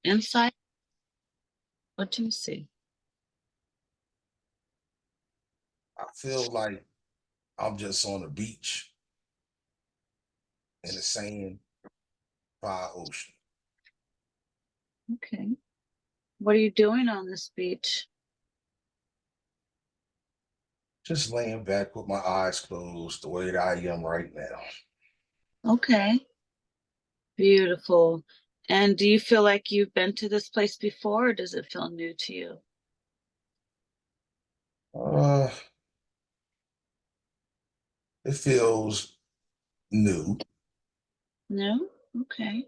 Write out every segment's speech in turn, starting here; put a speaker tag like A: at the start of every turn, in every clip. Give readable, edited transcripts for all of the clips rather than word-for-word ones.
A: inside? What do you see?
B: I feel like I'm just on the beach in the sand by ocean.
A: Okay. What are you doing on this beach?
B: Just laying back with my eyes closed the way that I am right now.
A: Okay. Beautiful. And do you feel like you've been to this place before, or does it feel new to you?
B: Uh, it feels new.
A: No? Okay.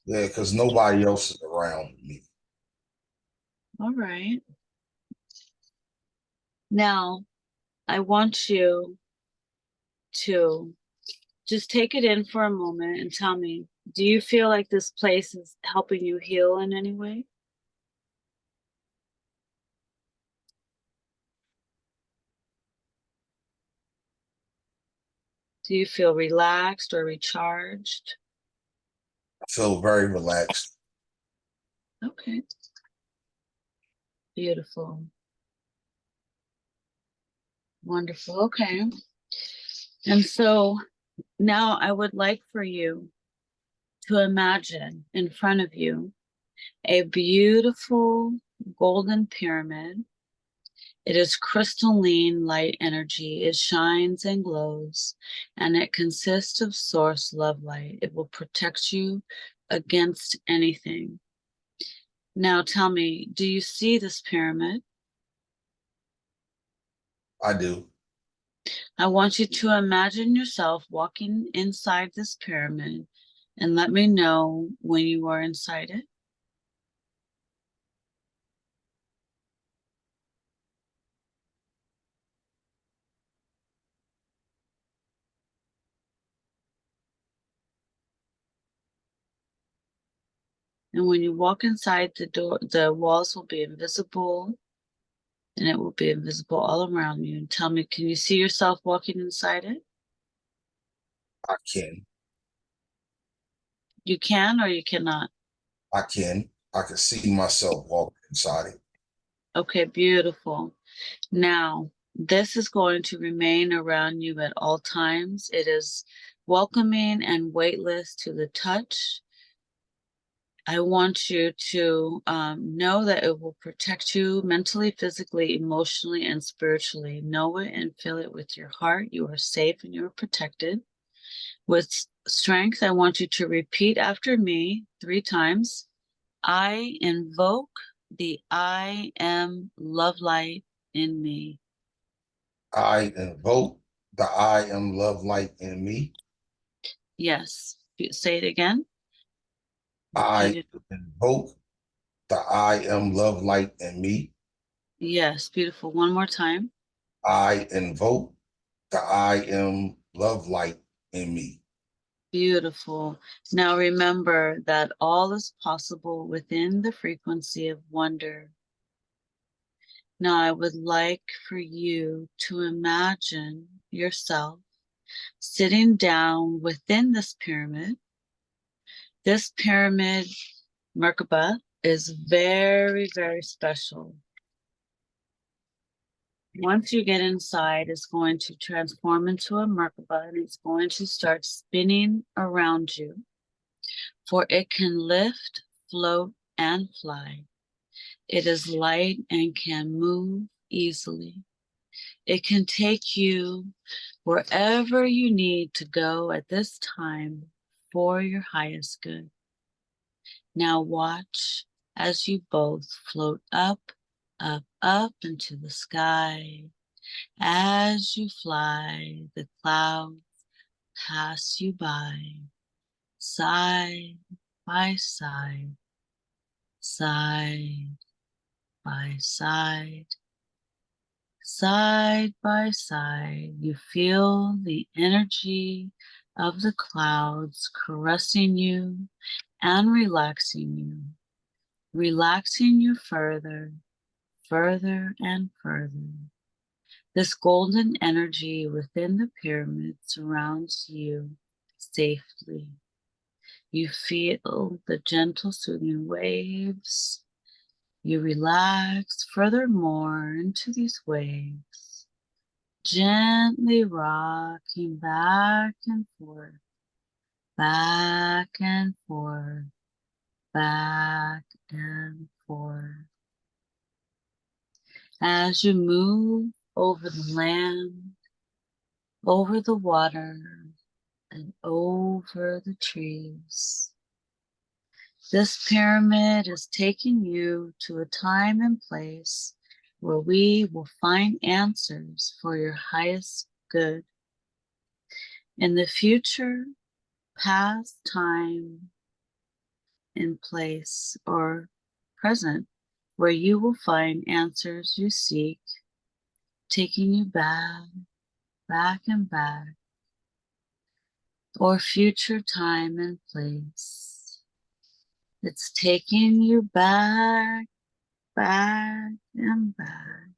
B: Yeah, because nobody else is around me.
A: All right. Now, I want you to just take it in for a moment and tell me, do you feel like this place is helping you heal in any way? Do you feel relaxed or recharged?
B: I feel very relaxed.
A: Okay. Beautiful. Wonderful. Okay. And so now I would like for you to imagine in front of you a beautiful golden pyramid. It is crystalline light energy. It shines and glows, and it consists of source love light. It will protect you against anything. Now tell me, do you see this pyramid?
B: I do.
A: I want you to imagine yourself walking inside this pyramid and let me know when you are inside it. And when you walk inside the door, the walls will be invisible and it will be invisible all around you. And tell me, can you see yourself walking inside it?
B: I can.
A: You can or you cannot?
B: I can. I can see myself walking inside it.
A: Okay, beautiful. Now, this is going to remain around you at all times. It is welcoming and weightless to the touch. I want you to know that it will protect you mentally, physically, emotionally, and spiritually. Know it and feel it with your heart. You are safe and you're protected. With strength, I want you to repeat after me 3 times. I invoke the I am love light in me.
B: I invoke the I am love light in me.
A: Yes. Say it again. Repeat
B: I
A: it.
B: invoke the I am love light in me.
A: Yes. Beautiful. One more time.
B: I invoke the I am love light in me.
A: Beautiful. Now remember that all is possible within the frequency of wonder. Now I would like for you to imagine yourself sitting down within this pyramid. This pyramid, Merkaba, is very, very special. Once you get inside, it's going to transform into a Merkaba and it's going to start spinning around you, for it can lift, float, and fly. It is light and can move easily. It can take you wherever you need to go at this time for your highest good. Now watch as you both float up, up, up into the sky. As you fly, the clouds pass you by, side by side, side by side, side by side. You feel the energy of the clouds caressing you and relaxing you further, further and further. This golden energy within the pyramid surrounds you safely. You feel the gentle soothing waves. You relax furthermore into these waves, gently rocking back and forth, back and forth, back and forth. As you move over the land, over the water, and over the trees. This pyramid is taking you to a time and place where we will find answers for your highest good. In the future, past time and place, or present, where you will find answers you seek, taking you back, back and back, or future time and place. It's taking you back, back and back,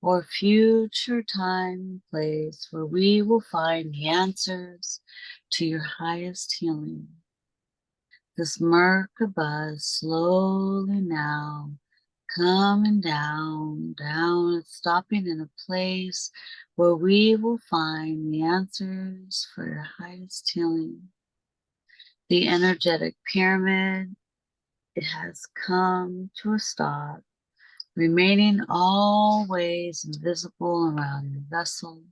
A: or future time and place where we will find the answers to your highest healing. This Merkaba is slowly now coming down, down, and stopping in a place where we will find the answers for your highest healing. The energetic pyramid, it has come to a stop, remaining always invisible around your vessel.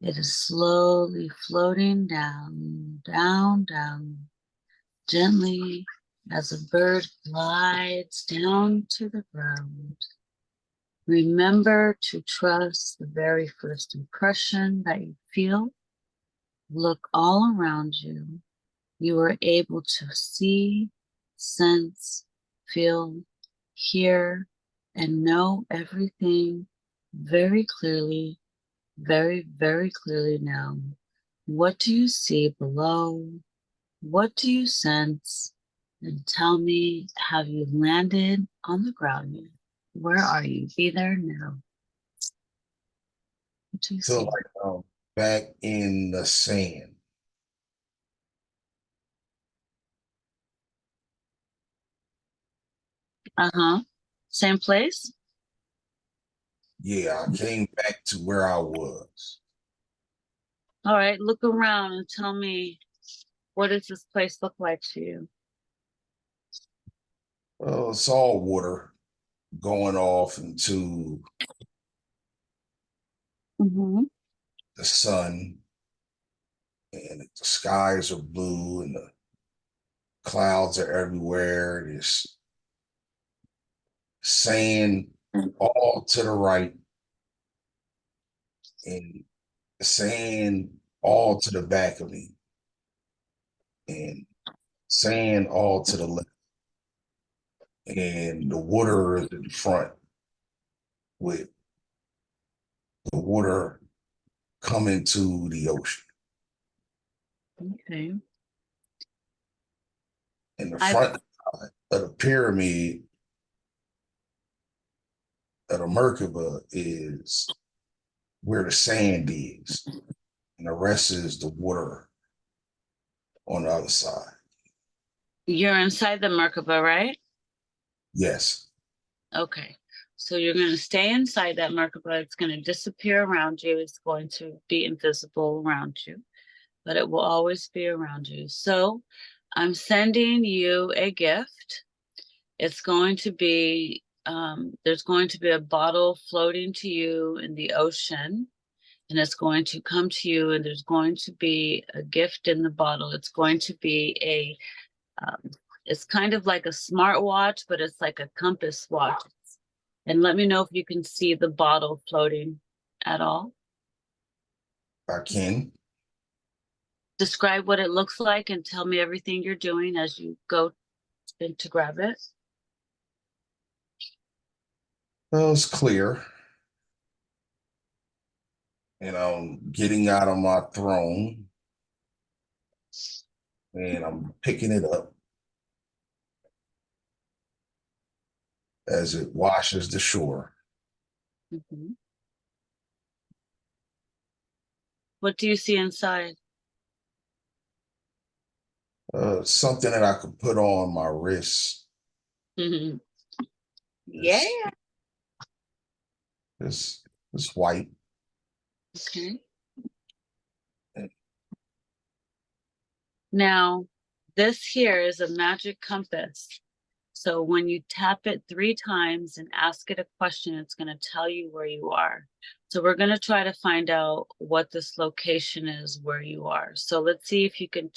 A: It is slowly floating down, down, down, gently as a bird glides down to the ground. Remember to trust the very first impression that you feel. Look all around you. You are able to see, sense, feel, hear, and know everything very clearly, very, very clearly now. What do you see below? What do you sense? And tell me, have you landed on the ground yet? Where are you? Be there now. What do you
B: Feel
A: see?
B: like I'm back in the sand.
A: Uh-huh. Same place?
B: Yeah, I came back to where I was.
A: All right, look around and tell me, what does this place look like to you?
B: Well, it's all water going off into
A: Mm-hmm.
B: the sun, and the skies are blue, and the clouds are everywhere. There's sand all to the right, and sand all to the back of me, and sand all to the left, and the water is in front with the water coming to the ocean.
A: Okay.
B: In the
A: I've
B: front of the pyramid of the Merkaba is where the sand is, and the rest is the water on the other side.
A: You're inside the Merkaba, right?
B: Yes.
A: Okay. So you're going to stay inside that Merkaba. It's going to disappear around you. It's going to be invisible around you, but it will always be around you. So I'm sending you a gift. It's going to be, there's going to be a bottle floating to you in the ocean, and it's going to come to you, and there's going to be a gift in the bottle. It's going to be it's kind of like a smartwatch, but it's like a compass watch. And let me know if you can see the bottle floating at all.
B: I can.
A: Describe what it looks like and tell me everything you're doing as you go to grab it.
B: Well, it's clear. And I'm getting out of my throne, and I'm picking it up as it washes the shore.
A: Mhm. What do you see inside?
B: Something that I could put on my wrist.
A: Yeah.
B: It's, it's white.
A: Okay. Now, this here is a magic compass. So when you tap it 3 times and ask it a question, it's going to tell you where you are. So we're going to try to find out what this location is where you are. So let's see if you can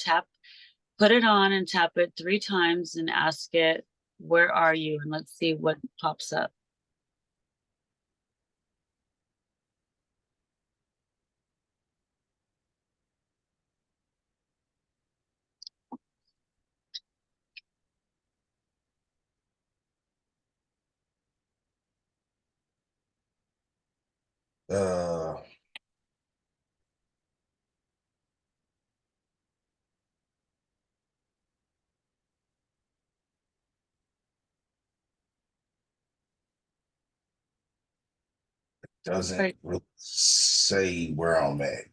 A: put it on and tap it 3 times and ask it, where are you? And let's see what pops up.
B: Uh, doesn't
A: Right.
B: really say where I'm at.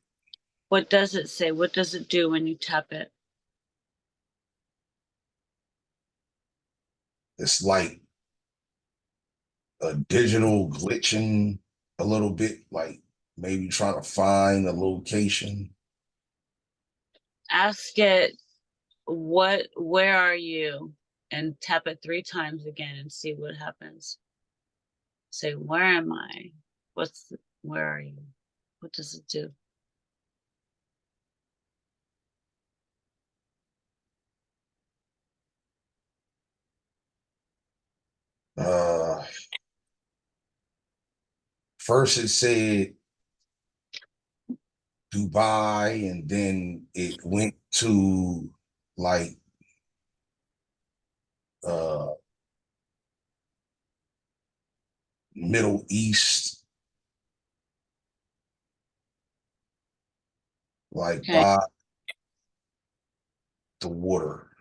A: What does it say? What does it do when you tap it?
B: It's like a digital glitching a little bit, like maybe trying to find a location.
A: Ask it, where are you? And tap it 3 times again and see what happens. Say, where am I? Where are you? What does it do?
B: Uh, First it said Dubai, and then it went to like uh Middle East, like
A: Okay.
B: by the water.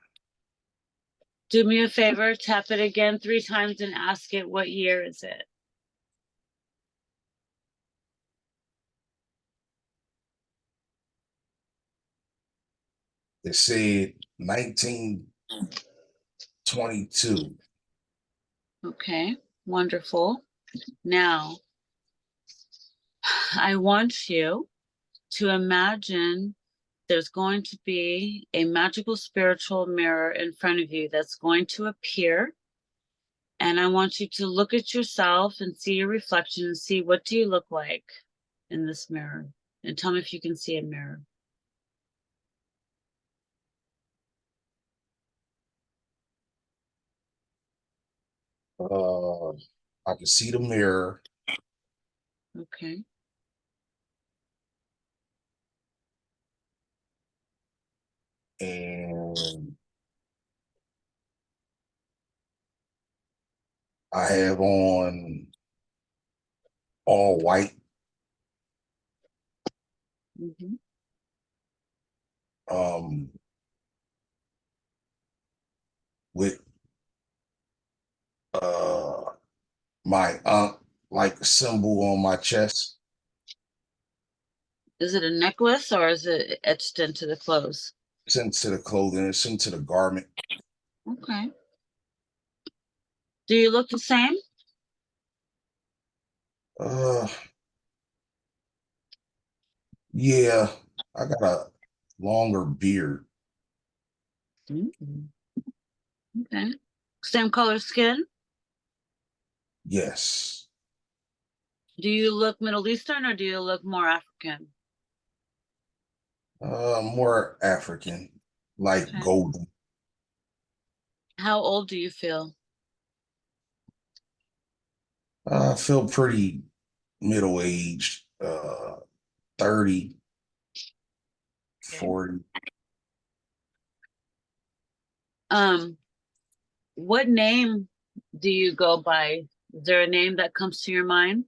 A: Do me a favor, tap it again 3 times and ask it, what year is it?
B: It said 1922.
A: Okay, wonderful. Now, I want you to imagine there's going to be a magical spiritual mirror in front of you that's going to appear. And I want you to look at yourself and see your reflection and see, what do you look like in this mirror? And tell me if you can see a mirror.
B: Uh, I can see the mirror,
A: Okay.
B: and I have on all white,
A: Mm-hmm.
B: um, with uh my like symbol on my chest.
A: Is it a necklace or is it etched into the clothes?
B: It's into the clothing, it's into the garment.
A: Okay. Do you look the same?
B: Uh yeah, I got a longer beard.
A: Mm-hmm. Okay. Same color skin?
B: Yes.
A: Do you look Middle Eastern or do you look more African?
B: More African, like
A: Okay.
B: golden.
A: How old do you feel?
B: I feel pretty middle aged, 30,
A: Okay.
B: 40.
A: Um, what name do you go by? Is there a name that comes to your mind?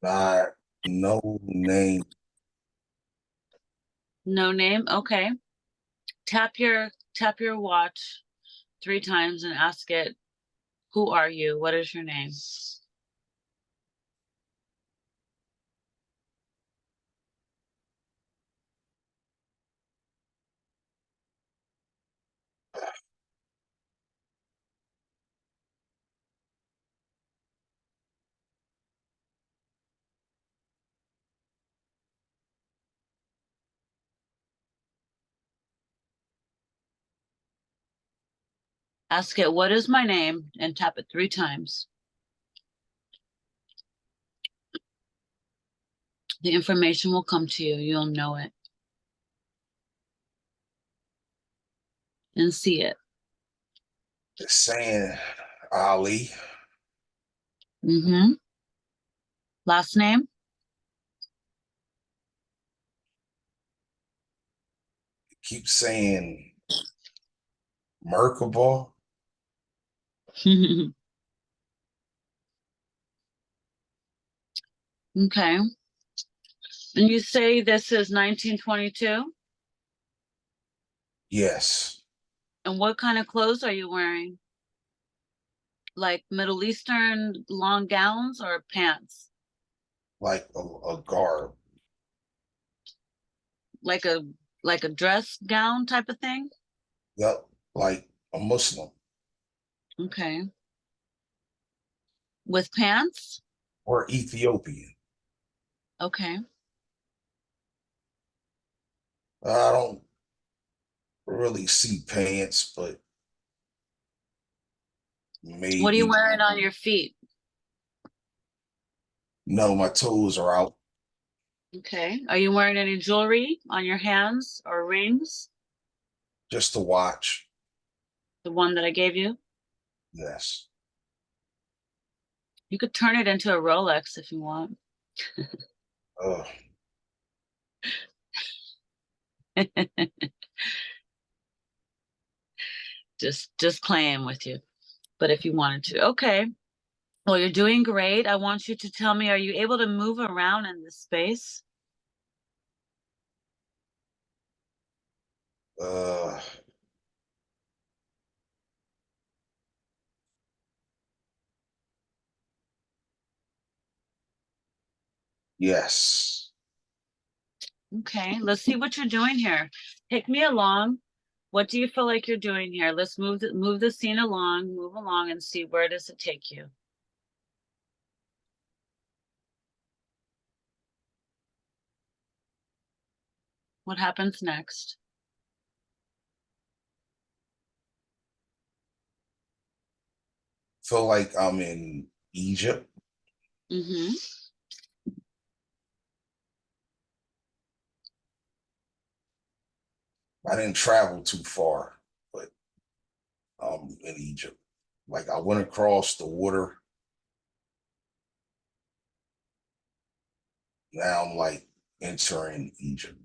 B: Not no name.
A: No name? Okay. Tap your watch 3 times and ask it, who are you? What is your name? Ask it, what is my name? And tap it 3 times. The information will come to you. You'll know it. And see it.
B: It's saying Ali.
A: Mm-hmm. Last name?
B: Keep saying Merkabah.
A: Okay. And you say this is 1922?
B: Yes.
A: And what kind of clothes are you wearing? Like Middle Eastern long gowns or pants?
B: Like a garb.
A: Like a dress gown type of thing?
B: Yep. Like a Muslim.
A: Okay. With pants?
B: Or Ethiopian.
A: Okay.
B: I don't really see pants, but
A: What are you
B: maybe.
A: wearing on your feet?
B: No, my toes are out.
A: Okay. Are you wearing any jewelry on your hands or rings?
B: Just to watch.
A: The one that I gave you?
B: Yes.
A: You could turn it into a Rolex if you want.
B: Uh,
A: Just playing with you. But if you wanted to. Okay. Well, you're doing great. I want you to tell me, are you able to move around in this space?
B: uh, yes.
A: Okay, let's see what you're doing here. Take me along. What do you feel like you're doing here? Let's move the scene along, move along and see where does it take you. What happens next?
B: Feel like I'm in Egypt.
A: Mm-hmm.
B: I didn't travel too far, but in Egypt. Like I went across the water. Now I'm like entering Egypt.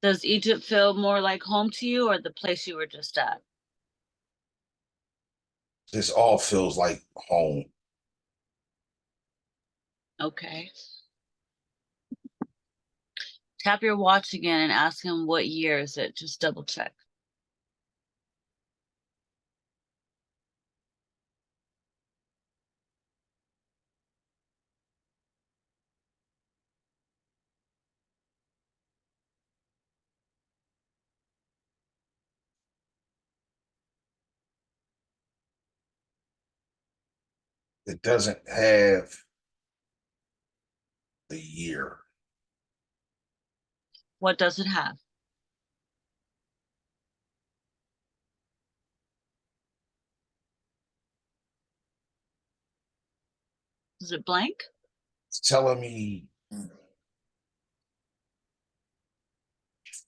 A: Does Egypt feel more like home to you or the place you were just at?
B: This all feels like home.
A: Okay. Tap your watch again and ask him what year is it. Just double check.
B: It doesn't have the year.
A: What does it have? Is it blank?
B: It's telling me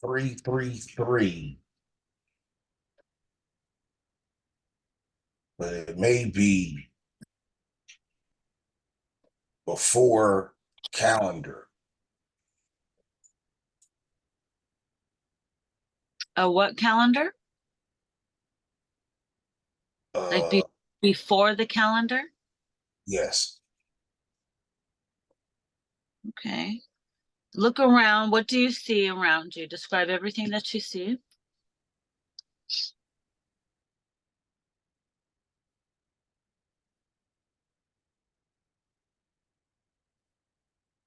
B: 333, but it may be before calendar.
A: A what calendar? Like
B: Uh,
A: before the calendar?
B: yes.
A: Okay. Look around. What do you see around you? Describe everything that you see.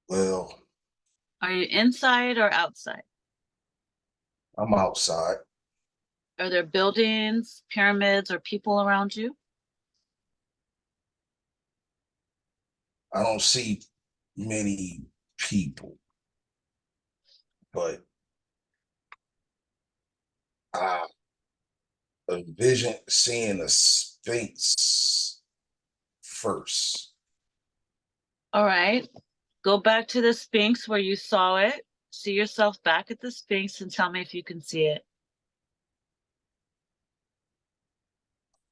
B: Well,
A: Are you inside or outside?
B: I'm outside.
A: Are there buildings, pyramids, or people around you?
B: I don't see many people, but envision seeing a Sphinx first.
A: All right. Go back to the Sphinx where you saw it. See yourself back at the Sphinx and tell me if you can see it.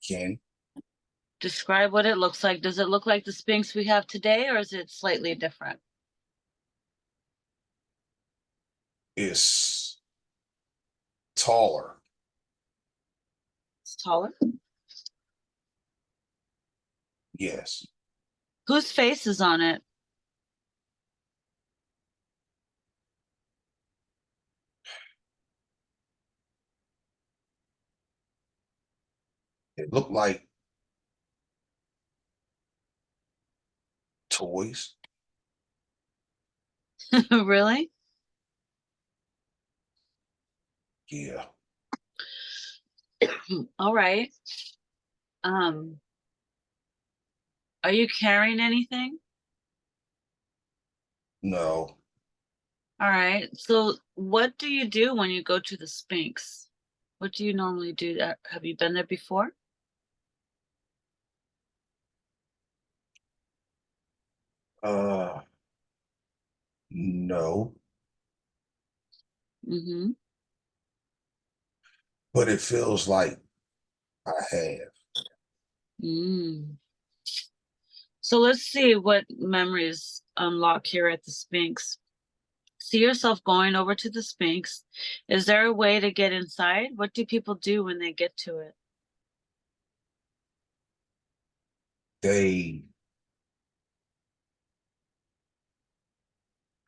B: Can
A: Describe what it looks like. Does it look like the Sphinx we have today, or is it slightly different?
B: is taller.
A: It's taller.
B: Yes.
A: Whose face is on it?
B: It looked like toys.
A: Really?
B: Yeah.
A: All right. Um, are you carrying anything?
B: No.
A: All right. So what do you do when you go to the Sphinx? What do you normally do there? Have you been there before?
B: Uh no.
A: Mm-hmm.
B: But it feels like I have.
A: Mm. So let's see what memories unlock here at the Sphinx. See yourself going over to the Sphinx. Is there a way to get inside? What do people do when they get to it?
B: They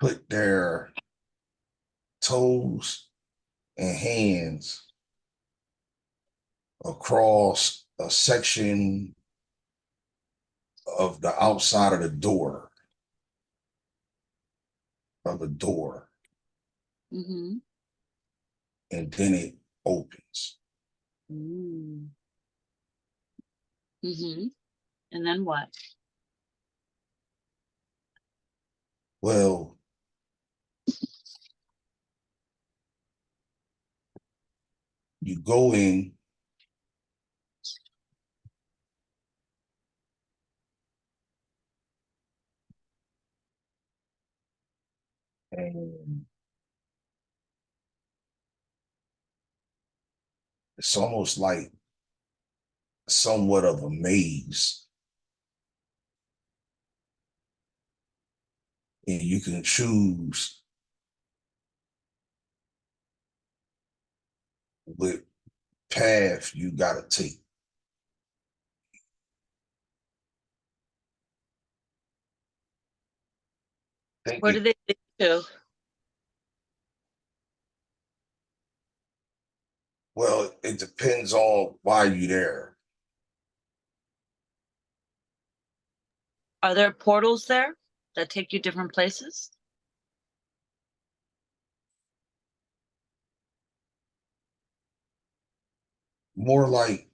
B: put their toes and hands across a section of the outside of the door of a door,
A: Mm-hmm.
B: and then it opens.
A: Mm. Mm-hmm. And then what?
B: Well, you go in and it's almost like somewhat of a maze, and you can choose what path you got to take. Think
A: Where do
B: it
A: they lead to?
B: well, it depends on why you there.
A: Are there portals there that take you different places?
B: More like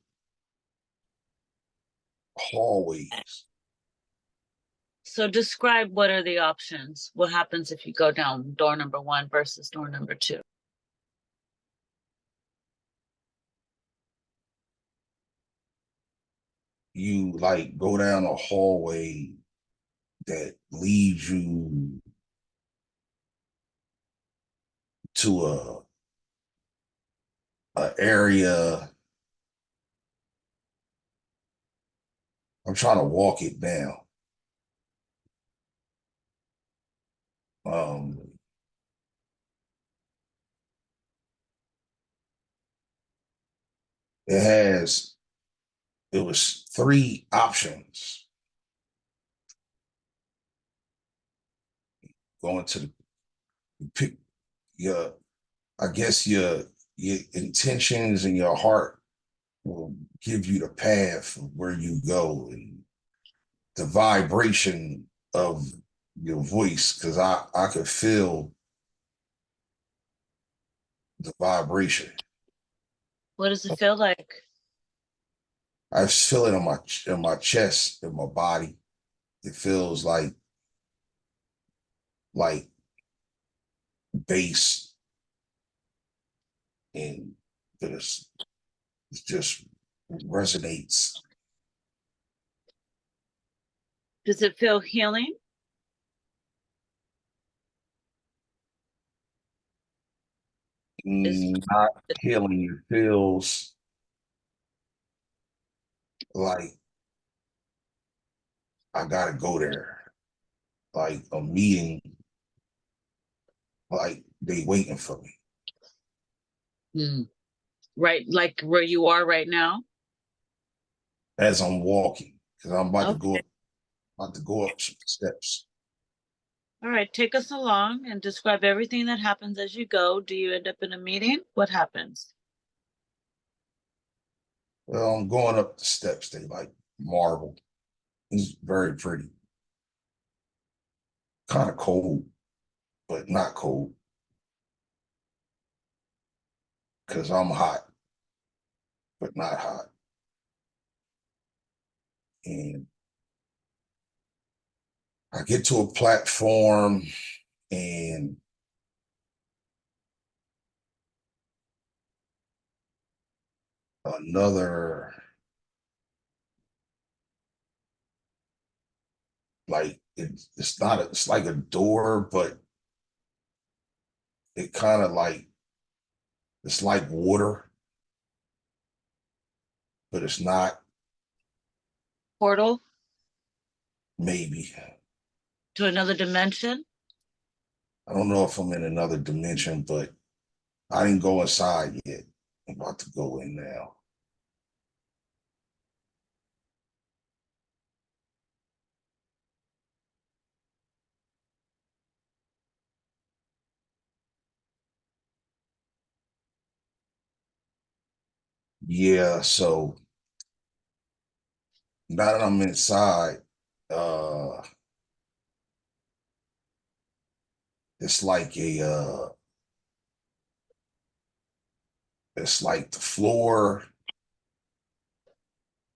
B: hallways.
A: So describe what are the options. What happens if you go down door number one versus door number two?
B: You like go down a hallway that leads you to a area. I'm trying to walk it down. Um, it has it was three options going to the pick your I guess your intentions and your heart will give you the path of where you go and the vibration of your voice because I could feel the vibration.
A: What does it feel like?
B: I feel it in my chest, in my body. It feels like bass and this it just resonates.
A: Does it feel healing? Is
B: Not healing. It feels like I gotta go there, like a meeting, like they waiting for me
A: right, like where you are right now?
B: as I'm walking because I'm
A: Okay.
B: about to go up some steps.
A: All right, take us along and describe everything that happens as you go. Do you end up in a meeting? What happens?
B: Well, I'm going up the steps. They like marble. It's very pretty. Kind of cold, but not cold because I'm hot, but not hot. And I get to a platform and another, like it's not it's like a door, but it kind of like it's like water, but it's not.
A: Portal
B: Maybe
A: to another dimension?
B: I don't know if I'm in another dimension, but I didn't go inside yet. I'm about to go in now. Yeah, so now that I'm inside, uh it's like it's like the floor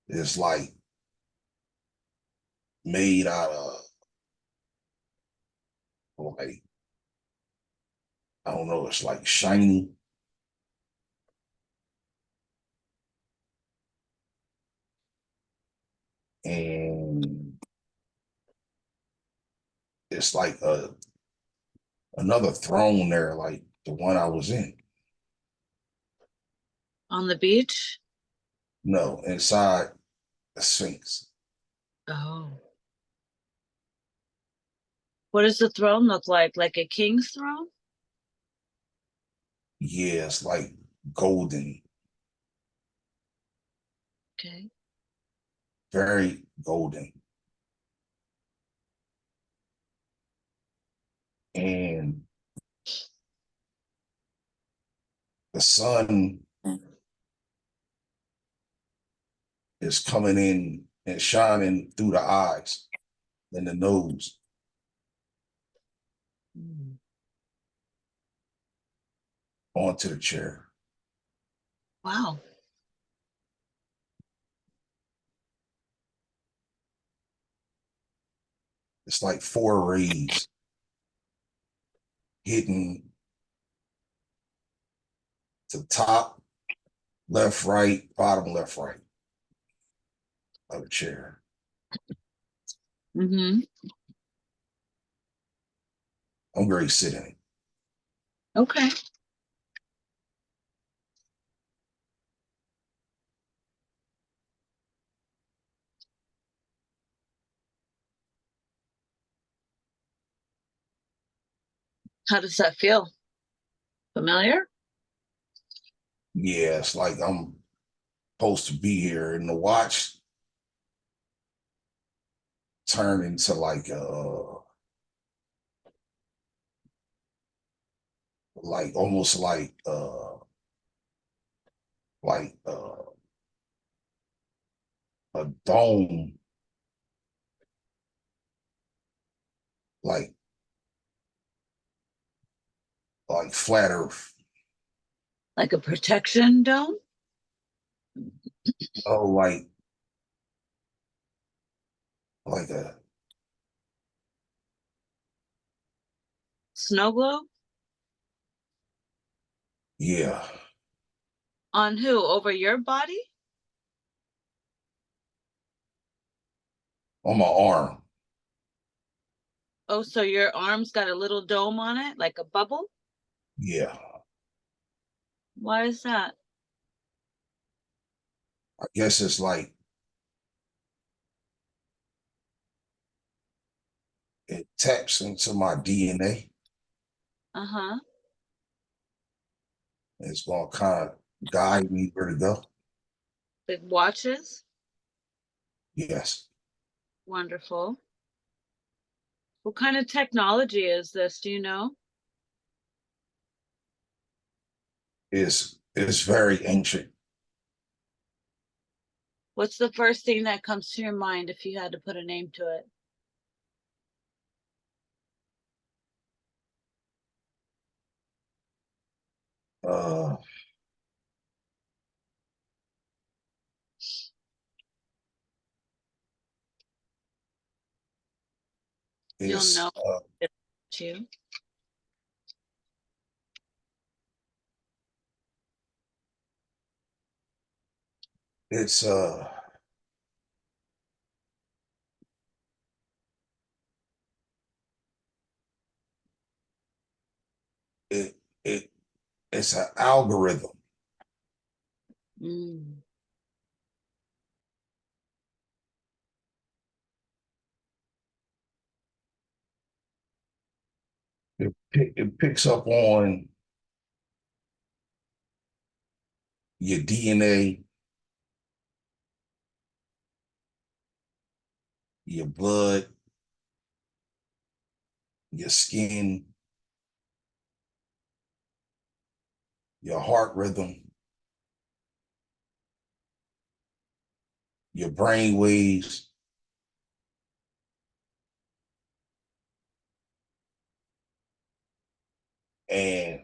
B: is like made out of like I don't know, it's like shiny and it's like another throne there, like the one I was in.
A: On the beach?
B: No, inside the Sphinx.
A: Oh. What does the throne look like? Like a king's throne?
B: Yeah, it's like golden,
A: Okay.
B: very golden. And the sun is coming in and shining through the eyes and the nose
A: Mm.
B: onto the chair.
A: Wow.
B: It's like four rays hitting the top, left, right, bottom, left, right of the chair.
A: Mm-hmm.
B: I'm very sitting.
A: Okay. How does that feel? Familiar?
B: Yeah, it's like I'm supposed to be here, and the watch turned into like almost like a dome, like flat Earth.
A: Like a protection dome?
B: Oh, like a
A: Snow globe?
B: yeah.
A: On who? Over your body?
B: On my arm.
A: Oh, so your arm's got a little dome on it, like a bubble?
B: Yeah.
A: Why is that?
B: I guess it's like it taps into my DNA.
A: Uh-huh.
B: It's gonna kind of guide me where to go.
A: It watches?
B: Yes.
A: Wonderful. What kind of technology is this? Do you know?
B: It's very ancient.
A: What's the first thing that comes to your mind if you had to put a name to it?
B: Uh
A: You'll
B: it's
A: know it too.
B: it's it it it's an algorithm.
A: Mm.
B: It picks up on your DNA, your blood, your skin, your heart rhythm, your brain waves, and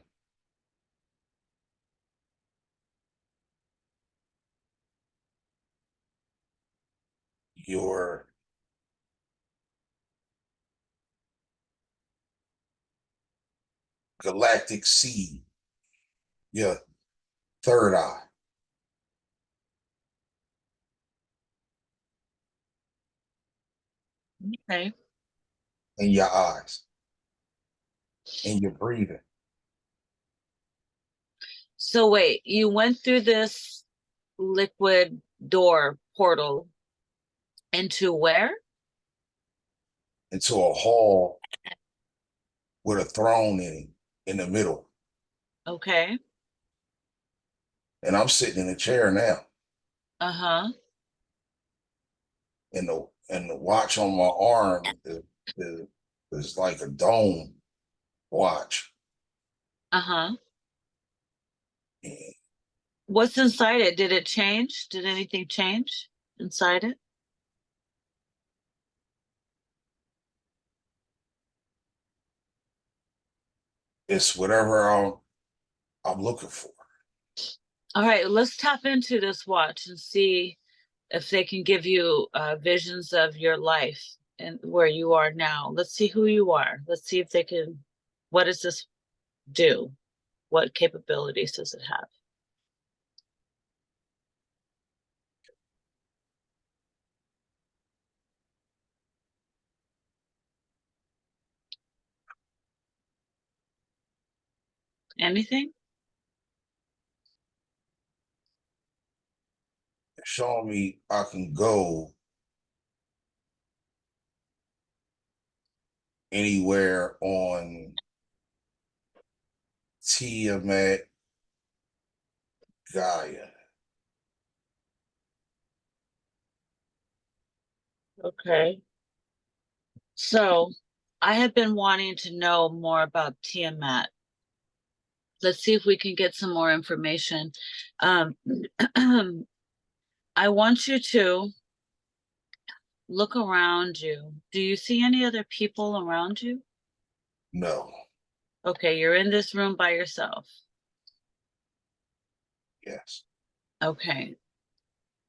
B: your galactic seed, your third eye,
A: Okay.
B: and your eyes, and your breathing.
A: So wait, you went through this liquid door portal into where?
B: Into a hall with a throne in the middle.
A: Okay.
B: And I'm sitting in a chair now.
A: Uh-huh.
B: And the watch on my arm is like a dome watch.
A: Uh-huh.
B: And
A: What's inside it? Did it change? Did anything change inside it?
B: it's whatever I'm looking for.
A: All right, let's tap into this watch and see if they can give you visions of your life and where you are now. Let's see who you are. Let's see if they can, what does this do? What capabilities does it have? Anything?
B: Showing me I can go anywhere on Tiamat Gaia.
A: Okay. So I have been wanting to know more about Tiamat. Let's see if we can get some more information. Um, I want you to look around you. Do you see any other people around you?
B: No.
A: Okay, you're in this room by yourself.
B: Yes.
A: Okay.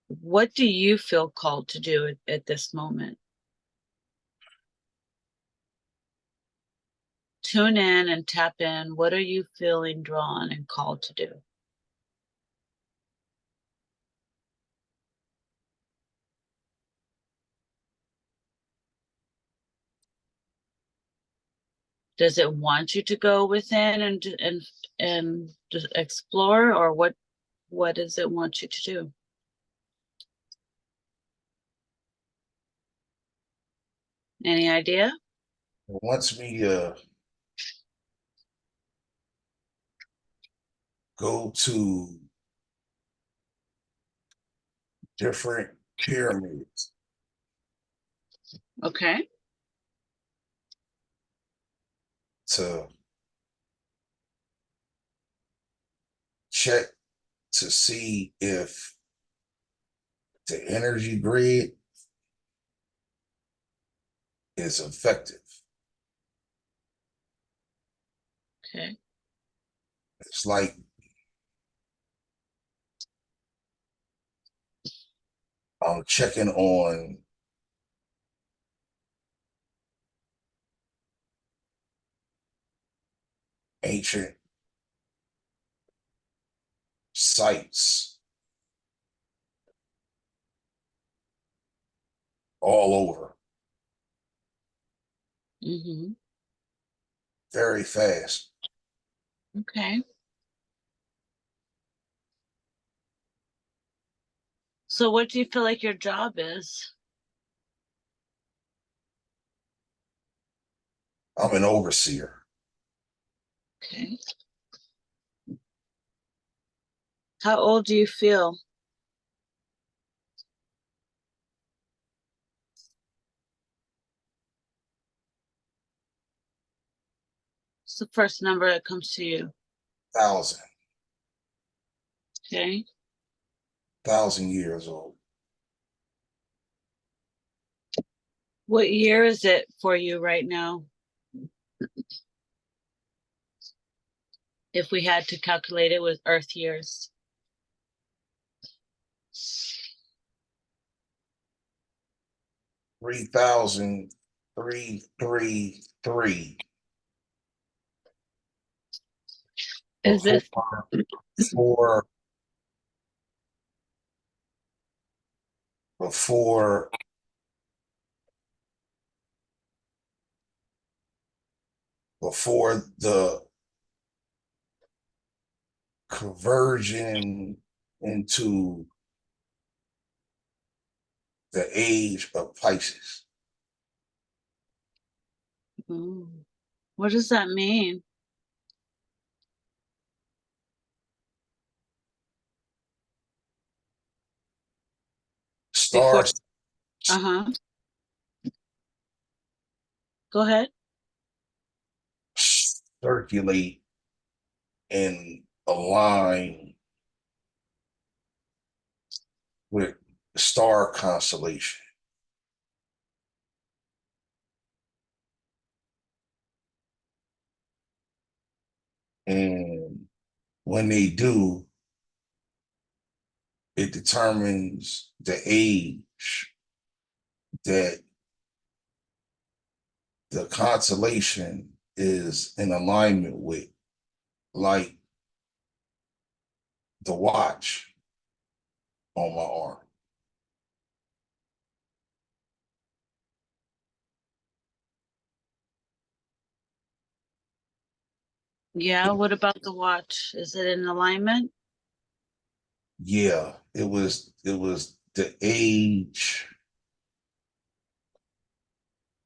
A: What do you feel called to do at this moment? Tune in and tap in. What are you feeling drawn and called to do? Does it want you to go within and just explore, or what does it want you to do? Any idea?
B: Once we go to different pyramids
A: Okay.
B: to check to see if the energy grid is effective.
A: Okay.
B: It's like I'm checking on ancient sites all over
A: Mm-hmm.
B: very fast.
A: Okay. So what do you feel like your job is?
B: I'm an overseer.
A: Okay. How old do you feel? It's the first number that comes to you.
B: 1,000,
A: Okay.
B: 1,000 years old.
A: What year is it for you right now? If we had to calculate it with Earth years.
B: 3,333
A: Is
B: before
A: it
B: before before before the conversion into the age of Pisces?
A: what does that mean? Before,
B: Stars
A: uh-huh. Go ahead.
B: circulate and align with star constellation. And when they do, it determines the age that the constellation is in alignment with, like the watch on my arm.
A: Yeah, what about the watch? Is it in alignment?
B: Yeah, it was the age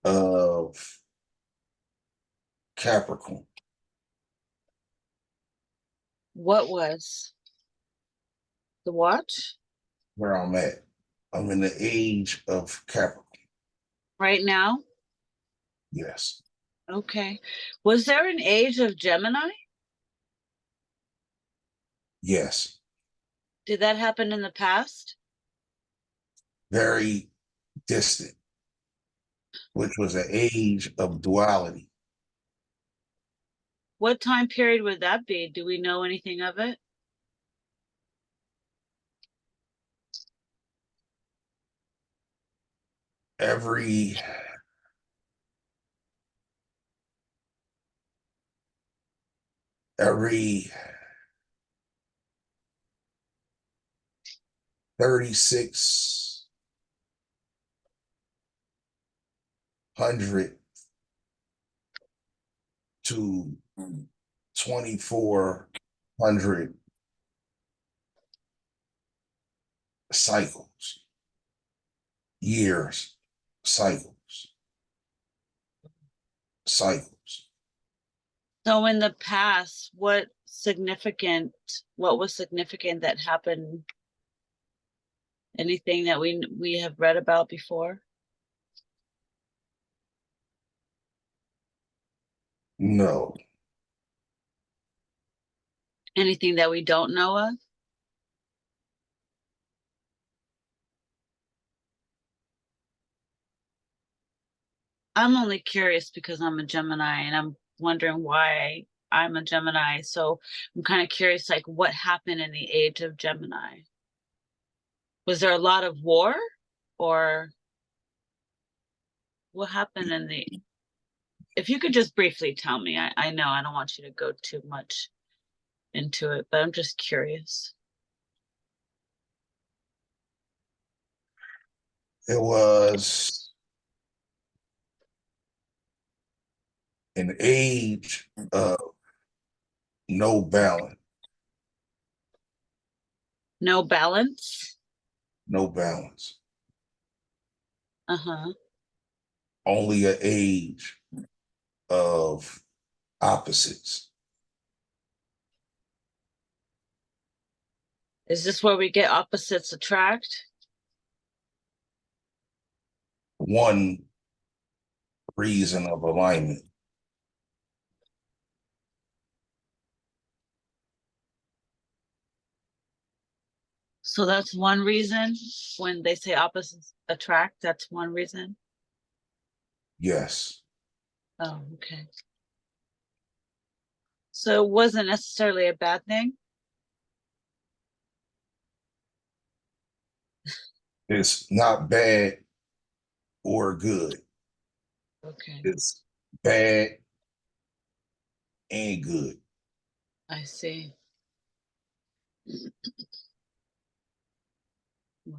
B: of Capricorn
A: What was the watch?
B: where I'm at. I'm in the age of Capricorn.
A: Right now?
B: Yes.
A: Okay. Was there an age of Gemini?
B: Yes.
A: Did that happen in the past?
B: Very distant, which was an age of duality.
A: What time period would that be? Do we know anything of it?
B: Every every 3,600 to 2,400 cycles, years, cycles.
A: So in the past, what was significant that happened? Anything that we have read about before?
B: No,
A: Anything that we don't know of? I'm only curious because I'm a Gemini and I'm wondering why I'm a Gemini. So I'm kind of curious, like what happened in the age of Gemini? Was there a lot of war or what happened in the, if you could just briefly tell me, I know I don't want you to go too much into it, but I'm just curious.
B: it was an age of no balance,
A: No balance?
B: no balance.
A: Uh-huh.
B: Only an age of opposites.
A: Is this where we get opposites attract?
B: One reason of alignment.
A: So that's one reason when they say opposites attract, that's one reason.
B: Yes.
A: Oh, okay. So it wasn't necessarily a bad thing.
B: It's not bad or good.
A: Okay,
B: It's bad and good.
A: I see. Wow.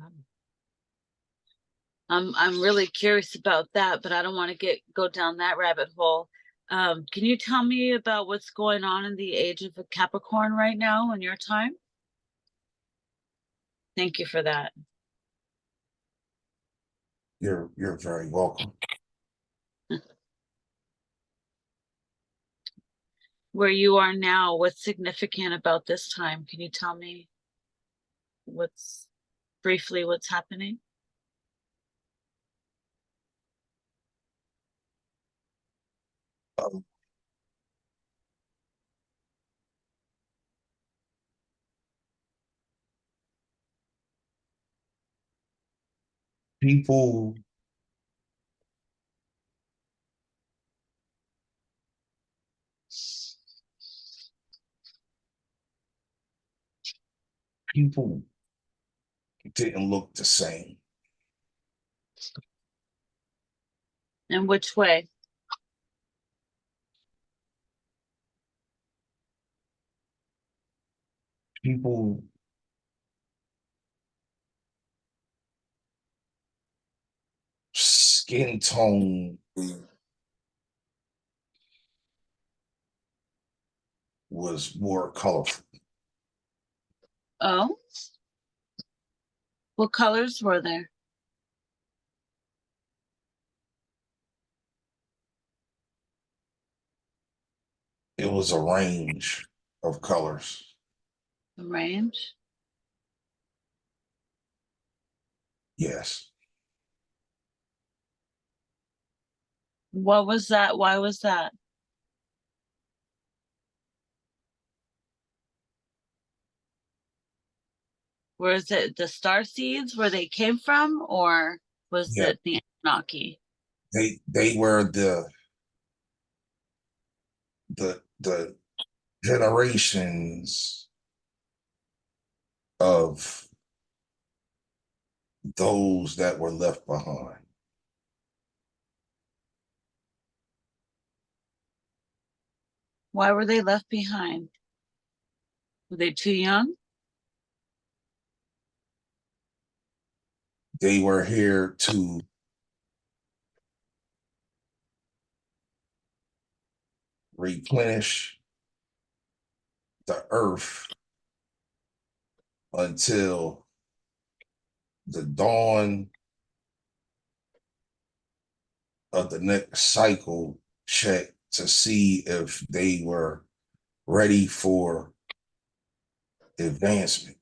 A: I'm really curious about that, but I don't want to go down that rabbit hole. Can you tell me about what's going on in the age of a Capricorn right now in your time? Thank you for that.
B: You're very welcome.
A: Where you are now, what's significant about this time? Can you tell me what's briefly what's happening?
B: Um, people people didn't look the same.
A: In which way?
B: People skin tone was more colorful.
A: Oh, what colors were there?
B: It was a range of colors.
A: The range?
B: Yes.
A: What was that? Why was that? Was it the star seeds where they came from, or was
B: Yeah.
A: it the Anunnaki?
B: They were the generations of those that were left behind.
A: Why were they left behind? Were they too young?
B: They were here to replenish the earth until the dawn of the next cycle check to see if they were ready for advancement.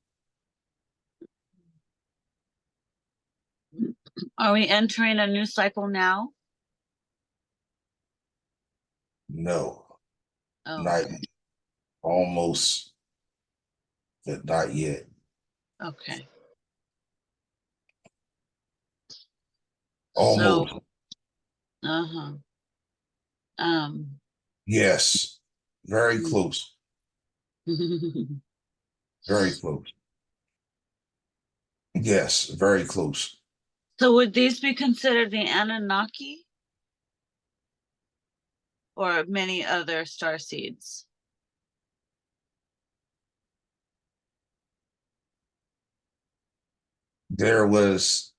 A: Are we entering a new cycle now?
B: No,
A: Oh,
B: not
A: okay.
B: almost, but not yet.
A: Okay. So,
B: Almost.
A: uh-huh. Um,
B: Yes. Very close. Very close. Yes, very close.
A: so would these be considered the Anunnaki or many other star seeds?
B: There was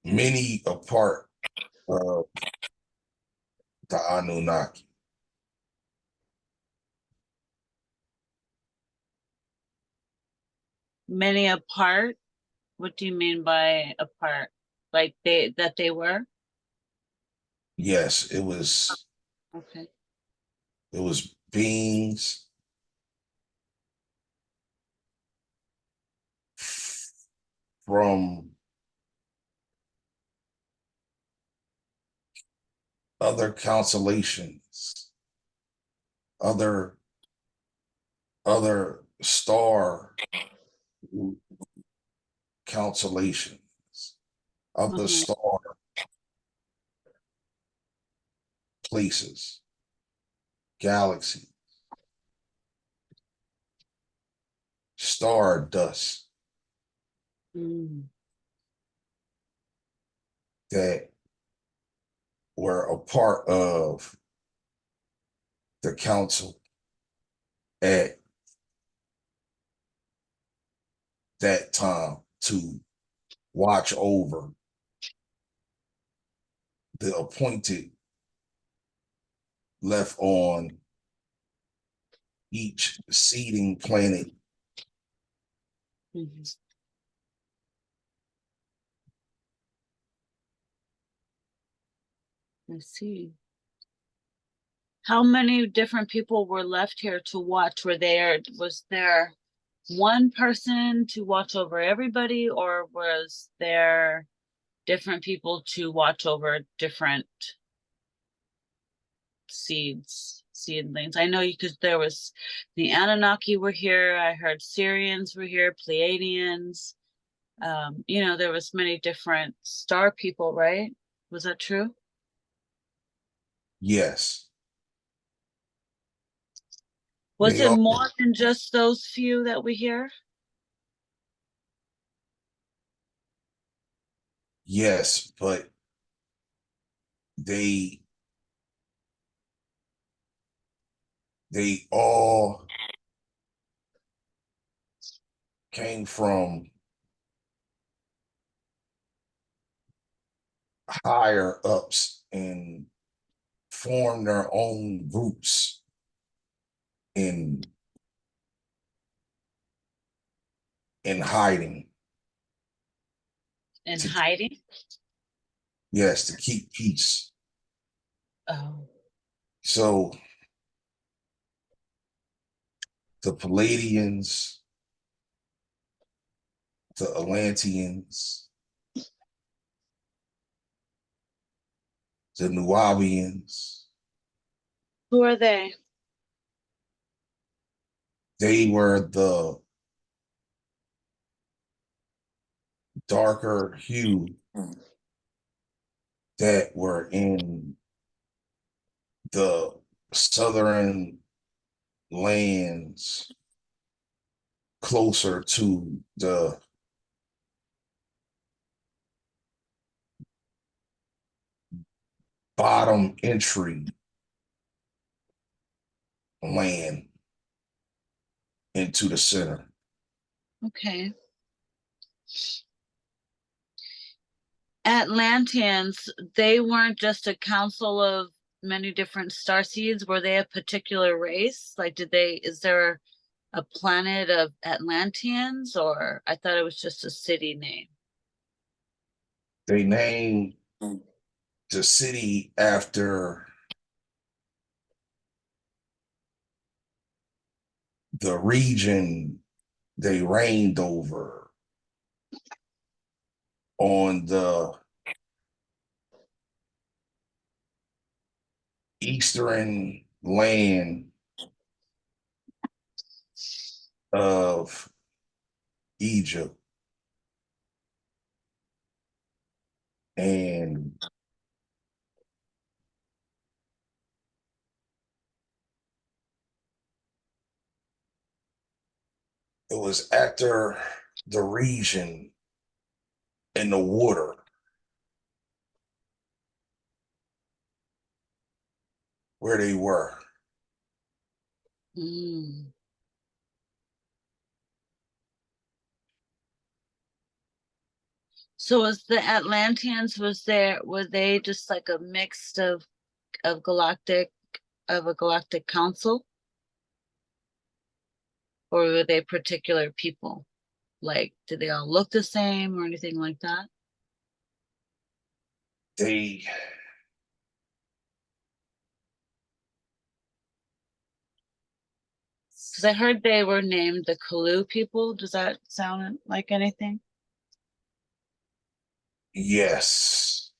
B: many a part of the Anunnaki.
A: Many apart? What do you mean by apart? Like they were?
B: Yes,
A: Okay.
B: it was beings from other constellations, other star constellations, other
A: Uh-huh.
B: star places, galaxy, star dust
A: Mm.
B: that were a part of the council at that time to watch over the appointed left on each seeding planet.
A: Mhm. I see. How many different people were left here to watch? Was there one person to watch over everybody, or was there different people to watch over different seedlings? I know because there was the Anunnaki were here. I heard Syrians were here, Pleiadians. There was many different star people, right? Was that true?
B: Yes,
A: Was
B: they
A: it
B: all,
A: more than just those few that we hear?
B: yes, but they they all came from higher ups and formed their own groups in hiding
A: In
B: to
A: hiding?
B: yes to keep peace.
A: Oh.
B: So the Palladians, the Atlanteans, the Nubians,
A: Who are they?
B: they were the darker hue that were in the southern lands closer to the bottom entry land into the center.
A: Okay. Atlanteans, they weren't just a council of many different star seeds? Were they a particular race? Like, is there a planet of Atlanteans, or I thought it was just a city name?
B: They named the city after the region they reigned over on the eastern land of Egypt. And it was after the region in the water where they were.
A: Mm. So was the Atlanteans, were they just like a mix of galactic of a galactic council, or were they particular people? Like, did they all look the same or anything like that?
B: They,
A: Because I heard they were named the Kalu people. Does that sound like anything?
B: yes,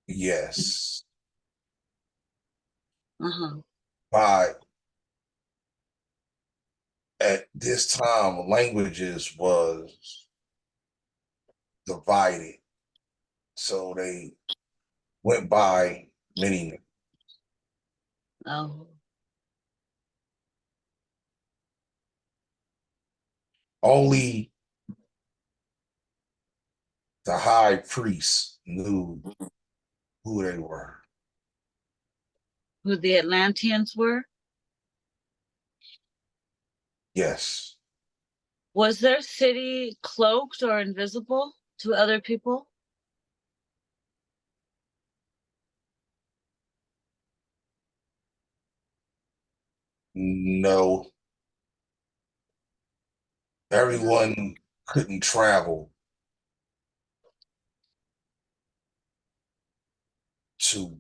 B: yes.
A: Uh-huh.
B: But at this time, languages was divided. So they went by many.
A: Oh.
B: Only the high priest knew who they were.
A: Who the Atlanteans were?
B: Yes.
A: Was their city cloaked or invisible to other people?
B: No, everyone couldn't travel to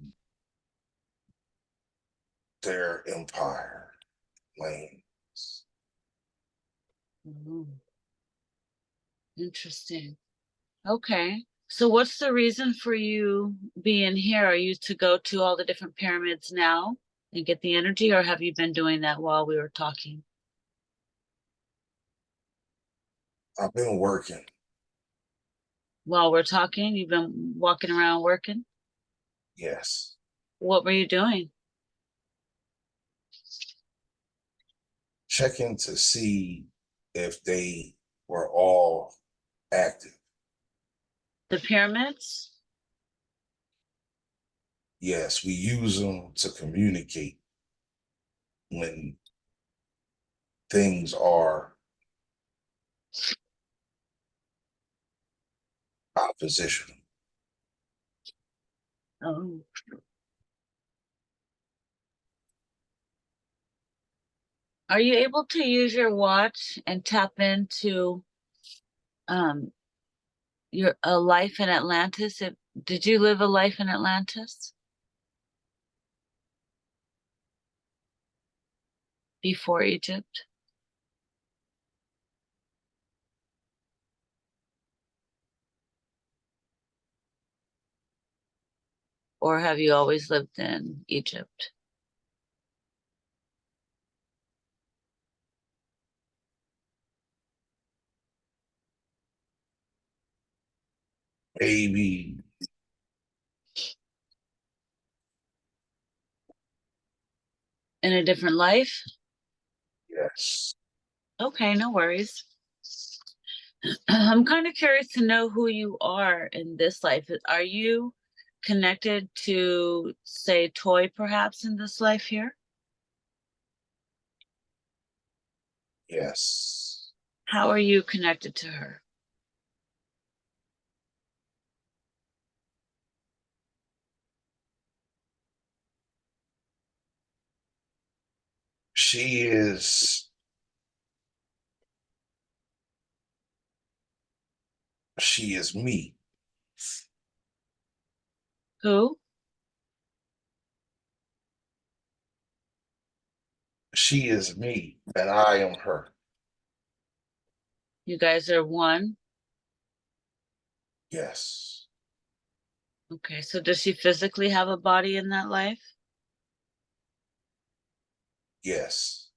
B: their empire lands.
A: Oh, interesting. Okay. So what's the reason for you being here? Are you to go to all the different pyramids now and get the energy, or have you been doing that while we were talking?
B: I've been working.
A: While we're talking, you've been walking around working?
B: Yes.
A: What were you doing?
B: Checking to see if they were all active.
A: The pyramids?
B: Yes, we use them to communicate when things are opposition.
A: Oh. Are you able to use your watch and tap into um your a life in Atlantis? Did you live a life in Atlantis before Egypt? Or have you always lived in Egypt?
B: Maybe,
A: In a different life?
B: yes.
A: Okay, no worries. I'm kind of curious to know who you are in this life. Are you connected to, say, Toy perhaps in this life here?
B: Yes.
A: How are you connected to her?
B: She is me.
A: Who?
B: She is me, and I am her.
A: You guys are one?
B: Yes.
A: Okay, so does she physically have a body in that life?
B: Yes.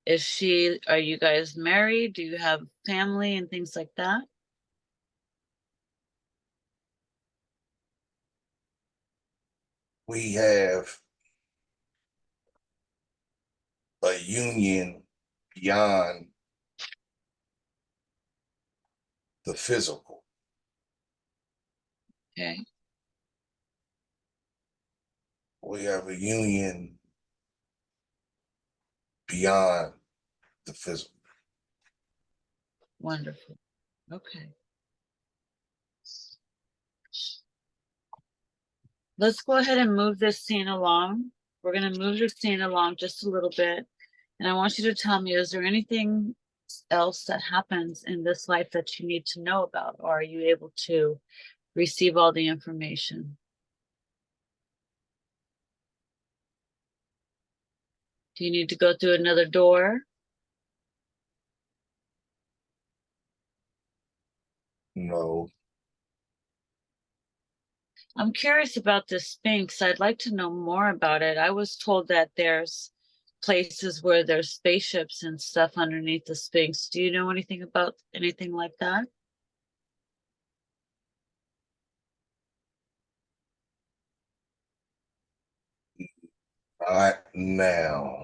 A: Are you guys married? Do you have family and things like that?
B: We have a union beyond the physical.
A: Okay,
B: We have a union beyond the physical.
A: wonderful. Okay. Let's go ahead and move this scene along. We're going to move this scene along just a little bit. And I want you to tell me, is there anything else that happens in this life that you need to know about? Or are you able to receive all the information? Do you need to go through another door?
B: No.
A: I'm curious about this Sphinx. I'd like to know more about it. I was told that there's places where there's spaceships and stuff underneath the Sphinx. Do you know anything about anything like that?
B: Not now.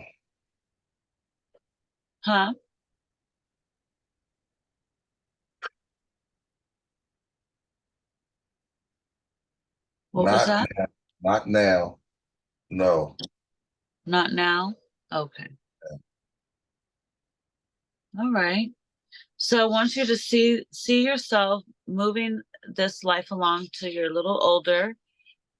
A: Huh? What was
B: Not
A: that?
B: now. Not now. No.
A: Not now? Okay. All right. So I want you to see yourself moving this life along till you're a little older.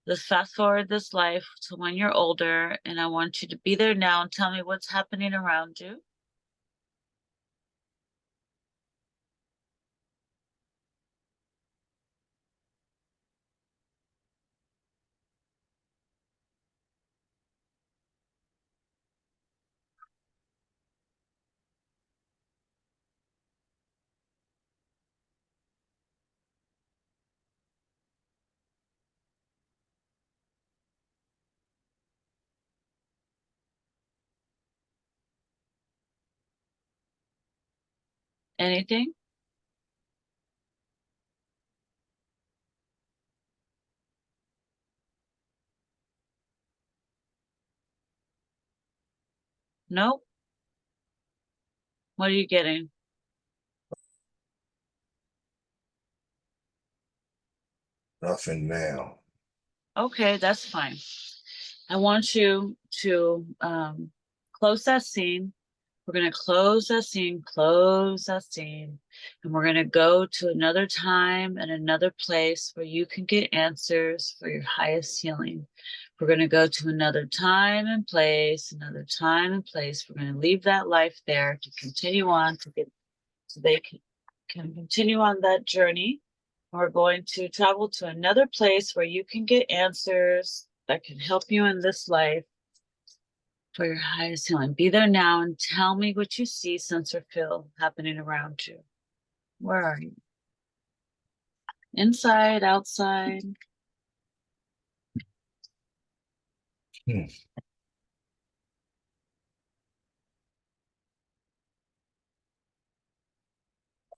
A: Let's fast forward this life to when you're older, and I want you to be there now and tell me what's happening around you. Anything? Nope. What are you getting?
B: Nothing now.
A: Okay, that's fine. I want you to close that scene. We're going to close that scene, and we're going to go to another time and another place where you can get answers for your highest healing. We're going to go to another time and place, another time and place. We're going to leave that life there to continue on to get so they can continue on that journey. We're going to travel to another place where you can get answers that can help you in this life for your highest healing. Be there now and tell me what you see, sense, or feel happening around you. Where are you? Inside, outside?
B: Hmm.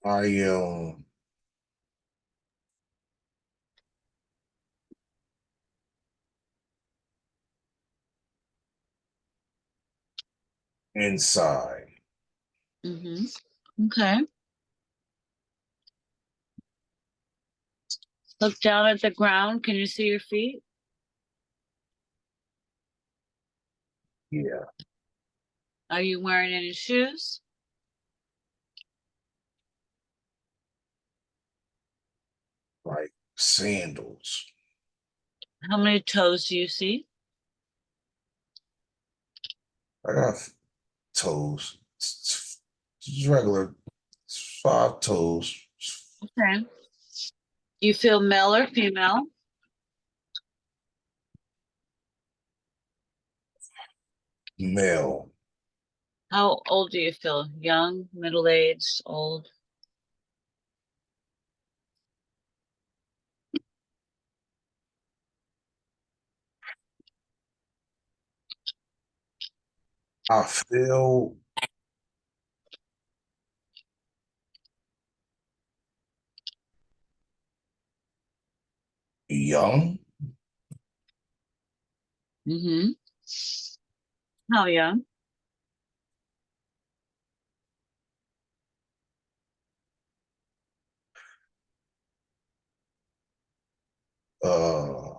B: I am inside.
A: Okay. Look down at the ground. Can you see your feet?
B: Yeah.
A: Are you wearing any shoes?
B: Like sandals.
A: How many toes do you see?
B: I got toes. It's regular. It's 5 toes.
A: Okay. You feel male or female?
B: Male.
A: How old do you feel? Young, middle-aged, old?
B: I feel young.
A: Mm-hmm. How young?
B: Uh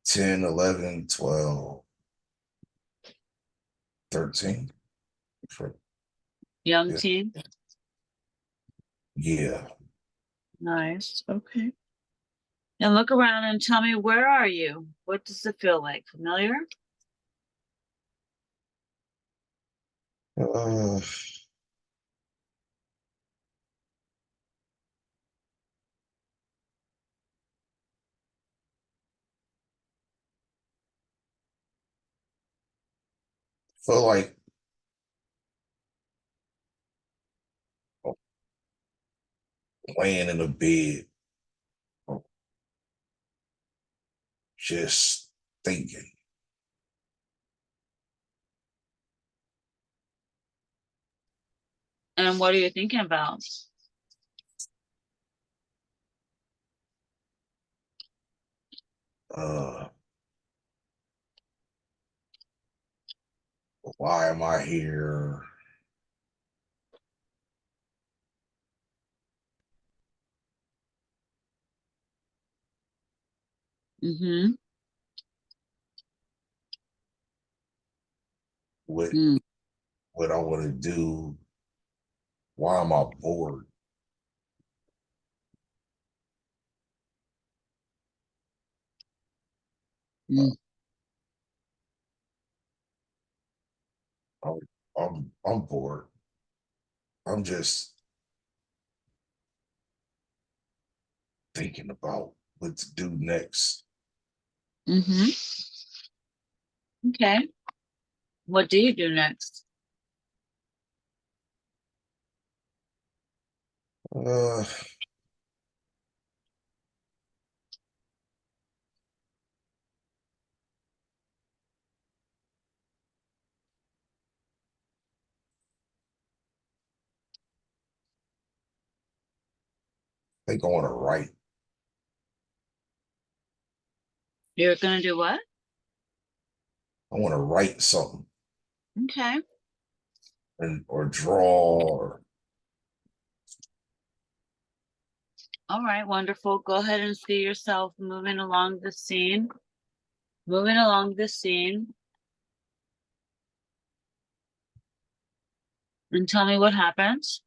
B: 10, 11, 12, 13.
A: Young
B: Yeah.
A: teen?
B: Yeah.
A: Nice. Okay. And look around and tell me, where are you? What does it feel like? Familiar?
B: Uh, feel like laying in a bed, just thinking.
A: And what are you thinking about?
B: Uh, why am I here?
A: Mm-hmm.
B: What
A: Mm,
B: what I want to do? Why am I bored?
A: mm,
B: I'm I'm bored. I'm just thinking about what to do next.
A: mm-hmm. Okay. What do you do next?
B: I think I want to write.
A: You're gonna do what?
B: I want to write something
A: Okay.
B: and or draw or
A: All right, wonderful. Go ahead and see yourself moving along the scene. Moving along the scene. And tell me what happens.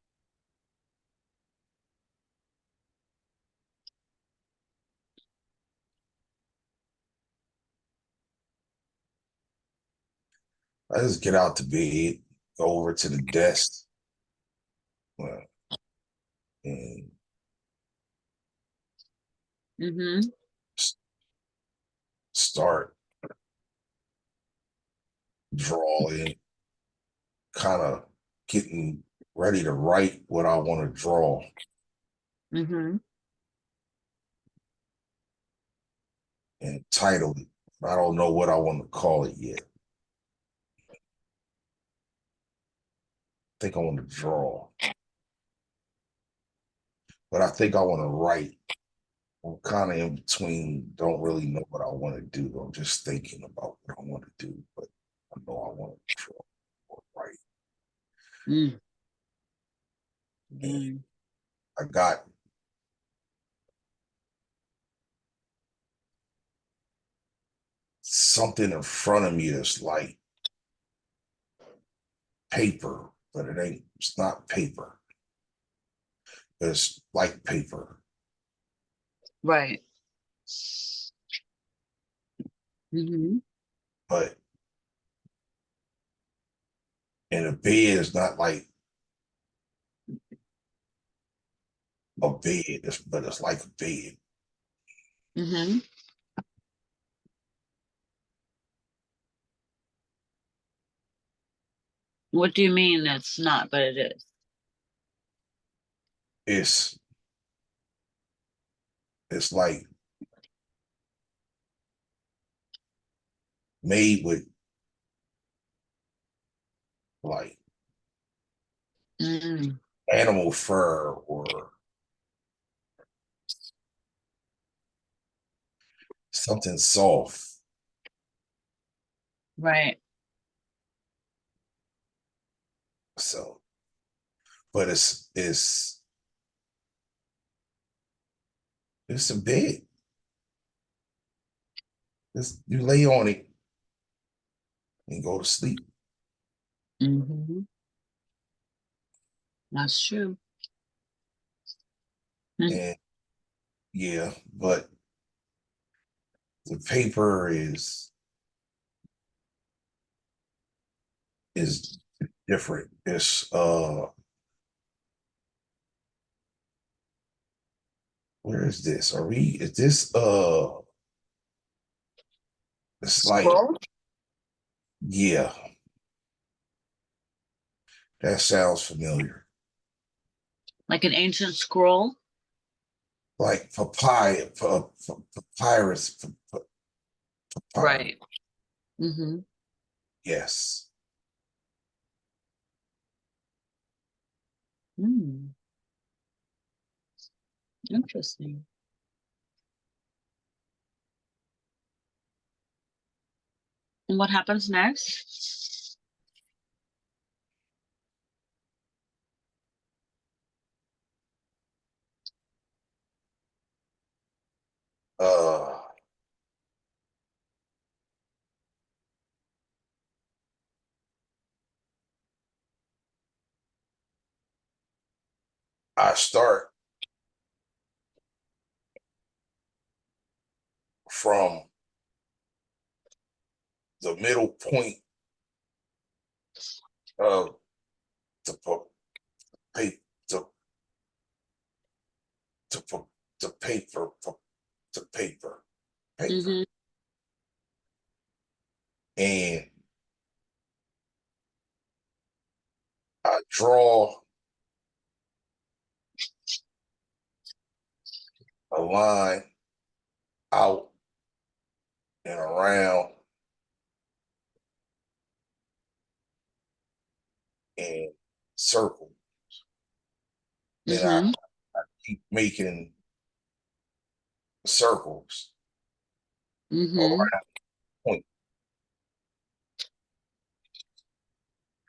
B: I just get out to bed, go over to the desk, and
A: Mm-hmm.
B: s- start drawing, kind of getting ready to write what I want to draw
A: Mm-hmm.
B: and title it. I don't know what I want to call it yet. I think I want to draw, but I think I want to write. I'm kind of in between, don't really know what I want to do. I'm just thinking about what I want to do, but I know I want to draw or write.
A: Mm.
B: And
A: Mm.
B: I got something in front of me that's like paper, but it's not paper. It's like paper.
A: Right. Mm-hmm.
B: but and a bed is not like a bed, but it's like a bed.
A: Mm-hmm. What do you mean it's not, but it is?
B: It's it's like made with like
A: Mm,
B: animal fur or something soft.
A: right.
B: So, but it's a bed. You lay on it and go to sleep.
A: Mm-hmm. That's true. Mm,
B: And yeah, but the paper is different. It's where is this? Is this it's like
A: scroll?
B: yeah, that sounds familiar.
A: Like an ancient scroll?
B: Like papyrus, papyrus.
A: Right. Mm-hmm.
B: Yes.
A: Mm, interesting. And what happens next?
B: Uh I start from the middle point of the paper, the, the, the paper, the paper,
A: Mm-hmm.
B: and I draw a line out and around and circle, and I
A: Mm-hmm.
B: keep making circles
A: Mm-hmm.
B: around point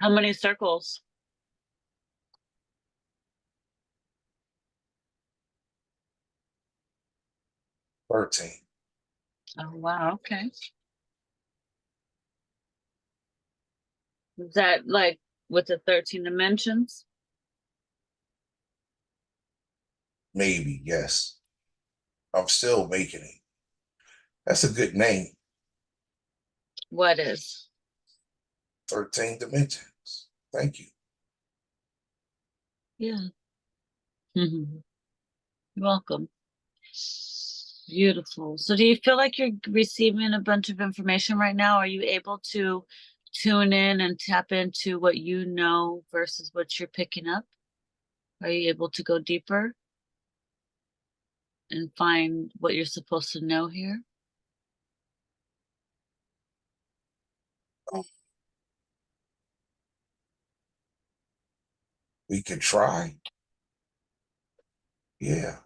A: How many circles?
B: 13,
A: Oh, wow. Okay. Is that like with the 13 dimensions?
B: maybe, yes. I'm still making it. That's a good name,
A: What is?
B: 13 dimensions. Thank you.
A: Yeah. Mm-hmm. You're welcome. Beautiful. So do you feel like you're receiving a bunch of information right now? Are you able to tune in and tap into what you know versus what you're picking up? Are you able to go deeper and find what you're supposed to know here?
B: We could try. Yeah.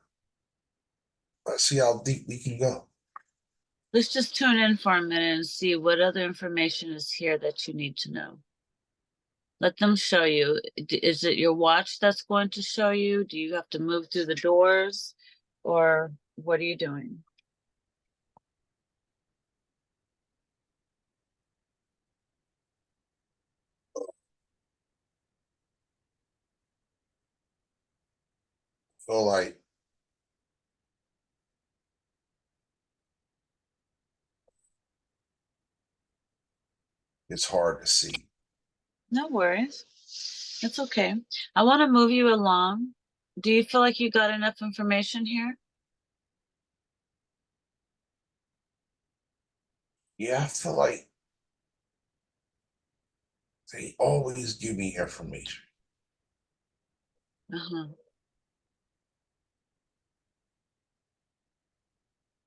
B: Let's see how deep we can go.
A: Let's just tune in for a minute and see what other information is here that you need to know. Let them show you. Is it your watch that's going to show you? Do you have to move through the doors? Or what are you doing?
B: Feel like it's hard to see.
A: No worries. It's okay. I want to move you along. Do you feel like you got enough information here?
B: Yeah, I feel like they always give me information.
A: Uh-huh.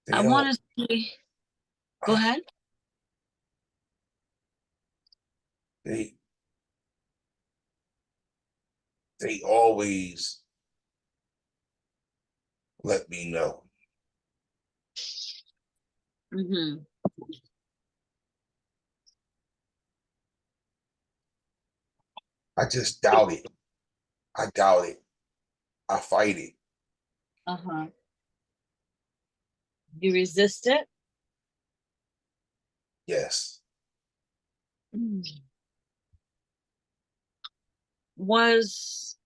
B: They
A: I
B: don't,
A: want to see. Go ahead.
B: they they always let me know.
A: Mm-hmm.
B: I just doubt it. I doubt it. I fight it.
A: Uh-huh. You resist it?
B: Yes.
A: Mm. Was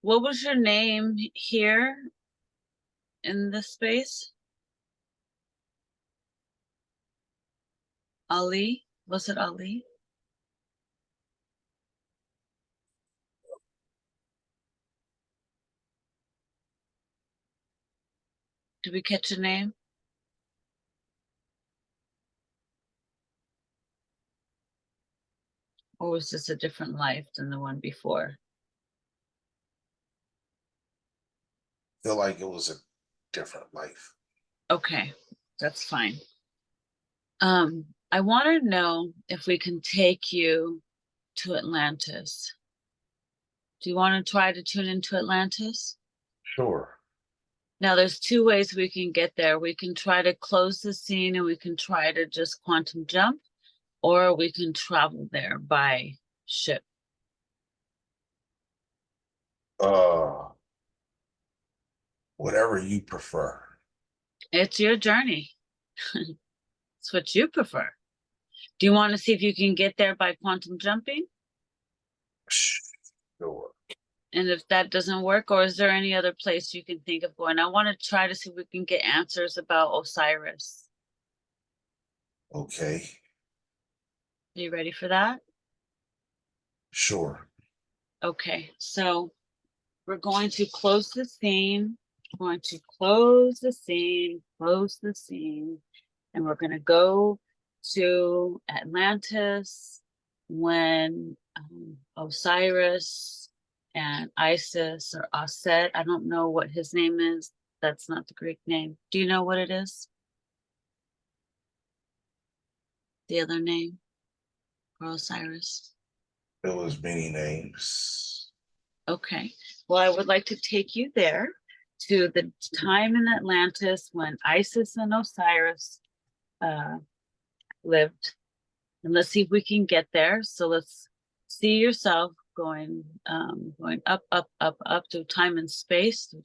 A: what was your name here in this space? Ali? Was it Ali? Did we catch a name? Or was this a different life than the one before?
B: Feel like it was a different life.
A: Okay, that's fine. I want to know if we can take you to Atlantis. Do you want to try to tune into Atlantis?
B: Sure.
A: Now, there's two ways we can get there. We can try to close the scene and we can try to just quantum jump, or we can travel there by ship.
B: Uh, whatever you prefer.
A: It's your journey. It's what you prefer. Do you want to see if you can get there by quantum jumping?
B: Sure.
A: And if that doesn't work, or is there any other place you can think of going? I want to try to see if we can get answers about Osiris.
B: Okay.
A: Are you ready for that?
B: Sure.
A: Okay, so we're going to close the scene. We're going to close the scene, and we're going to go to Atlantis when Osiris and Isis or Aset, I don't know what his name is. That's not the Greek name. Do you know what it is? The other name for Osiris?
B: There was many names.
A: Okay. Well, I would like to take you there to the time in Atlantis when Isis and Osiris uh, lived. And let's see if we can get there. So let's see yourself going up through time and space,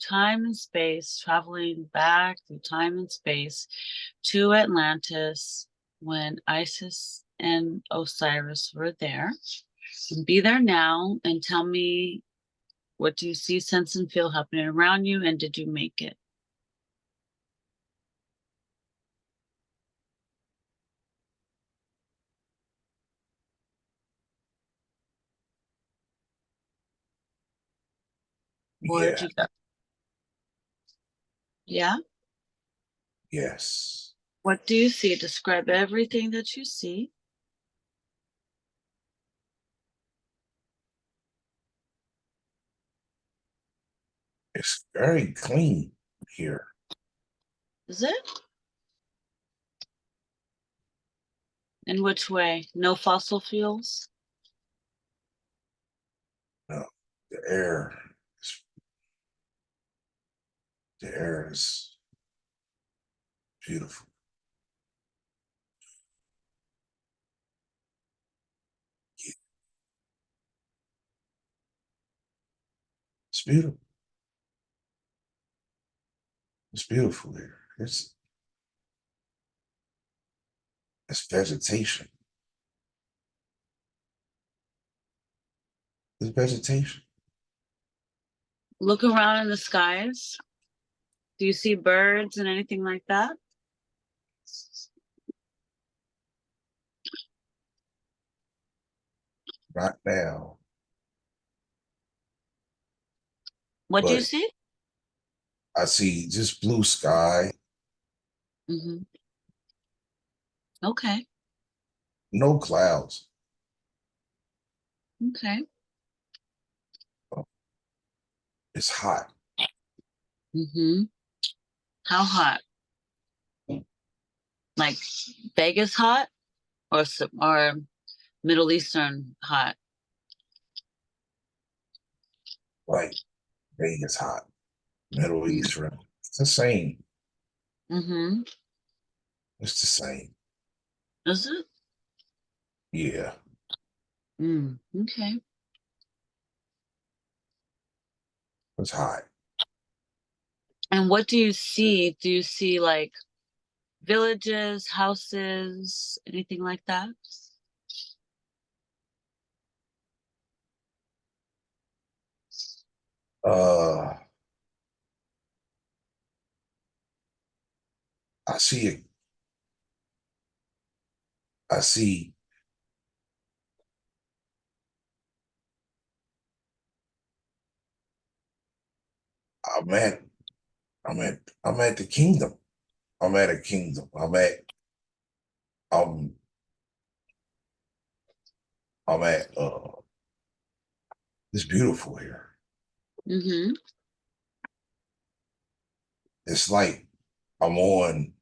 A: traveling back through time and space to Atlantis when Isis and Osiris were there. And be there now and tell me, what do you see, sense, and feel happening around you, and did you make it? Where'd
B: Yeah.
A: you go? Yeah?
B: Yes.
A: What do you see? Describe everything that you see.
B: It's very clean here.
A: Is it? In which way? No fossil fuels?
B: No, the air, the air is beautiful. It's beautiful. It's beautiful here. It's vegetation. It's vegetation.
A: Look around in the skies. Do you see birds and anything like that?
B: Not now,
A: What do you
B: but
A: see?
B: I see just blue sky,
A: Mm-hmm. Okay.
B: no clouds.
A: Okay.
B: It's hot.
A: Mm-hmm. How hot? Like Vegas hot or Middle Eastern hot?
B: Like Vegas hot. Middle East, right? It's the same.
A: Mm-hmm.
B: It's the same.
A: Is it?
B: Yeah.
A: Okay.
B: It's hot.
A: And what do you see? Do you see like villages, houses, anything like that?
B: Uh, I see it. I see. I'm at. I'm at the kingdom. I'm at a kingdom. Um. I'm at. It's beautiful here.
A: Mm-hmm.
B: It's like I'm on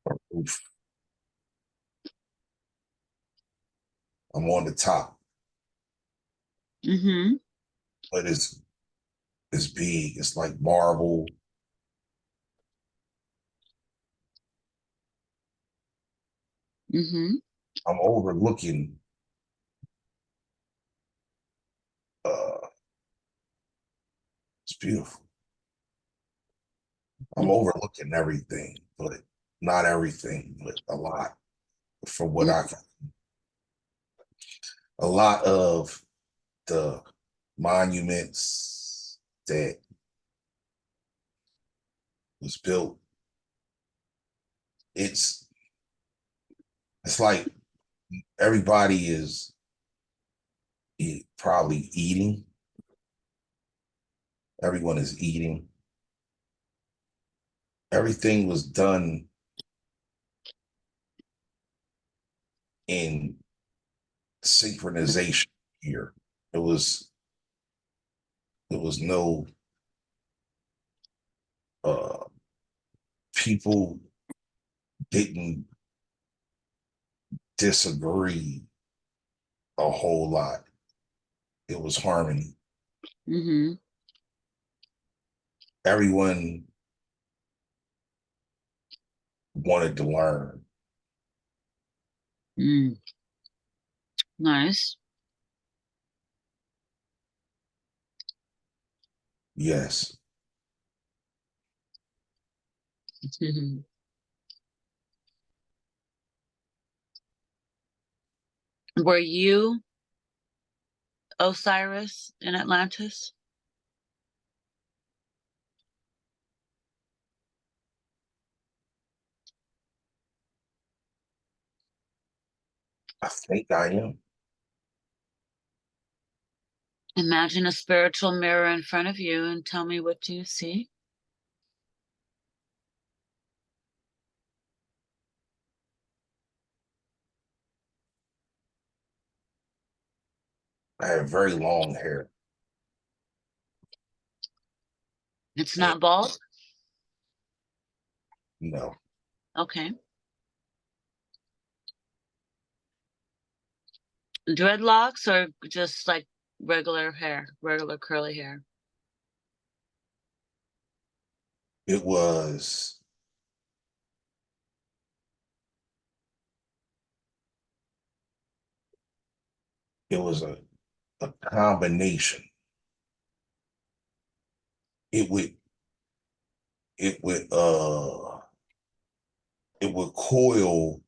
B: a roof. I'm on the top,
A: Mm-hmm.
B: but it's big. It's like marble.
A: Mm-hmm.
B: I'm overlooking. Uh, it's beautiful. I'm overlooking everything, but not everything, but a lot. From what I can, a lot of the monuments that was built, it's it's like everybody is probably eating. Everyone is eating. Everything was done in synchronization here. It was there was no uh people didn't disagree a whole lot. It was harmony.
A: Mm-hmm.
B: Everyone wanted to learn.
A: Mm. Nice.
B: Yes.
A: Mhm. Were you Osiris in Atlantis?
B: I think I am.
A: Imagine a spiritual mirror in front of you and tell me what do you see?
B: I have very long hair.
A: It's
B: And
A: not bald?
B: no,
A: Okay. Dreadlocks or just like regular hair, regular curly hair?
B: it was it was a combination. It would it would uh it would coil.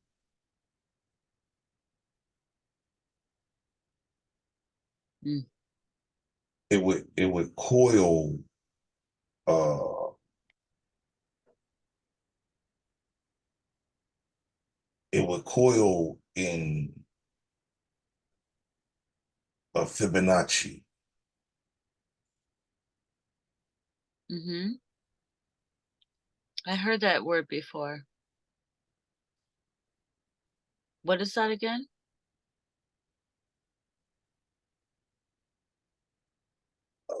A: Mm.
B: It would coil uh it would coil in a Fibonacci.
A: Mm-hmm. I heard that word before. What is that again?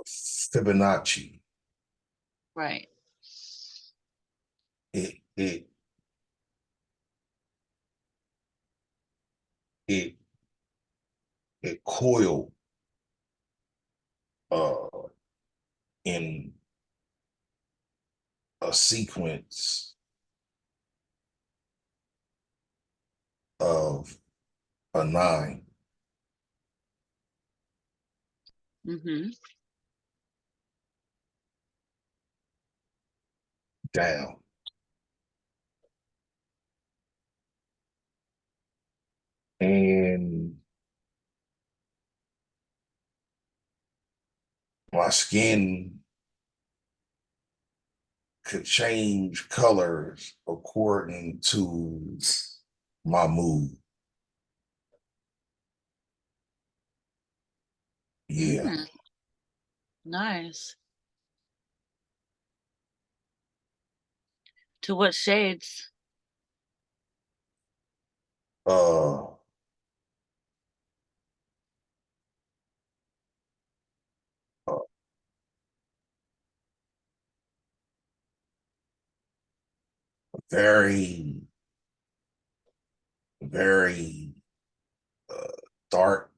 B: Fibonacci.
A: Right.
B: It it it it coiled in a sequence of a 9
A: Mm-hmm.
B: down. And my skin could change colors according to my mood. Yeah.
A: Mm, nice. To what shades?
B: Uh, uh very, very uh, dark,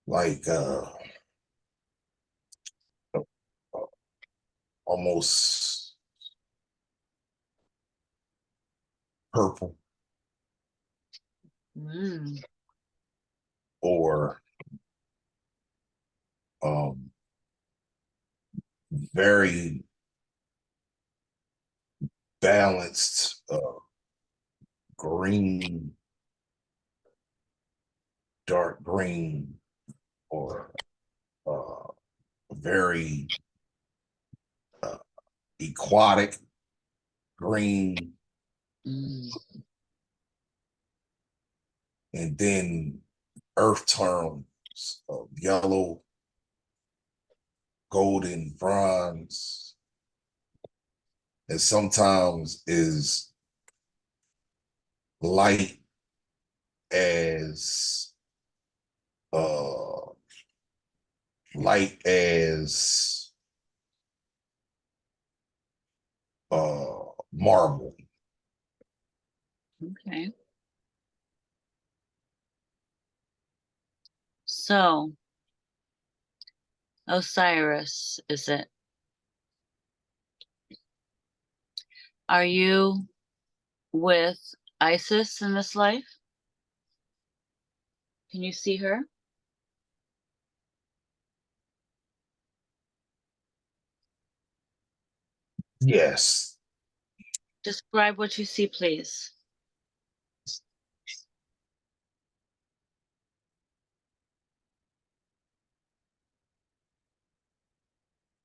B: like uh, almost purple,
A: Mm,
B: or um, very balanced green, dark green, or uh, very uh, aquatic green,
A: mm,
B: and then earth tones of yellow, golden, bronze, and sometimes is light as uh light as marble.
A: okay. So, Osiris, is it? Are you with Isis in this life? Can you see her?
B: Yes,
A: Describe what you see, please.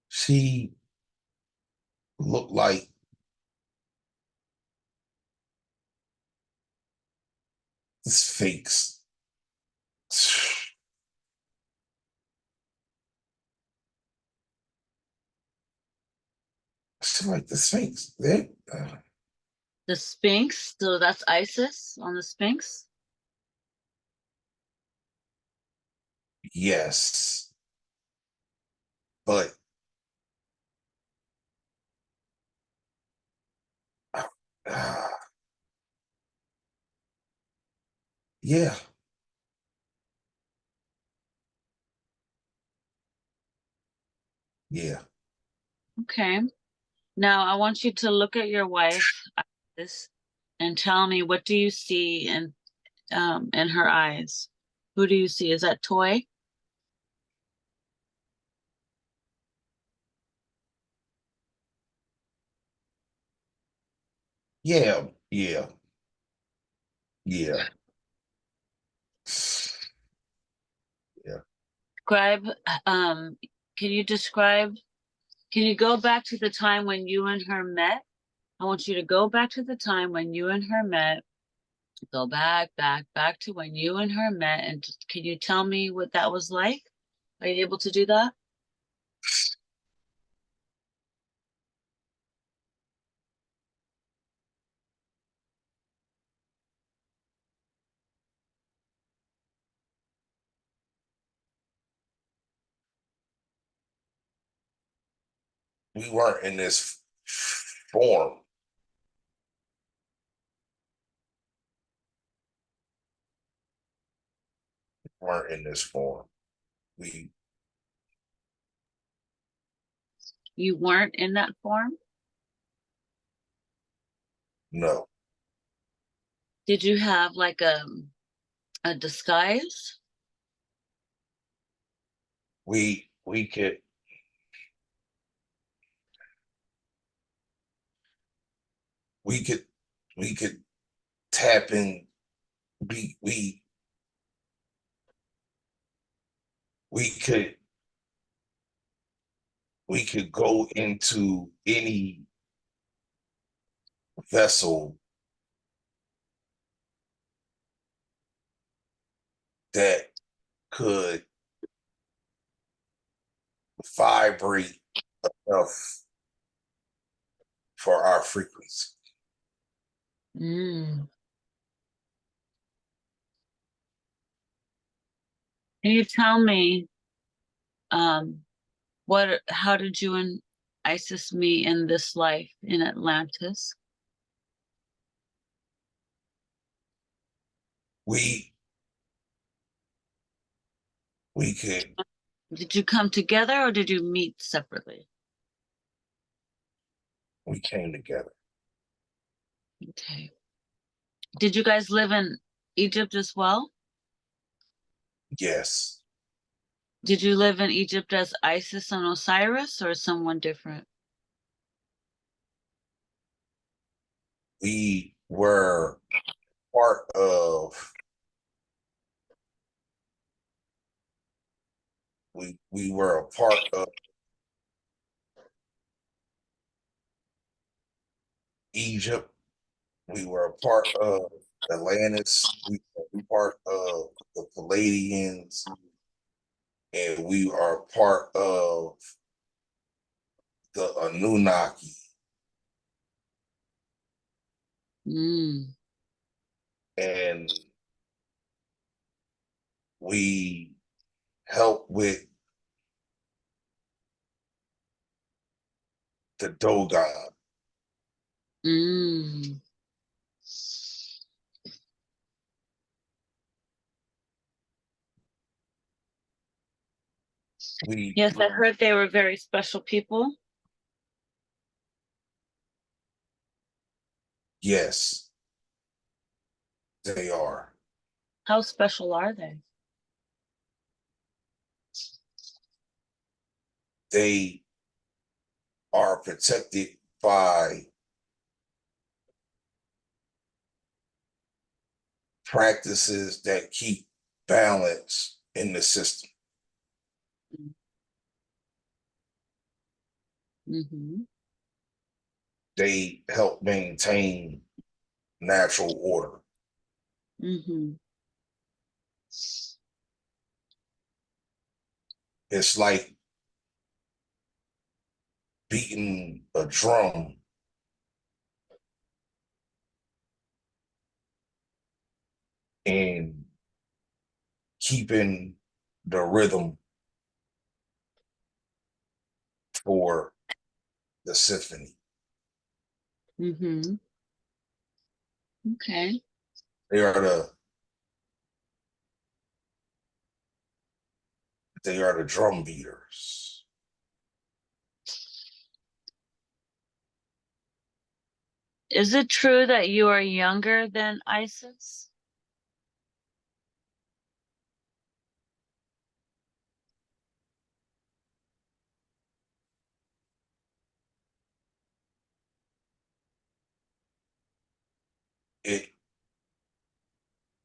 B: she looked like the Sphinx. She like the Sphinx.
A: The Sphinx, so that's Isis on the Sphinx?
B: Yes, but uh, yeah, yeah,
A: Okay. Now I want you to look at your wife, Isis, and tell me, what do you see in her eyes? Who do you see? Is that Toy?
B: yeah, yeah, yeah, yeah.
A: Describe, um, can you describe, can you go back to the time when you and her met? I want you to go back to the time when you and her met Go back to when you and her met, and just, can you tell me what that was like? Are you able to do that?
B: We weren't in this form. Weren't in this form. We
A: You weren't in that form?
B: no.
A: Did you have like a disguise?
B: We could we could we could tap in. We we we could we could go into any vessel that could vibrate enough for our frequency.
A: Mm. Can you tell me um how did you and Isis meet in this life in Atlantis?
B: We we could
A: Did you come together or did you meet separately?
B: we came together.
A: Okay. Did you guys live in Egypt as well?
B: Yes.
A: Did you live in Egypt as Isis and Osiris or someone different?
B: We were part of we were a part of Egypt. We were a part of Atlantis. We were a part of the Palladians, and we are part of the Anunnaki.
A: Mm.
B: And we help with the Dogon.
A: Mm.
B: We
A: Yes, I heard they were very special people.
B: yes, they are.
A: How special are they?
B: They are protected by practices that keep balance in the system.
A: Mm-hmm.
B: They help maintain natural order.
A: Mm-hmm.
B: It's like beating a drum and keeping the rhythm for the symphony.
A: Mm-hmm. Okay.
B: They are the they are the drum beaters.
A: Is it true that you are younger than Isis?
B: It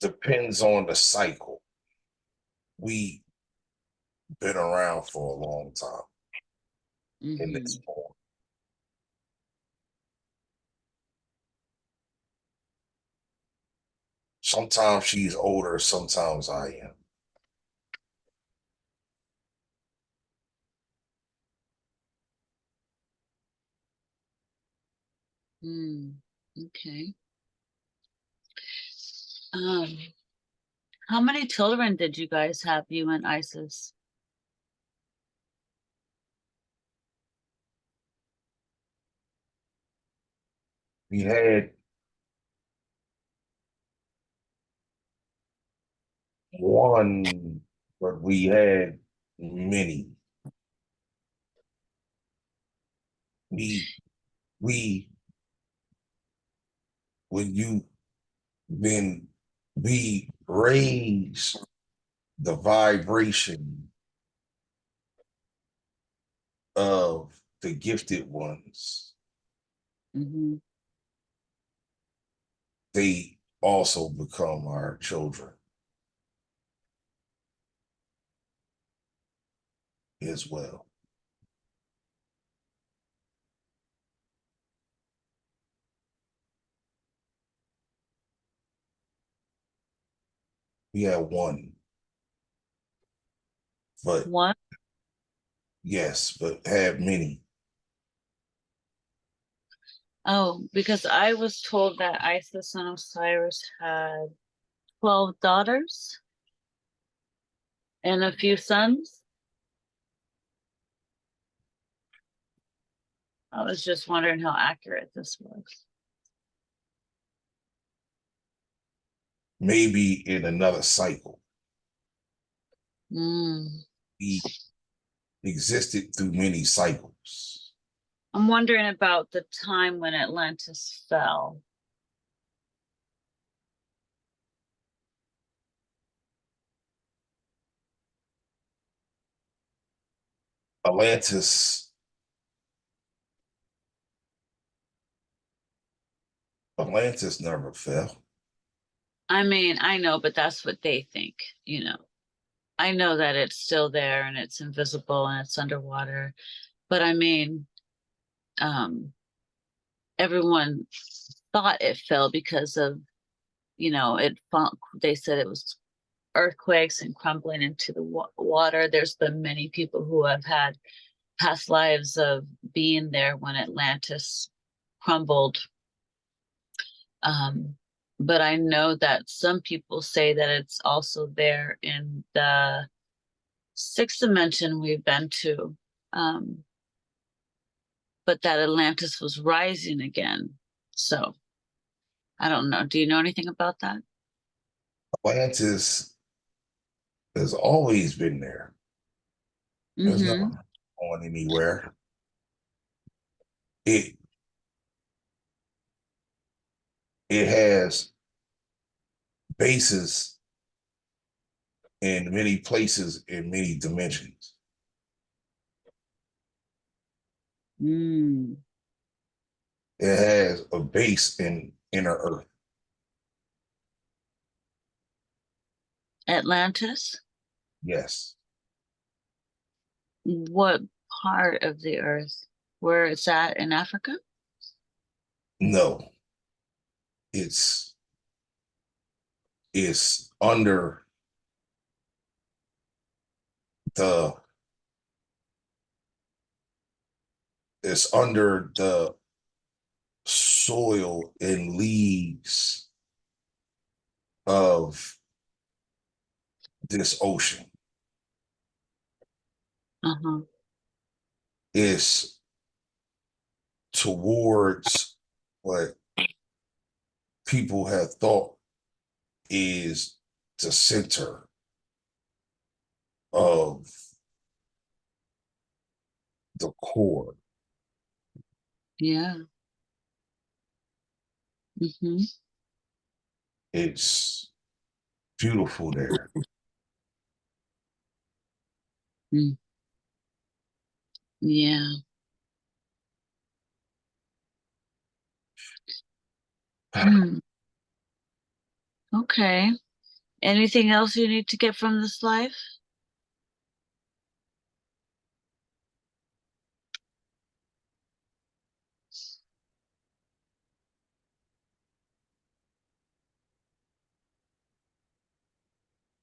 B: depends on the cycle. We been around for a long time in
A: Mm-hmm.
B: this form. Sometimes she's older, sometimes I am.
A: Mm, okay. Um, how many children did you guys have, you and Isis?
B: We had one, but we had many. We we when you when we raise the vibration of the gifted ones,
A: Mm-hmm.
B: they also become our children as well. We had one, but
A: One?
B: yes, but had many.
A: Oh, because I was told that Isis and Osiris had 12 daughters and a few sons. I was just wondering how accurate this was.
B: Maybe in another cycle.
A: Mm.
B: We existed through many cycles.
A: I'm wondering about the time when Atlantis fell.
B: Atlantis, Atlantis never fell.
A: I mean, I know, but that's what they think, you know. I know that it's still there and it's invisible and it's underwater, but I mean, um, everyone thought it fell because of, they said it was earthquakes and crumbling into the water. There's been many people who have had past lives of being there when Atlantis crumbled. Um, but I know that some people say that it's also there in the sixth dimension we've been to, um, but that Atlantis was rising again. So I don't know. Do you know anything about that?
B: Atlantis has always been there. It's never
A: Mm-hmm.
B: going anywhere. It it has bases in many places in many dimensions.
A: Mm.
B: It has a base in inner Earth.
A: Atlantis?
B: Yes.
A: What part of the earth? Where it's at in Africa?
B: No. It's it's under the it's under the soil and leaves of this ocean.
A: Uh-huh.
B: It's towards what people have thought is the center of the core.
A: Yeah. Mm-hmm.
B: It's beautiful there.
A: Mm. Yeah. Hmm. Okay. Anything else you need to get from this life?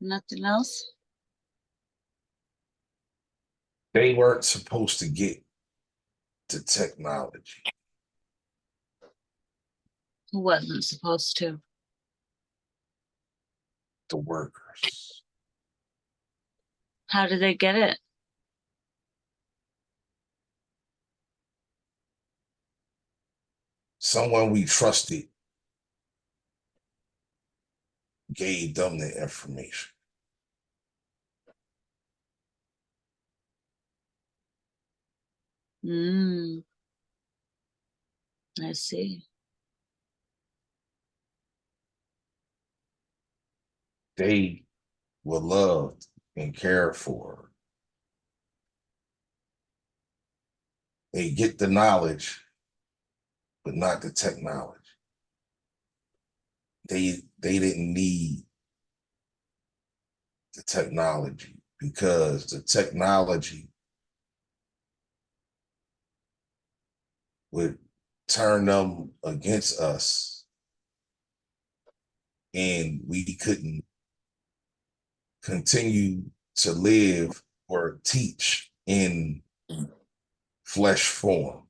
A: Nothing else?
B: They weren't supposed to get to technology.
A: Who wasn't supposed to?
B: The workers.
A: How did they get it?
B: Someone we trusted gave them the information.
A: Mm, I see.
B: They were loved and cared for. They get the knowledge, but not the technology. They didn't need the technology because the technology would turn them against us and we couldn't continue to live or teach in flesh form.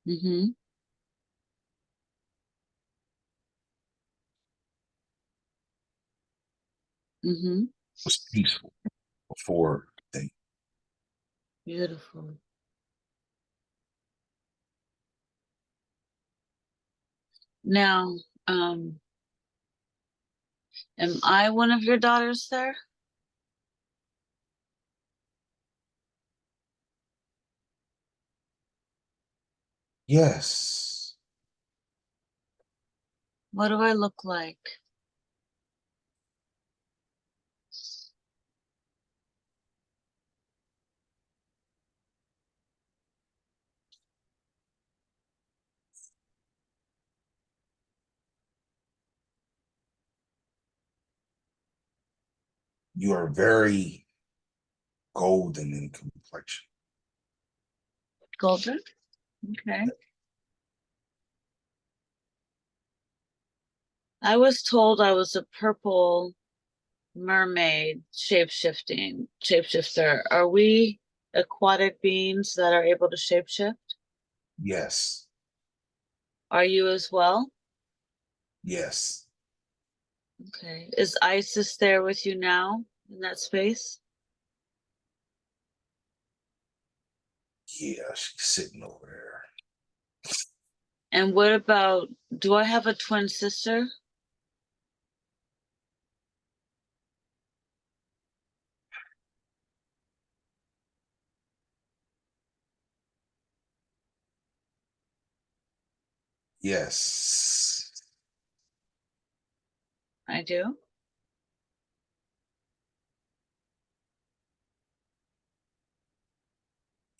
A: Mm-hmm. Mm-hmm.
B: It was peaceful before they.
A: Beautiful. Now, am I one of your daughters there?
B: Yes,
A: What do I look like?
B: you are very golden in complexion.
A: Golden? Okay. I was told I was a purple mermaid shapeshifter. Are we aquatic beings that are able to shapeshift?
B: Yes,
A: Are you as well?
B: yes,
A: Okay. Is Isis there with you now in that space?
B: yeah, she's sitting over there.
A: And what about, do I have a twin sister?
B: Yes,
A: I do.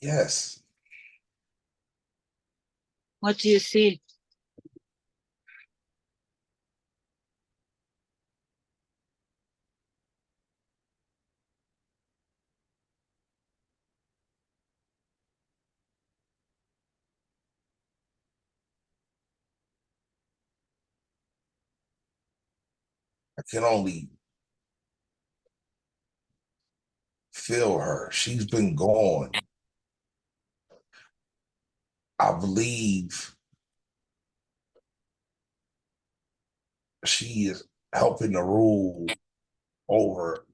B: yes.
A: What do you see?
B: I can only feel her. She's been gone. I believe she is helping to rule over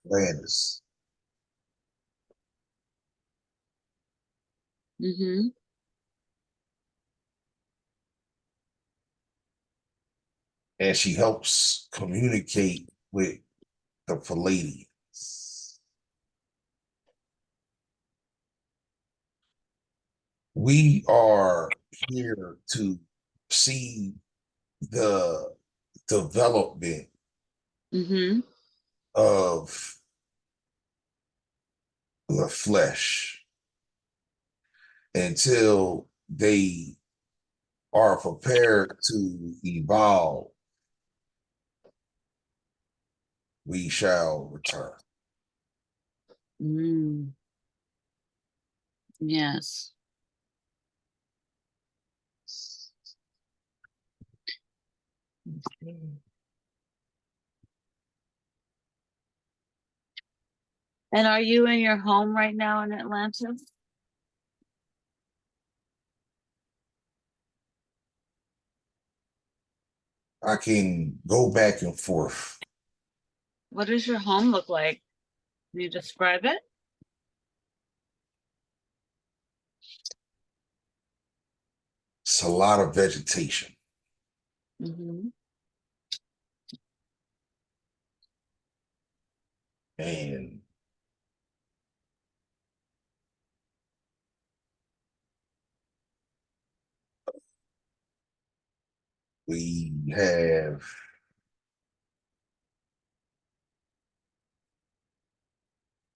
B: Atlantis.
A: Mm-hmm.
B: And she helps communicate with the Palladians. We are here to see the development
A: Mm-hmm.
B: of the flesh until they are prepared to evolve. We shall return.
A: Mm. Yes. Let's see. And are you in your home right now in Atlanta?
B: I can go back and forth.
A: What does your home look like? Can you describe it?
B: It's a lot of vegetation.
A: Mm-hmm.
B: And we have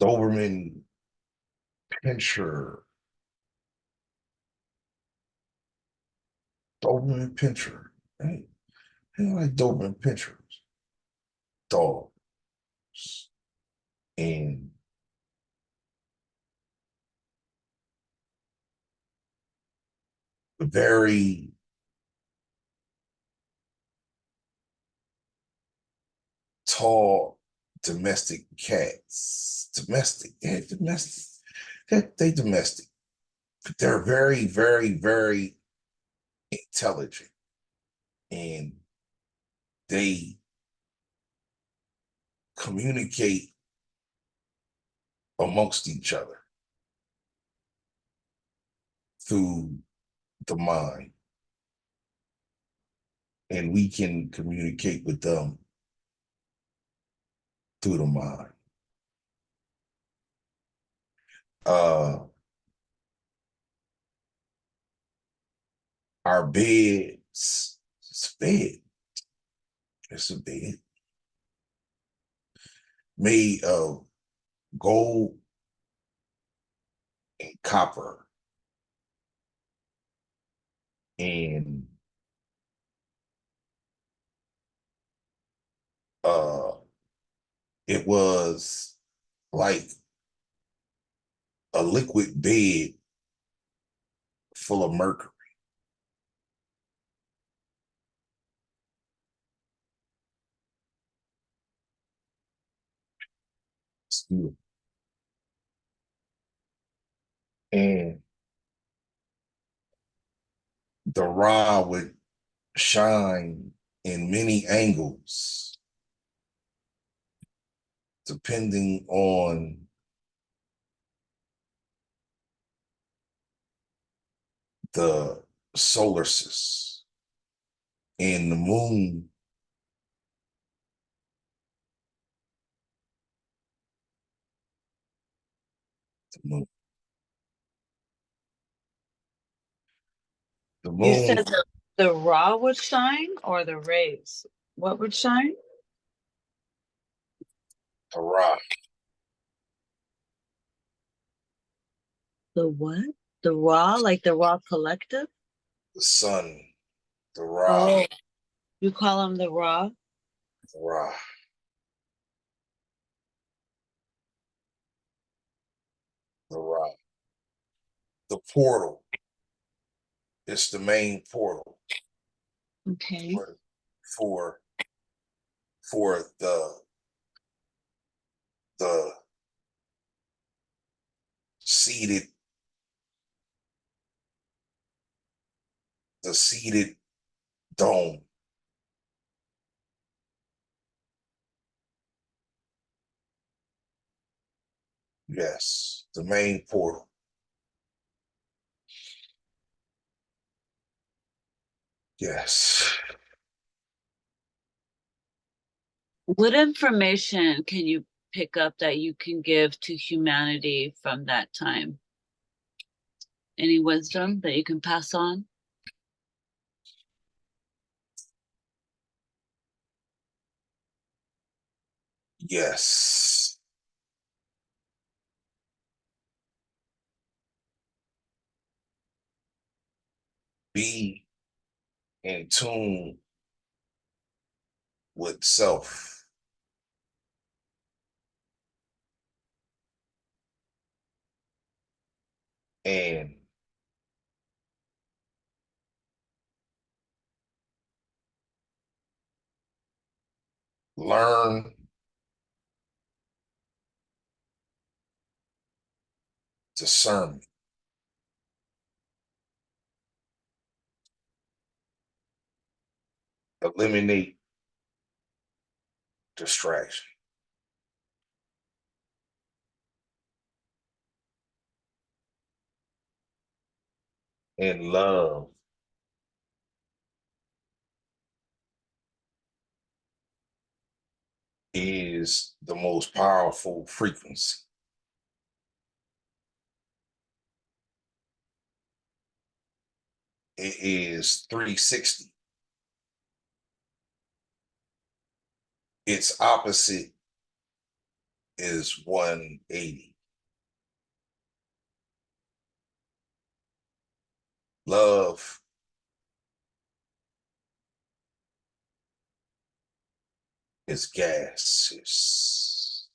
B: Doberman Pinscher. Doberman Pinscher. Right? I like Doberman Pinschers. Dogs. And very tall domestic cats. Domestic. Yeah, domestic. They domestic. But they're very, very, very intelligent. And they communicate amongst each other through the mind. And we can communicate with them through the mind. Uh, our beds, it's a bed. It's a bed made of gold and copper. And uh, it was like a liquid bed full of mercury. And the rod would shine in many angles depending on the solar system and the moon. The moon. The
A: You said
B: moon,
A: the raw would shine or the rays? What would shine?
B: the rock,
A: The what? The raw, like the raw collective?
B: the sun, the rock,
A: Oh, you call them the raw?
B: the rock, the rock. The portal. It's the main portal
A: Okay.
B: for for for the seated the seated dome. Yes, the main portal. Yes.
A: What information can you pick up that you can give to humanity from that time? Any wisdom that you can pass on?
B: Yes. Be in tune with self and learn, discernment, eliminate distraction, and love is the most powerful frequency. It is 360. Its opposite is 180. Love is gaseous.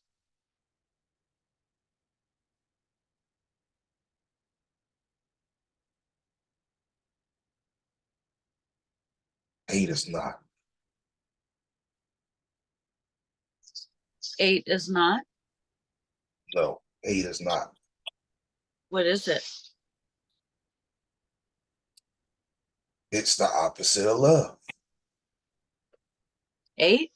B: Hate is not.
A: 8 is not.
B: No, hate is not.
A: What is it?
B: It's the opposite of love.
A: 8?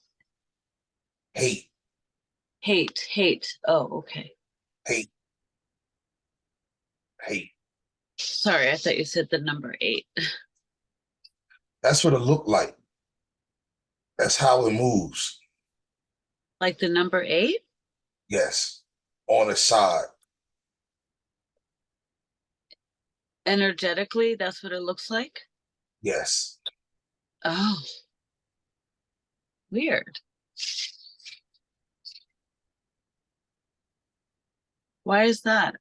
B: Hate,
A: Hate. Oh, okay.
B: hate, hate.
A: Sorry, I thought you said the number 8.
B: That's what it looked like. That's how it moves.
A: Like the number 8?
B: Yes, on its side.
A: Energetically, that's what it looks like?
B: Yes.
A: Oh, weird. Why is that?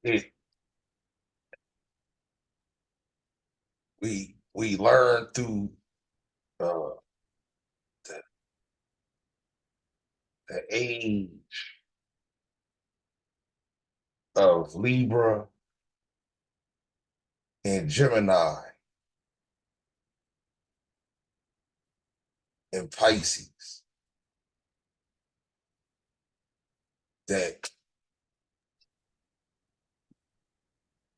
B: It, we learn through uh, the, the age of Libra and Gemini and Pisces that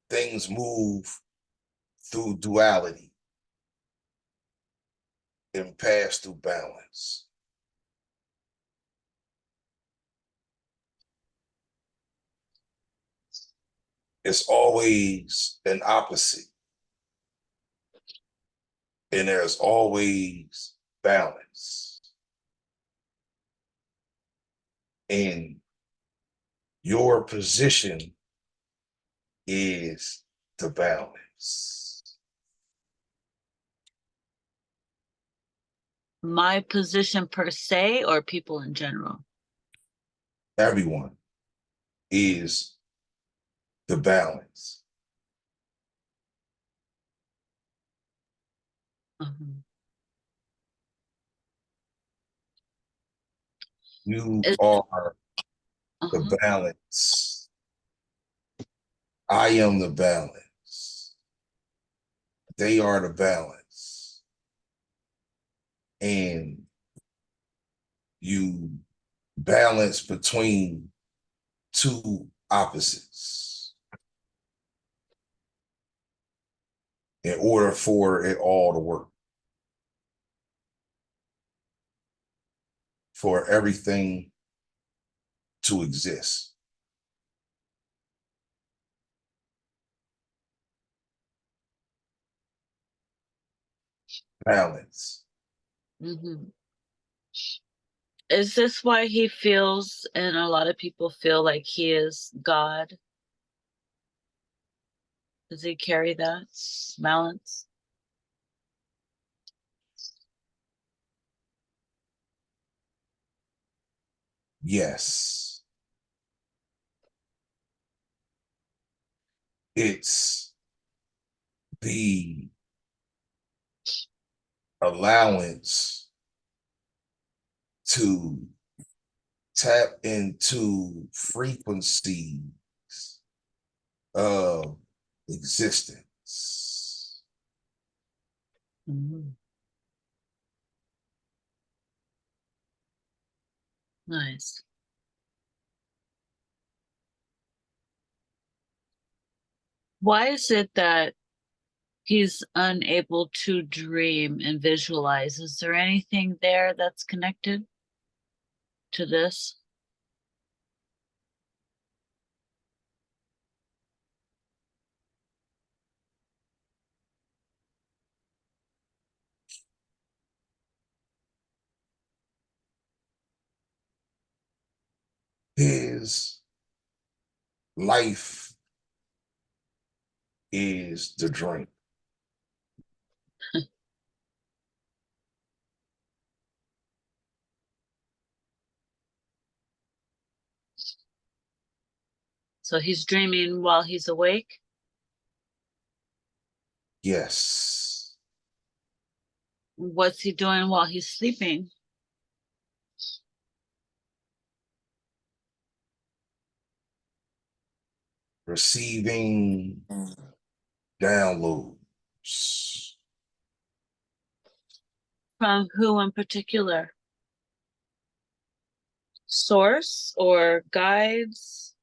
B: things move through duality and pass through balance. It's always an opposite, and there's always balance. And your position is the balance.
A: My position per se, or people in general?
B: Everyone is the balance.
A: Mhm.
B: You
A: Is,
B: are the
A: uh-huh.
B: balance. I am the balance. They are the balance. And you balance between two opposites in order for it all to work, for everything to exist. Balance.
A: Mhm. Is this why he feels, and a lot of people feel like he is God? Does he carry that balance?
B: Yes. It's the allowance to tap into frequencies of existence.
A: Mhm. Nice. Why is it that he's unable to dream and visualize? Is there anything there that's connected to this?
B: His life is the drink.
A: So he's dreaming while he's awake?
B: Yes.
A: What's he doing while he's sleeping?
B: Receiving downloads.
A: From who in particular? Source or guides?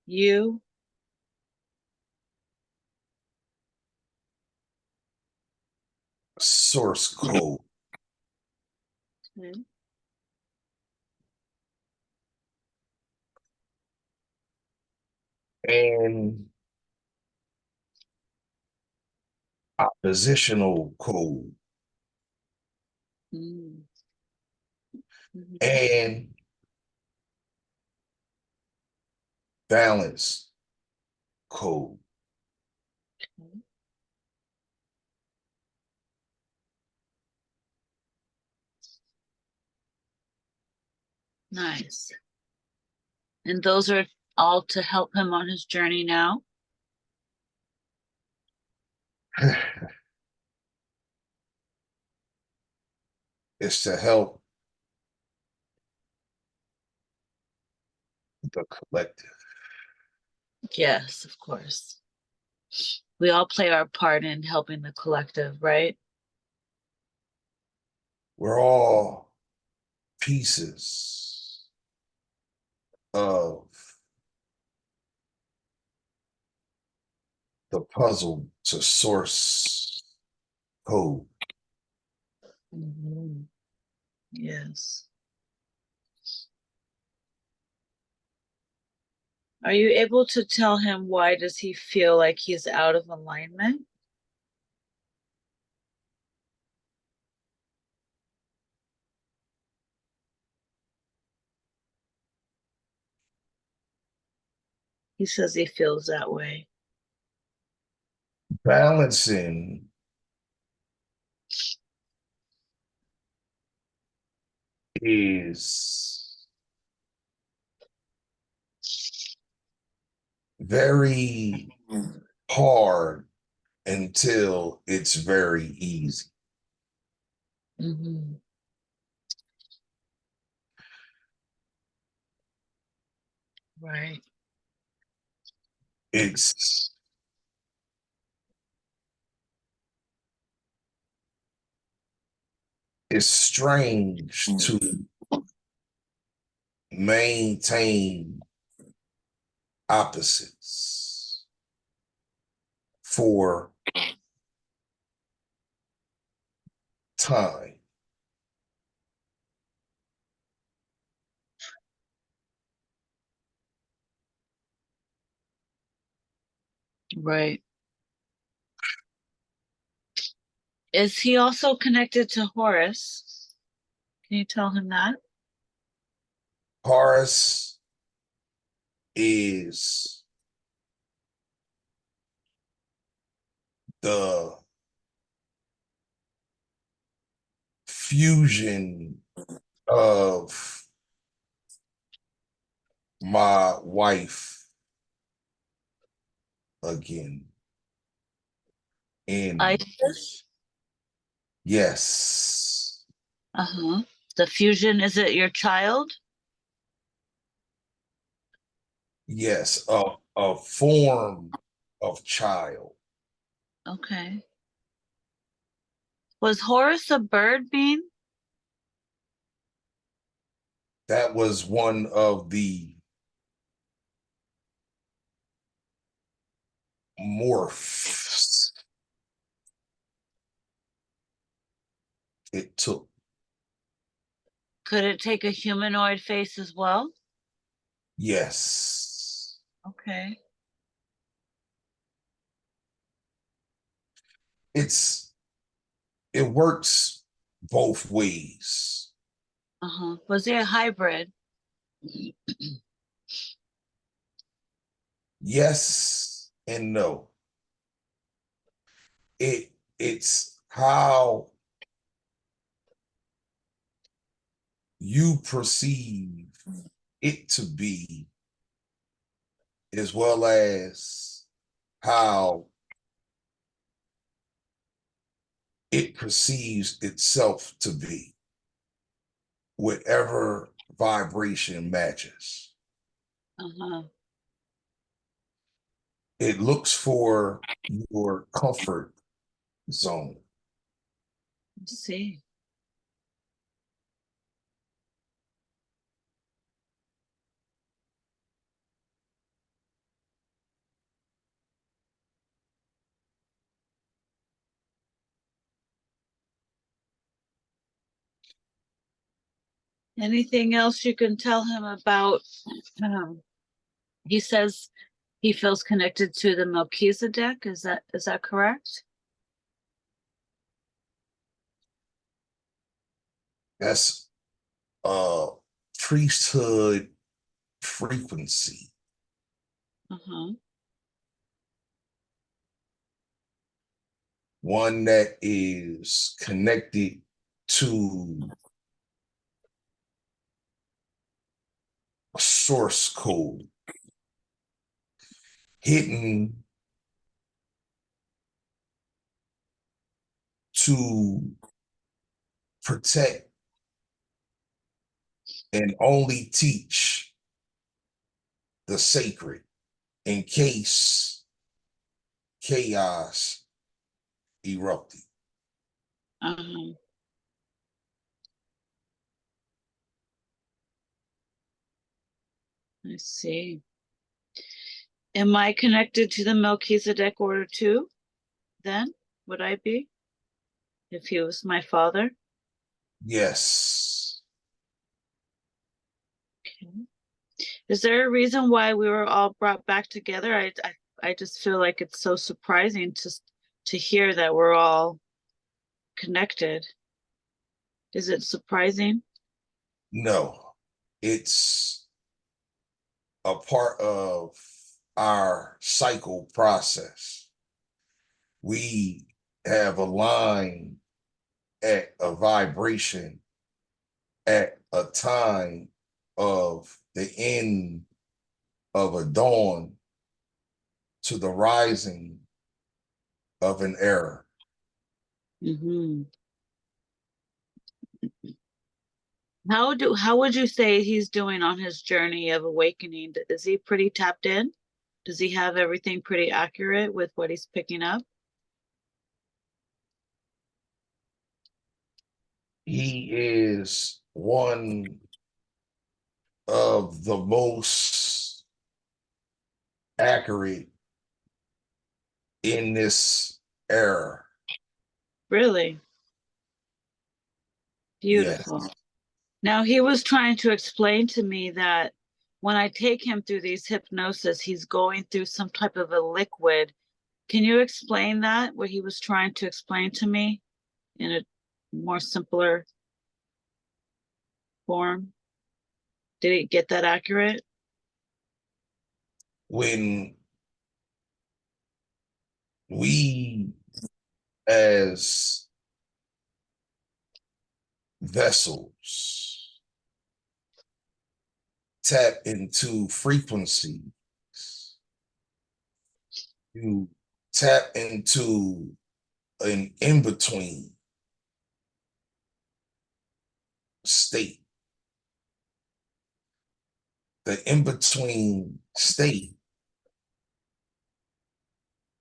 A: You?
B: Source code.
A: Okay.
B: And oppositional code.
A: Mm. Mhm.
B: And balance code.
A: Okay. Nice. And those are all to help him on his journey now?
B: It's to help the collective.
A: Yes, of course. We all play our part in helping the collective, right?
B: We're all pieces of the puzzle to source code.
A: Mhm. Yes. Are you able to tell him why does he feel like he's out of alignment? He says he feels that way.
B: Balancing is very hard until it's very easy.
A: Mm-hmm. Right.
B: It's it's strange to maintain opposites for time.
A: Right. Is he also connected to Horus? Can you tell him that?
B: Horus is the fusion of my wife again. And
A: Isis?
B: yes,
A: Uh-huh. The fusion, is it your child?
B: yes, a form of child.
A: Okay. Was Horus a bird being?
B: that was one of the morphs it took.
A: Could it take a humanoid face as well?
B: Yes.
A: Okay.
B: It works both ways.
A: Uh-huh. Was he a hybrid?
B: Yes and no. It's how you perceive it to be, as well as how it perceives itself to be, whatever vibration matches.
A: Uh-huh.
B: It looks for your comfort zone.
A: Let's see. Anything else you can tell him about? He says he feels connected to the Melchizedek. Is that correct?
B: That's a priesthood frequency,
A: Uh-huh.
B: one that is connected to a source code hidden to protect and only teach the sacred in case chaos erupted.
A: Uh-huh. I see. Am I connected to the Melchizedek order too? Then would I be if he was my father?
B: Yes.
A: Okay. Is there a reason why we were all brought back together? I just feel like it's so surprising to hear that we're all connected. Is it surprising?
B: No. It's a part of our cycle process. We have aligned at a vibration at a time of the end of a dawn to the rising of an era.
A: Mm-hmm. How would you say he's doing on his journey of awakening? Is he pretty tapped in? Does he have everything pretty accurate with what he's picking up?
B: He is one of the most accurate in this era.
A: Really
B: Yes.
A: beautiful. Now he was trying to explain to me that when I take him through these hypnosis, he's going through some type of a liquid. Can you explain that? What he was trying to explain to me in a more simpler form? Did it get that accurate?
B: When we as vessels tap into frequencies, you tap into an in-between state. The in-between state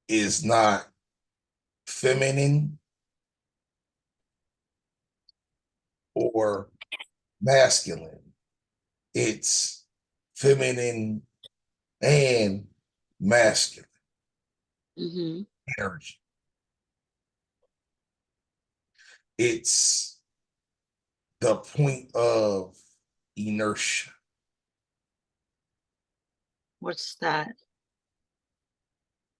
B: is not feminine or masculine. It's feminine and masculine
A: Mm-hmm.
B: energy. It's the point of inertia.
A: What's that?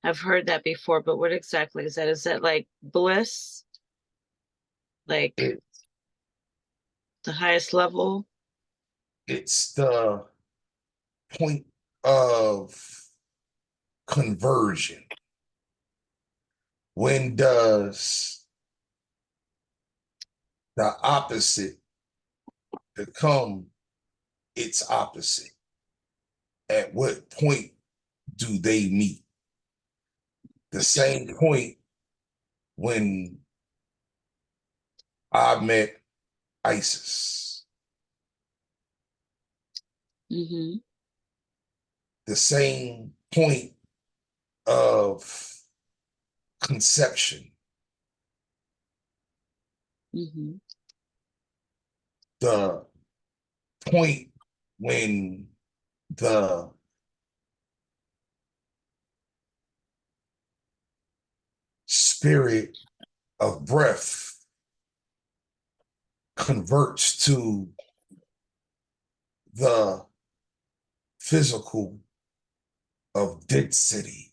A: I've heard that before, but what exactly is that? Is that like bliss? Like
B: It,
A: the highest level?
B: it's the point of conversion. When does the opposite become its opposite? At what point do they meet? The same point when I met Isis,
A: Mm-hmm.
B: the same point of conception,
A: Mm-hmm.
B: the point when the spirit of breath converts to the physical of density.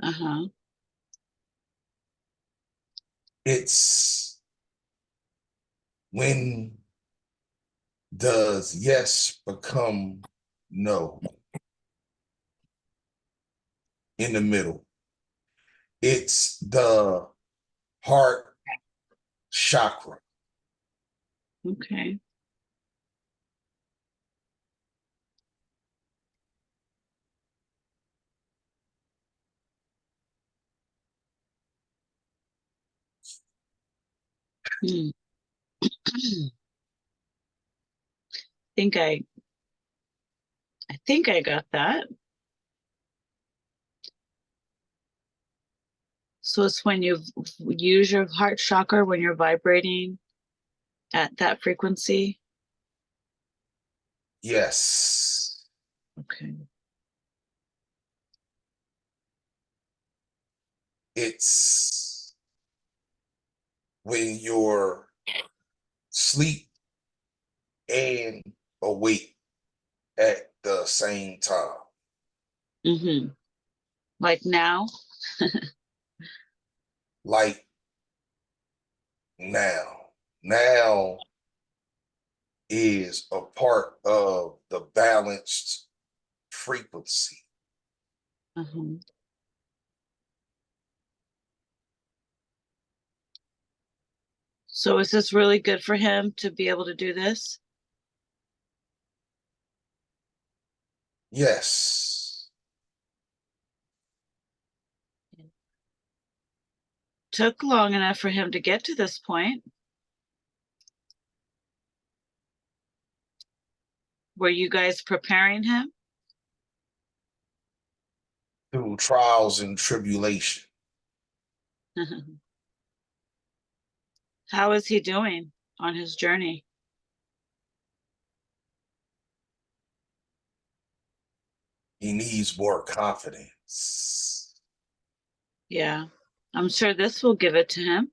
A: Uh-huh.
B: It's when does yes become no in the middle. It's the heart chakra.
A: Okay. Hmm. think I I think I got that. So it's when you use your heart chakra when you're vibrating at that frequency.
B: Yes.
A: Okay.
B: It's when you're sleep and awake at the same time.
A: Mm-hmm. Like now.
B: Like now. Now is a part of the balanced frequency.
A: Uh-huh. So is this really good for him to be able to do this?
B: Yes.
A: Took long enough for him to get to this point. Were you guys preparing him?
B: Through trials and tribulation.
A: How is he doing on his journey?
B: He needs more confidence.
A: Yeah. I'm sure this will give it to him.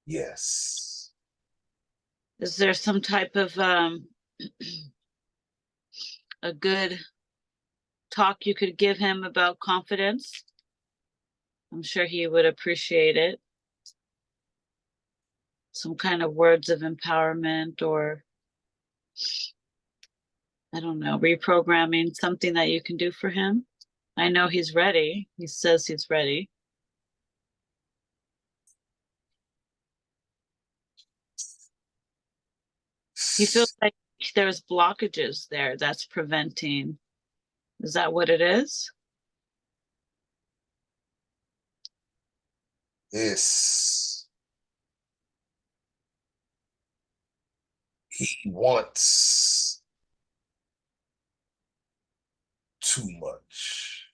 B: Yes.
A: Is there some type of a good talk you could give him about confidence? I'm sure he would appreciate it. Some kind of words of empowerment, or I don't know, reprogramming, something that you can do for him. I know he's ready. He says he's ready. He feels like there's blockages there that's preventing. Is that what it is?
B: Yes. He wants too much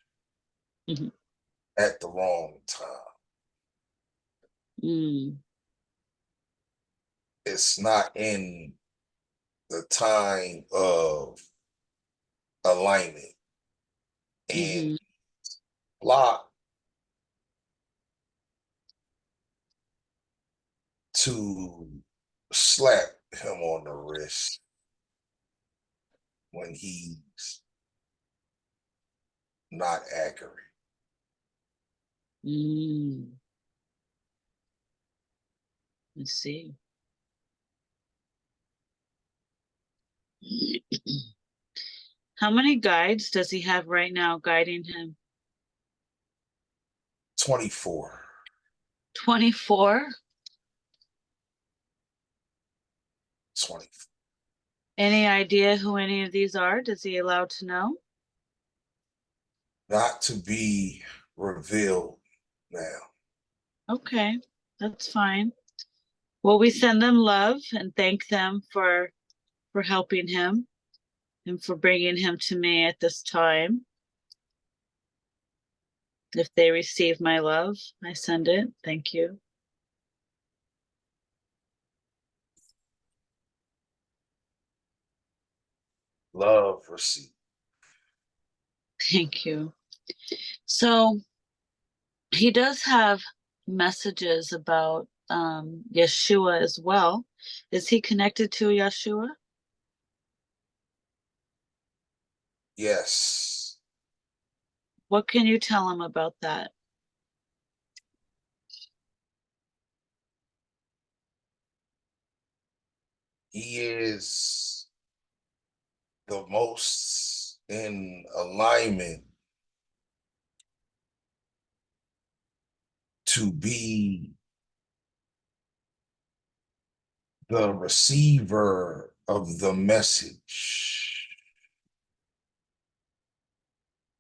A: Mhm.
B: at the wrong time.
A: Mm.
B: It's not in the time of alignment and
A: Mm-hmm.
B: block to slap him on the wrist when he's not accurate.
A: Mm. Let's see. How many guides does he have right now guiding him?
B: 24.
A: 24?
B: 20.
A: Any idea who any of these are? Does he allow to know?
B: Not to be revealed now.
A: Okay, that's fine. Well, we send them love and thank them for helping him and for bringing him to me at this time. If they receive my love, I send it. Thank you.
B: Love receipt.
A: Thank you. So he does have messages about Yeshua as well. Is he connected to Yeshua?
B: Yes.
A: What can you tell him about that?
B: He is the most in alignment to be the receiver of the message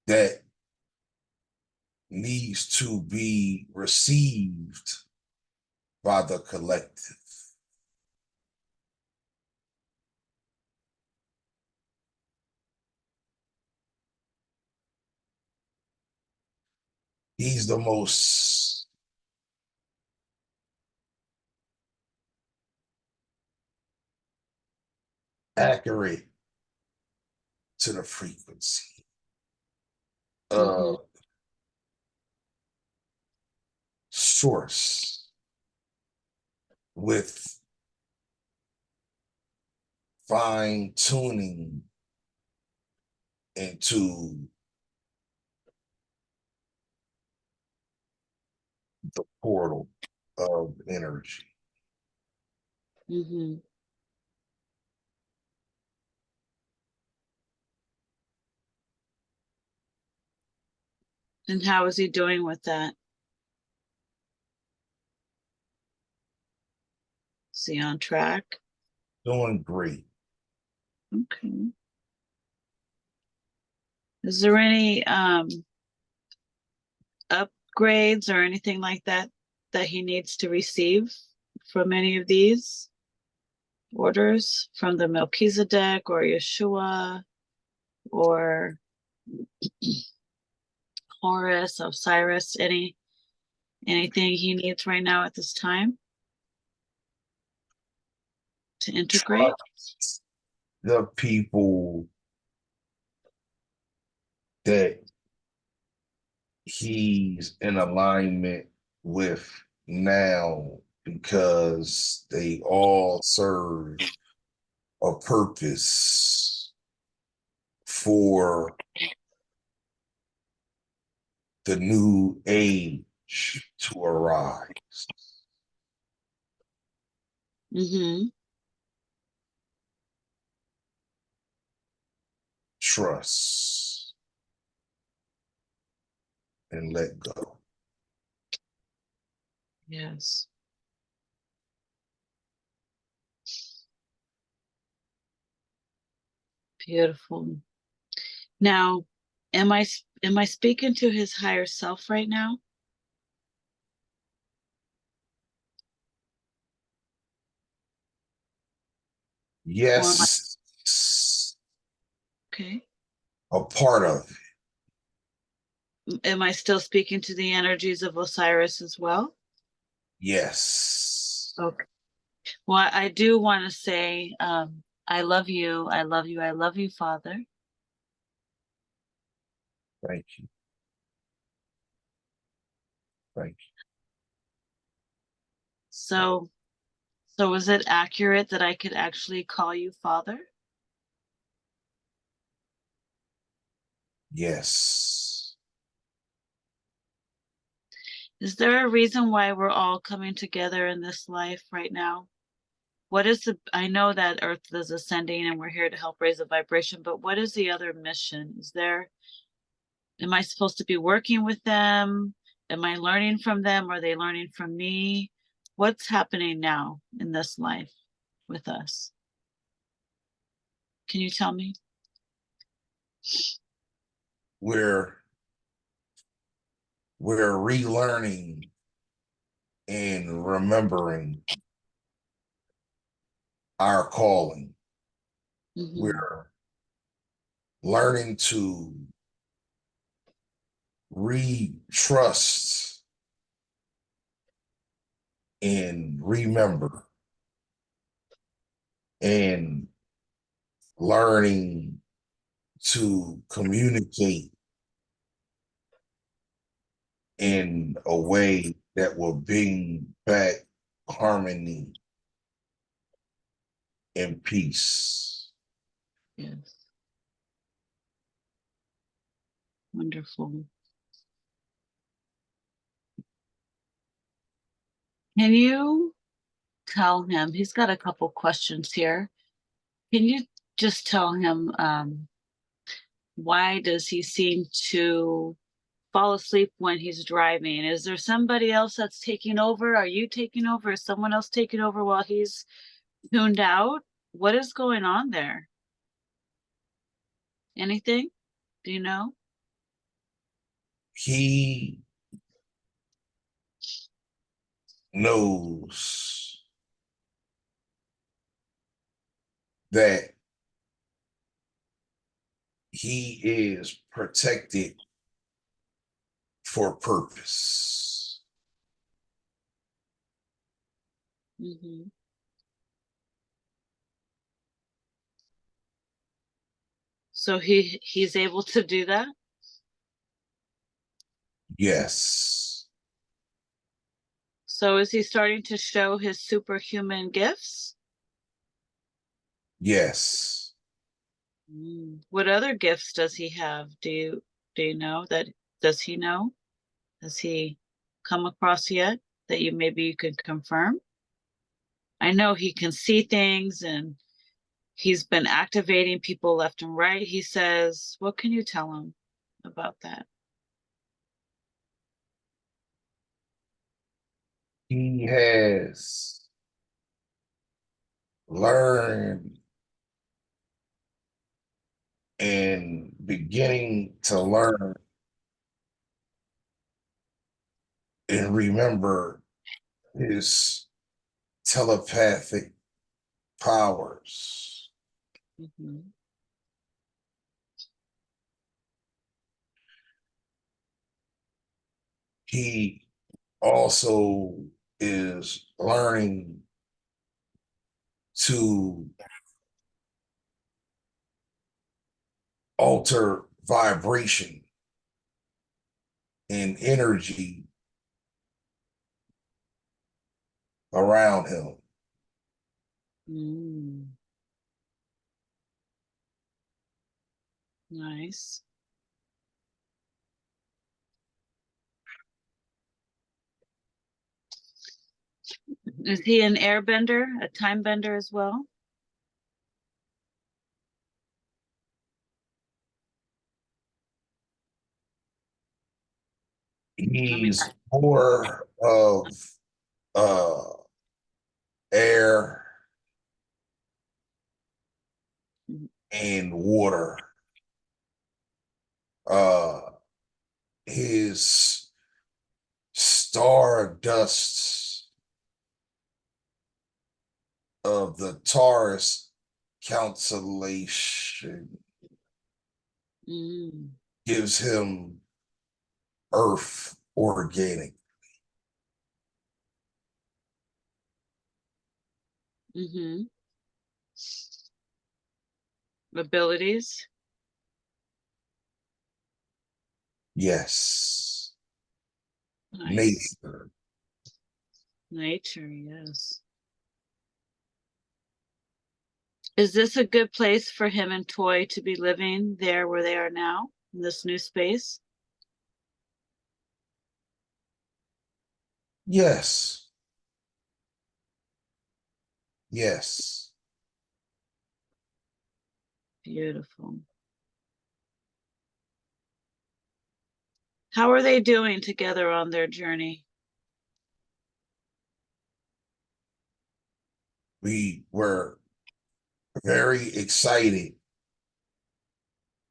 B: that needs to be received by the collective. He's the most accurate to the frequency.
A: Mm-hmm.
B: Source with fine tuning into the portal of energy.
A: Mm-hmm. And how is he doing with that? Is he on track?
B: Doing great.
A: Okay. Is there any upgrades or anything like that that he needs to receive from any of these orders from the Melchizedek or Yeshua or Horus, Osiris, anything he needs right now at this time to integrate?
B: Trust the people that he's in alignment with now because they all serve a purpose for the new age to arise.
A: Mm-hmm.
B: Trust and let go.
A: Yes. Beautiful. Now, am I speaking to his higher self right now? Or am I
B: Yes,
A: okay?
B: a part of it.
A: Am I still speaking to the energies of Osiris as well?
B: Yes.
A: Okay. Well, I do want to say, I love you. I love you. I love you, Father.
B: Thank you. Thank you.
A: So is it accurate that I could actually call you Father?
B: Yes.
A: Is there a reason why we're all coming together in this life right now? What is I know that Earth is ascending and we're here to help raise the vibration, but what is the other mission? Am I supposed to be working with them? Am I learning from them? Are they learning from me? What's happening now in this life with us? Can you tell me?
B: We're relearning and remembering our calling.
A: Mm-hmm.
B: We're learning to re-trust and remember, and learning to communicate in a way that will bring back harmony and peace.
A: Yes. Wonderful. Can you tell him, he's got a couple questions here. Can you just tell him, why does he seem to fall asleep when he's driving? Is there somebody else that's taking over? Are you taking over? Is someone else taking over while he's tuned out? What is going on there? Anything? Do you know?
B: He knows that he is protected for purpose.
A: Mm-hmm. So he's able to do that?
B: Yes.
A: So is he starting to show his superhuman gifts?
B: Yes.
A: What other gifts does he have? Do you know that? Does he know? Has he come across yet that you could confirm? I know he can see things and he's been activating people left and right. He says, what can you tell him about that?
B: He has learned and beginning to learn and remember his telepathic powers.
A: Mhm.
B: He also is learning to alter vibration and energy around him.
A: Mm, nice. Is he an airbender, a time bender as well? I mean,
B: He's more of uh, air
A: mhm.
B: and water. Uh, his star dusts of the Taurus constellation
A: Mm,
B: gives him earth organic.
A: Mm-hmm. Abilities.
B: Yes.
A: Nice.
B: Nature.
A: Nature, yes. Is this a good place for him and Toy to be living there where they are now in this new space?
B: Yes. Yes.
A: Beautiful. How are they doing together on their journey?
B: We were very excited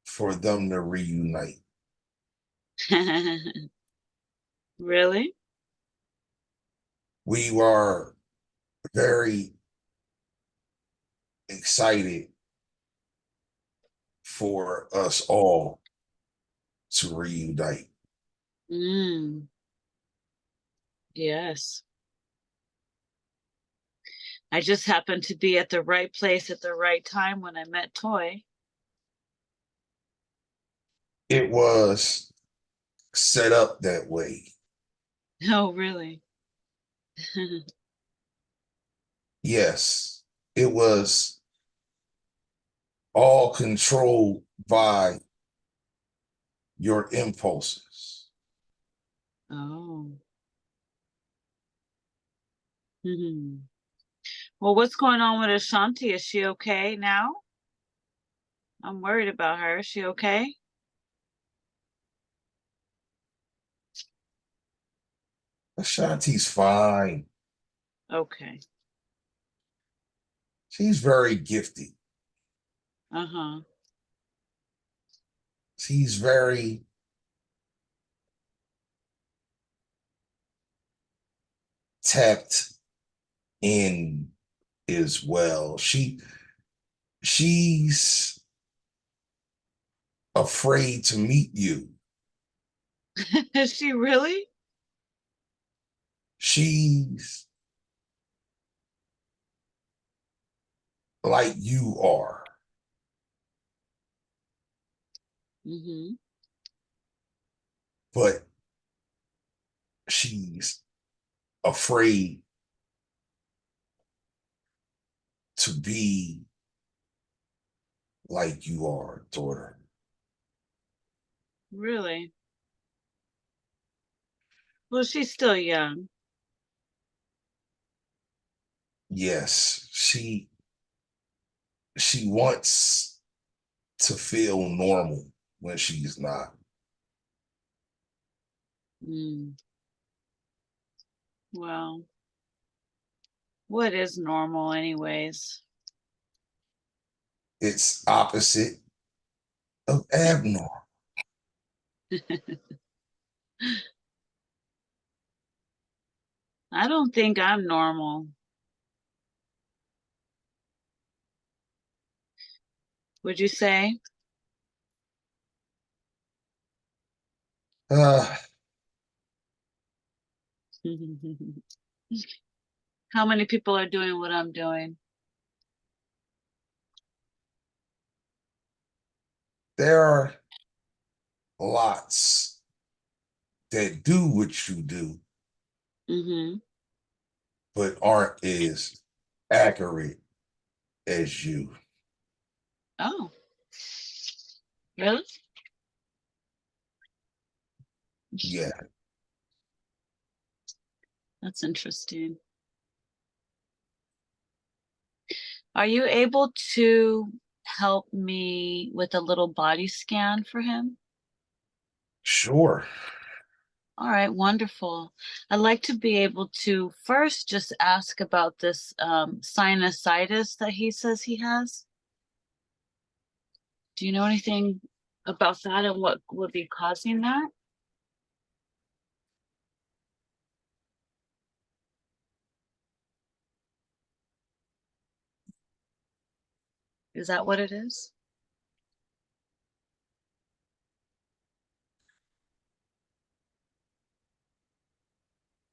B: for them to reunite.
A: Really?
B: We were very excited for us all to reunite.
A: Mm, yes. I just happened to be at the right place at the right time when I met Toy.
B: It was set up that way.
A: Oh, really?
B: Yes, it was all controlled by your impulses.
A: Oh. Mhm. Well, what's going on with Ashanti? Is she okay now? I'm worried about her. Is she okay?
B: Ashanti's fine.
A: Okay.
B: She's very gifted.
A: Uh-huh.
B: She's very tapped in as well. She's afraid to meet you.
A: Is she really?
B: She's like you are,
A: Mm-hmm.
B: but she's afraid to be like you are, daughter.
A: Really? Well, she's still young.
B: Yes, she wants to feel normal when she's not.
A: Mm. Well, what is normal anyways?
B: It's opposite of abnormal.
A: I don't think I'm normal. Would you say?
B: Uh,
A: How many people are doing what I'm doing?
B: there are lots that do what you do,
A: Mm-hmm.
B: but aren't as accurate as you.
A: Oh, really?
B: Yeah,
A: That's interesting. Are you able to help me with a little body scan for him?
B: sure.
A: All right, wonderful. I'd like to be able to first just ask about this sinusitis that he says he has. Do you know anything about that and what would be causing that? Is that what it is?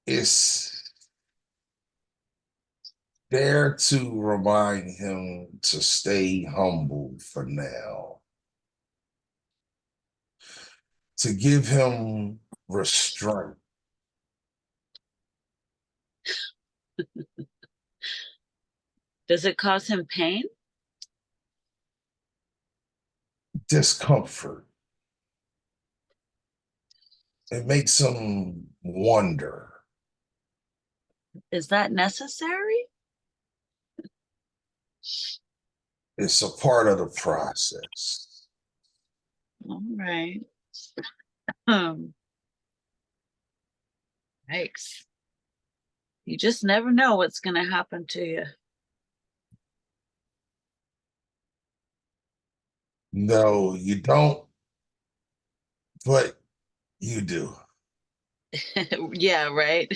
B: It's Dare to remind him to stay humble for now, to give him restraint,
A: Does it cause him pain?
B: discomfort. It makes him wonder.
A: Is that necessary?
B: It's a part of the process.
A: All right. Um, Yikes. You just never know what's going to happen to you.
B: No, you don't, but you do.
A: Yeah, right.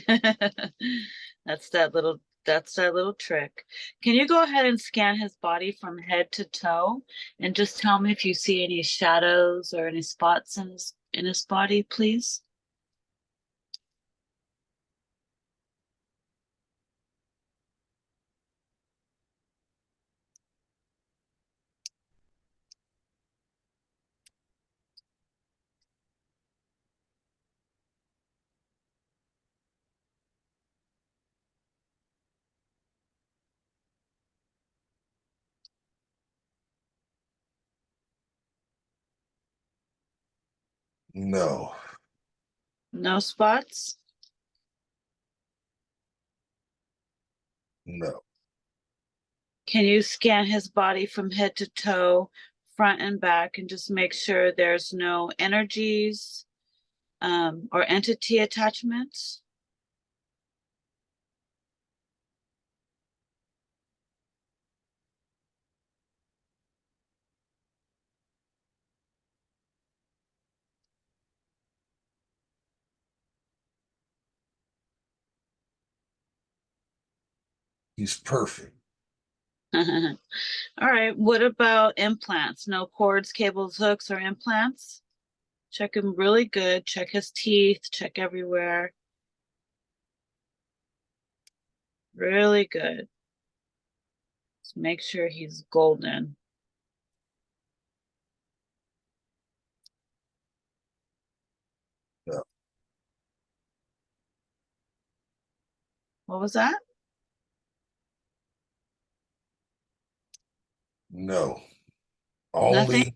A: That's that little trick. Can you go ahead and scan his body from head to toe and just tell me if you see any shadows or any spots in his body, please?
B: No,
A: No spots?
B: no.
A: Can you scan his body from head to toe, front and back, and just make sure there's no energies or entity attachments?
B: He's perfect.
A: All right. What about implants? No cords, cables, hooks, or implants? Check him really good. Check his teeth. Check everywhere. Really good. Just make sure he's golden.
B: No,
A: What was that?
B: no.
A: Nothing?
B: Only,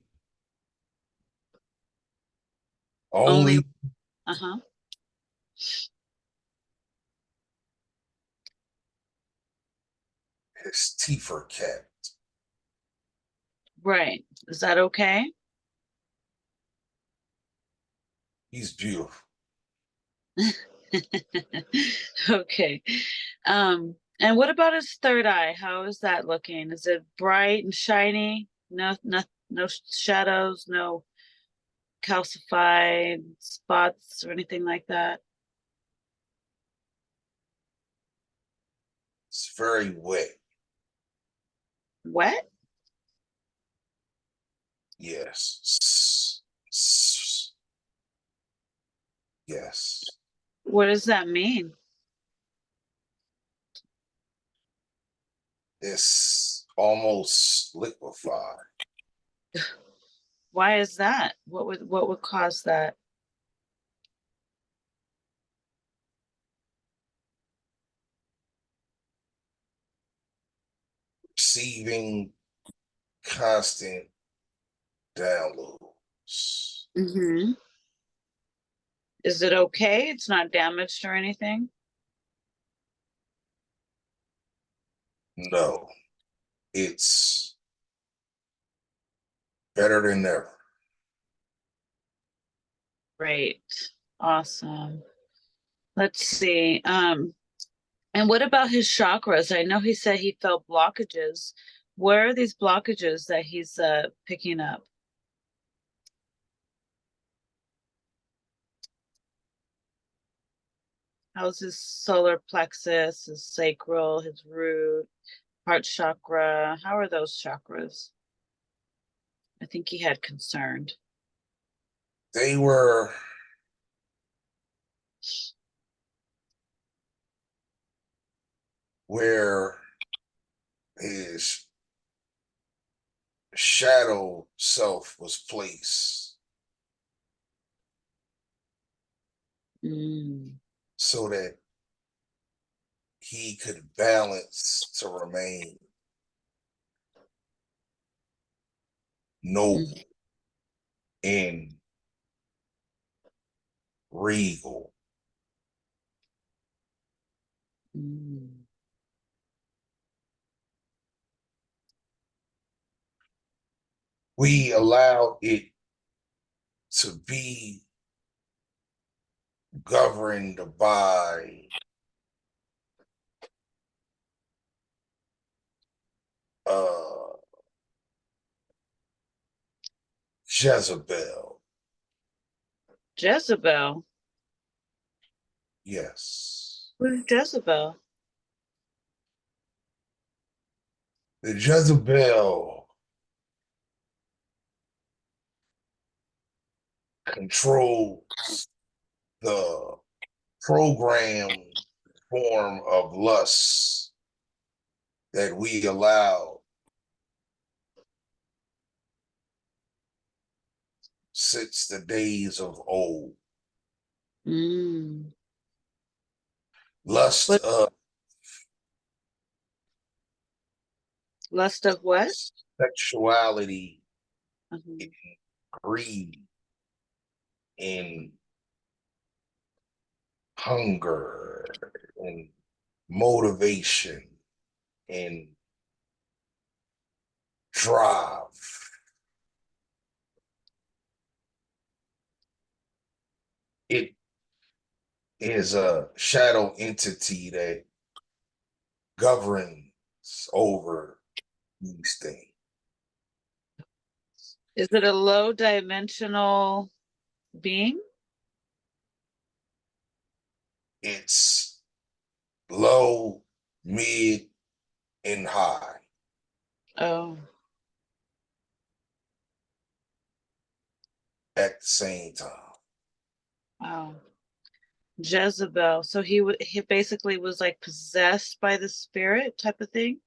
A: Only,
B: only
A: uh-huh.
B: his teeth are capped.
A: Right. Is that okay?
B: He's beautiful.
A: Okay. And what about his third eye? How is that looking? Is it bright and shiny? No shadows, no calcified spots or anything like that?
B: It's very wet.
A: Wet?
B: Yes. Yes.
A: What does that mean?
B: It's almost liquefied.
A: Why is that? What would cause that?
B: Receiving constant downloads.
A: Mm-hmm. Is it okay? It's not damaged or anything?
B: No, it's better than ever.
A: Great. Awesome. Let's see. And what about his chakras? I know he said he felt blockages. Where are these blockages that he's picking up? How's his solar plexus, his sacral, his root, heart chakra? How are those chakras? I think he had concerned.
B: They were where his shadow self was placed so that he could balance to remain noble and regal. We allow it to be governed by Jezebel.
A: Jezebel.
B: Yes.
A: Who's Jezebel?
B: The Jezebel controls the programmed form of lust that we allow since the days of old. Lust
A: What
B: of
A: lust of what?
B: sexuality, greed, and hunger, and motivation, and drive. It is a shadow entity that governs over these things.
A: Is it a low dimensional being?
B: It's low, mid, and high
A: Oh,
B: at the same time.
A: wow. Jezebel. So he basically was like possessed by the spirit type of thing?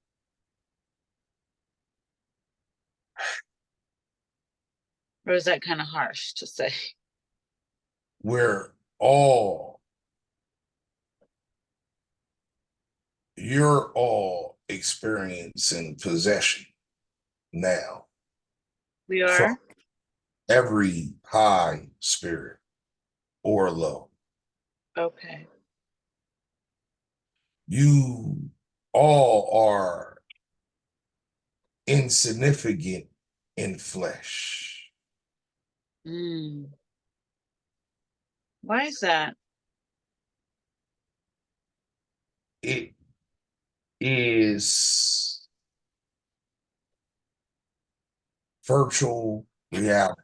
A: Or is that kind of harsh to say?
B: We're all, you're all experiencing possession now
A: We
B: from
A: are?
B: every high spirit or low.
A: Okay.
B: You all are insignificant in flesh.
A: Why is that?
B: It is virtual reality.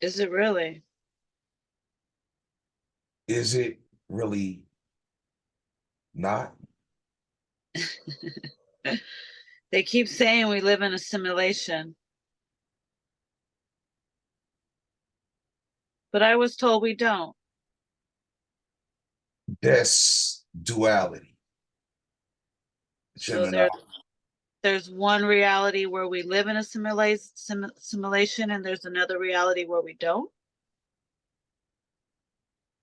A: Is it really?
B: Is it really not?
A: They keep saying we live in a simulation, but I was told we don't.
B: That's duality,
A: So
B: Gemini.
A: there's one reality where we live in a simulation, and there's another reality where we don't.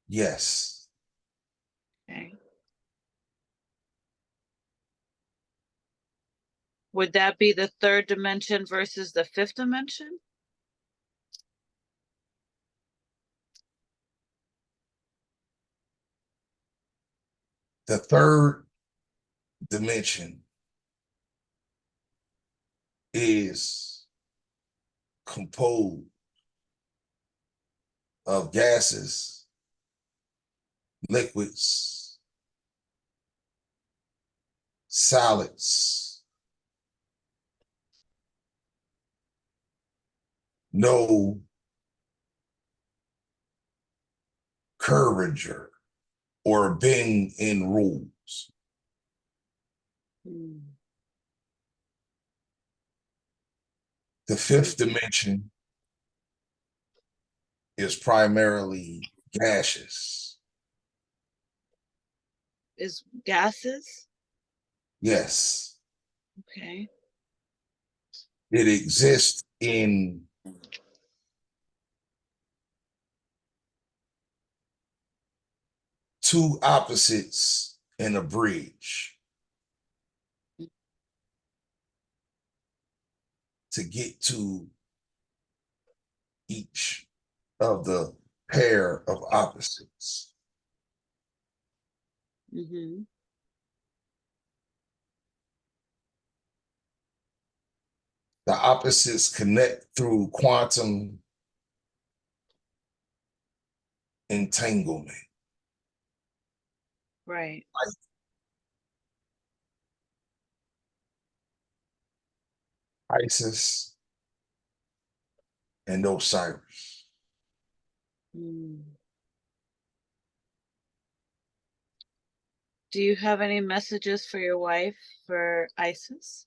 B: Yes.
A: Okay. Would that be the third dimension versus the fifth dimension?
B: The third dimension is composed of gases, liquids, solids, no curvature or bend in rules. The fifth dimension is primarily gaseous.
A: Is gases?
B: Yes.
A: Okay.
B: It exists in two opposites in a bridge to get to each of the pair of opposites.
A: Mm-hmm.
B: The opposites connect through quantum entanglement.
A: Right.
B: Isis and Osiris.
A: Mm. Do you have any messages for your wife, for Isis?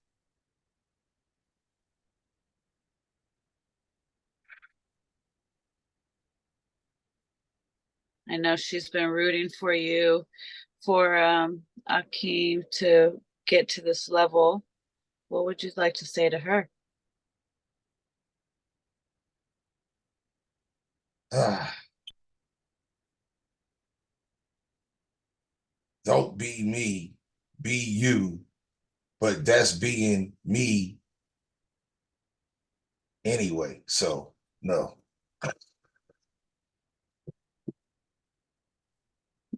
A: I know she's been rooting for you, for Akeem to get to this level. What would you like to say to her?
B: Don't be me, be you, but that's being me anyway. So, no.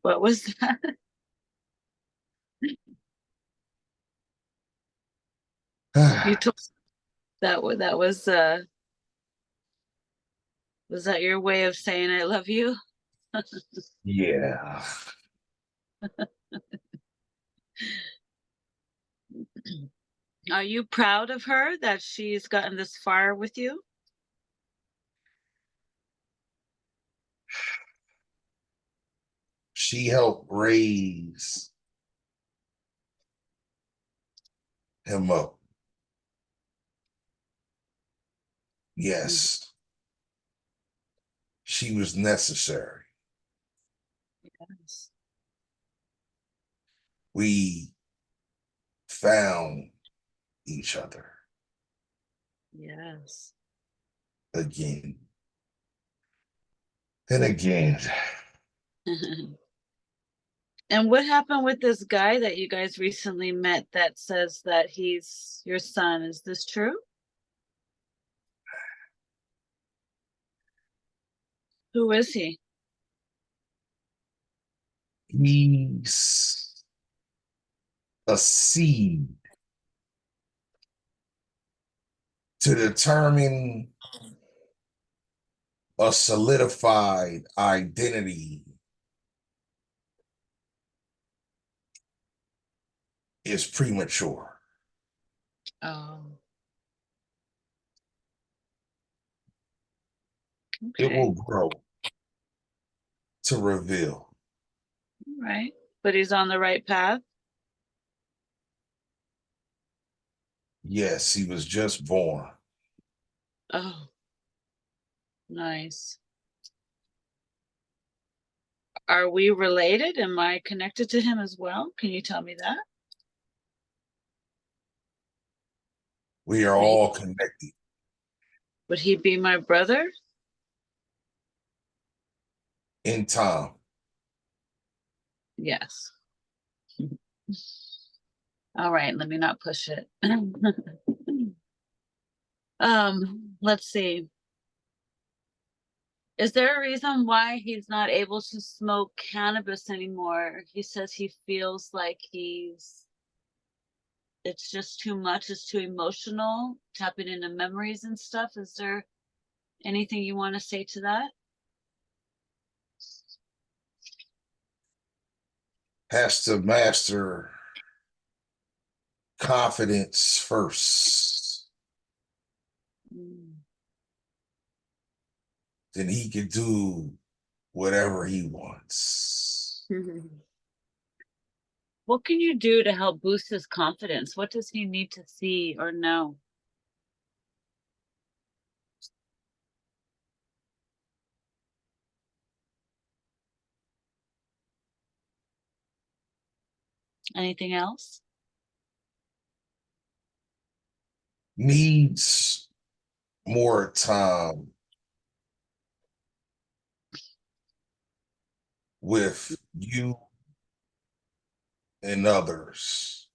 A: What was that? You told that was that your way of saying I love you?
B: Yeah.
A: Are you proud of her that she's gotten this far with you?
B: She helped raise him up.
A: Mhm.
B: Yes, she was necessary.
A: Yes.
B: We found each other
A: Yes.
B: again and again.
A: And what happened with this guy that you guys recently met that says that he's your son? Is this true? Who is he?
B: He's a seed to determine a solidified identity is premature.
A: Oh,
B: It
A: okay.
B: will grow to reveal.
A: Right. But he's on the right path.
B: Yes, he was just born.
A: Oh, nice. Are we related? Am I connected to him as well? Can you tell me that?
B: We are
A: Would he,
B: all connected.
A: would he be my brother?
B: In time.
A: Yes. All right, let me not push it. Let's see. Is there a reason why he's not able to smoke cannabis anymore? He says he feels like it's just too much, it's too emotional, tapping into memories and stuff. Is there anything you want to say to that?
B: Has to master confidence first.
A: Mm.
B: Then he can do whatever he wants.
A: What can you do to help boost his confidence? What does he need to see or know? Anything else?
B: needs more time with you and others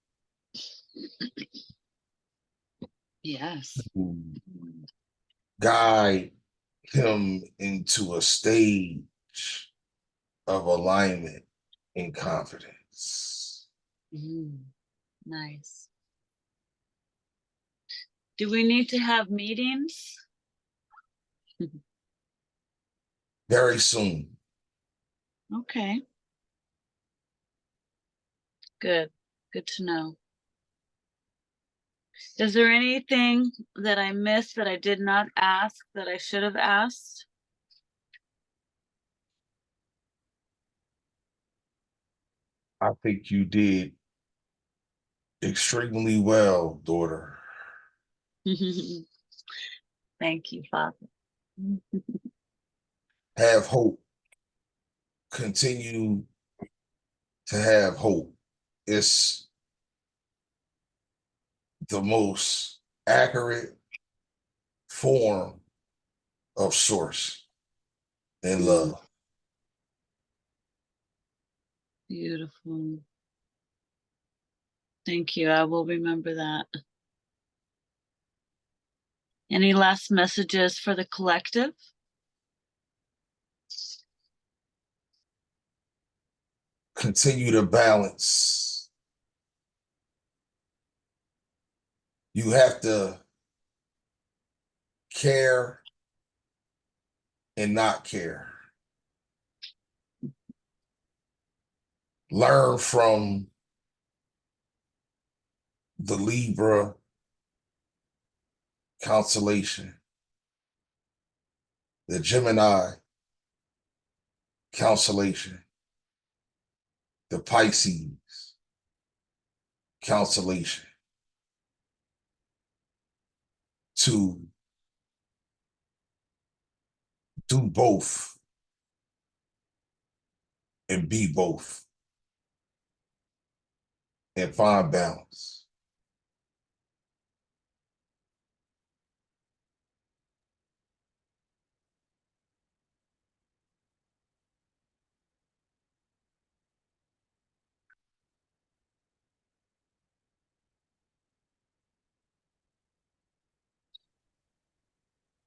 A: Yes.
B: who guide him into a stage of alignment and confidence.
A: Nice. Do we need to have meetings?
B: Very soon.
A: Okay. Good. Good to know. Is there anything that I missed that I did not ask that I should have asked?
B: I think you did extremely well, daughter.
A: Thank you, Father.
B: Have hope. Continue to have hope. It's the most accurate form of source and love.
A: Beautiful. Thank you. I will remember that. Any last messages for the collective?
B: Continue to balance. You have to care and not care. Learn from the Libra constellation, the Gemini constellation, the Pisces constellation, to do both and be both and find balance.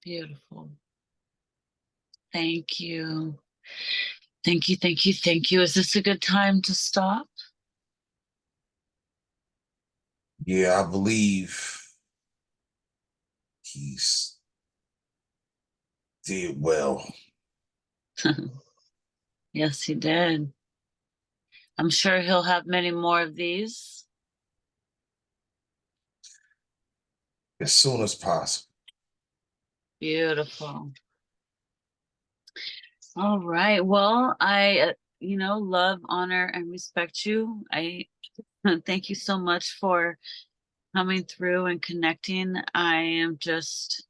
A: Beautiful. Thank you. Thank you, thank you, thank you. Is this a good time to stop?
B: Yeah, I believe he's did well.
A: Yes, he did. I'm sure he'll have many more of these.
B: As soon as possible.
A: Beautiful. All right. Well, I, love, honor, and respect you. I thank you so much for coming through and connecting. I am just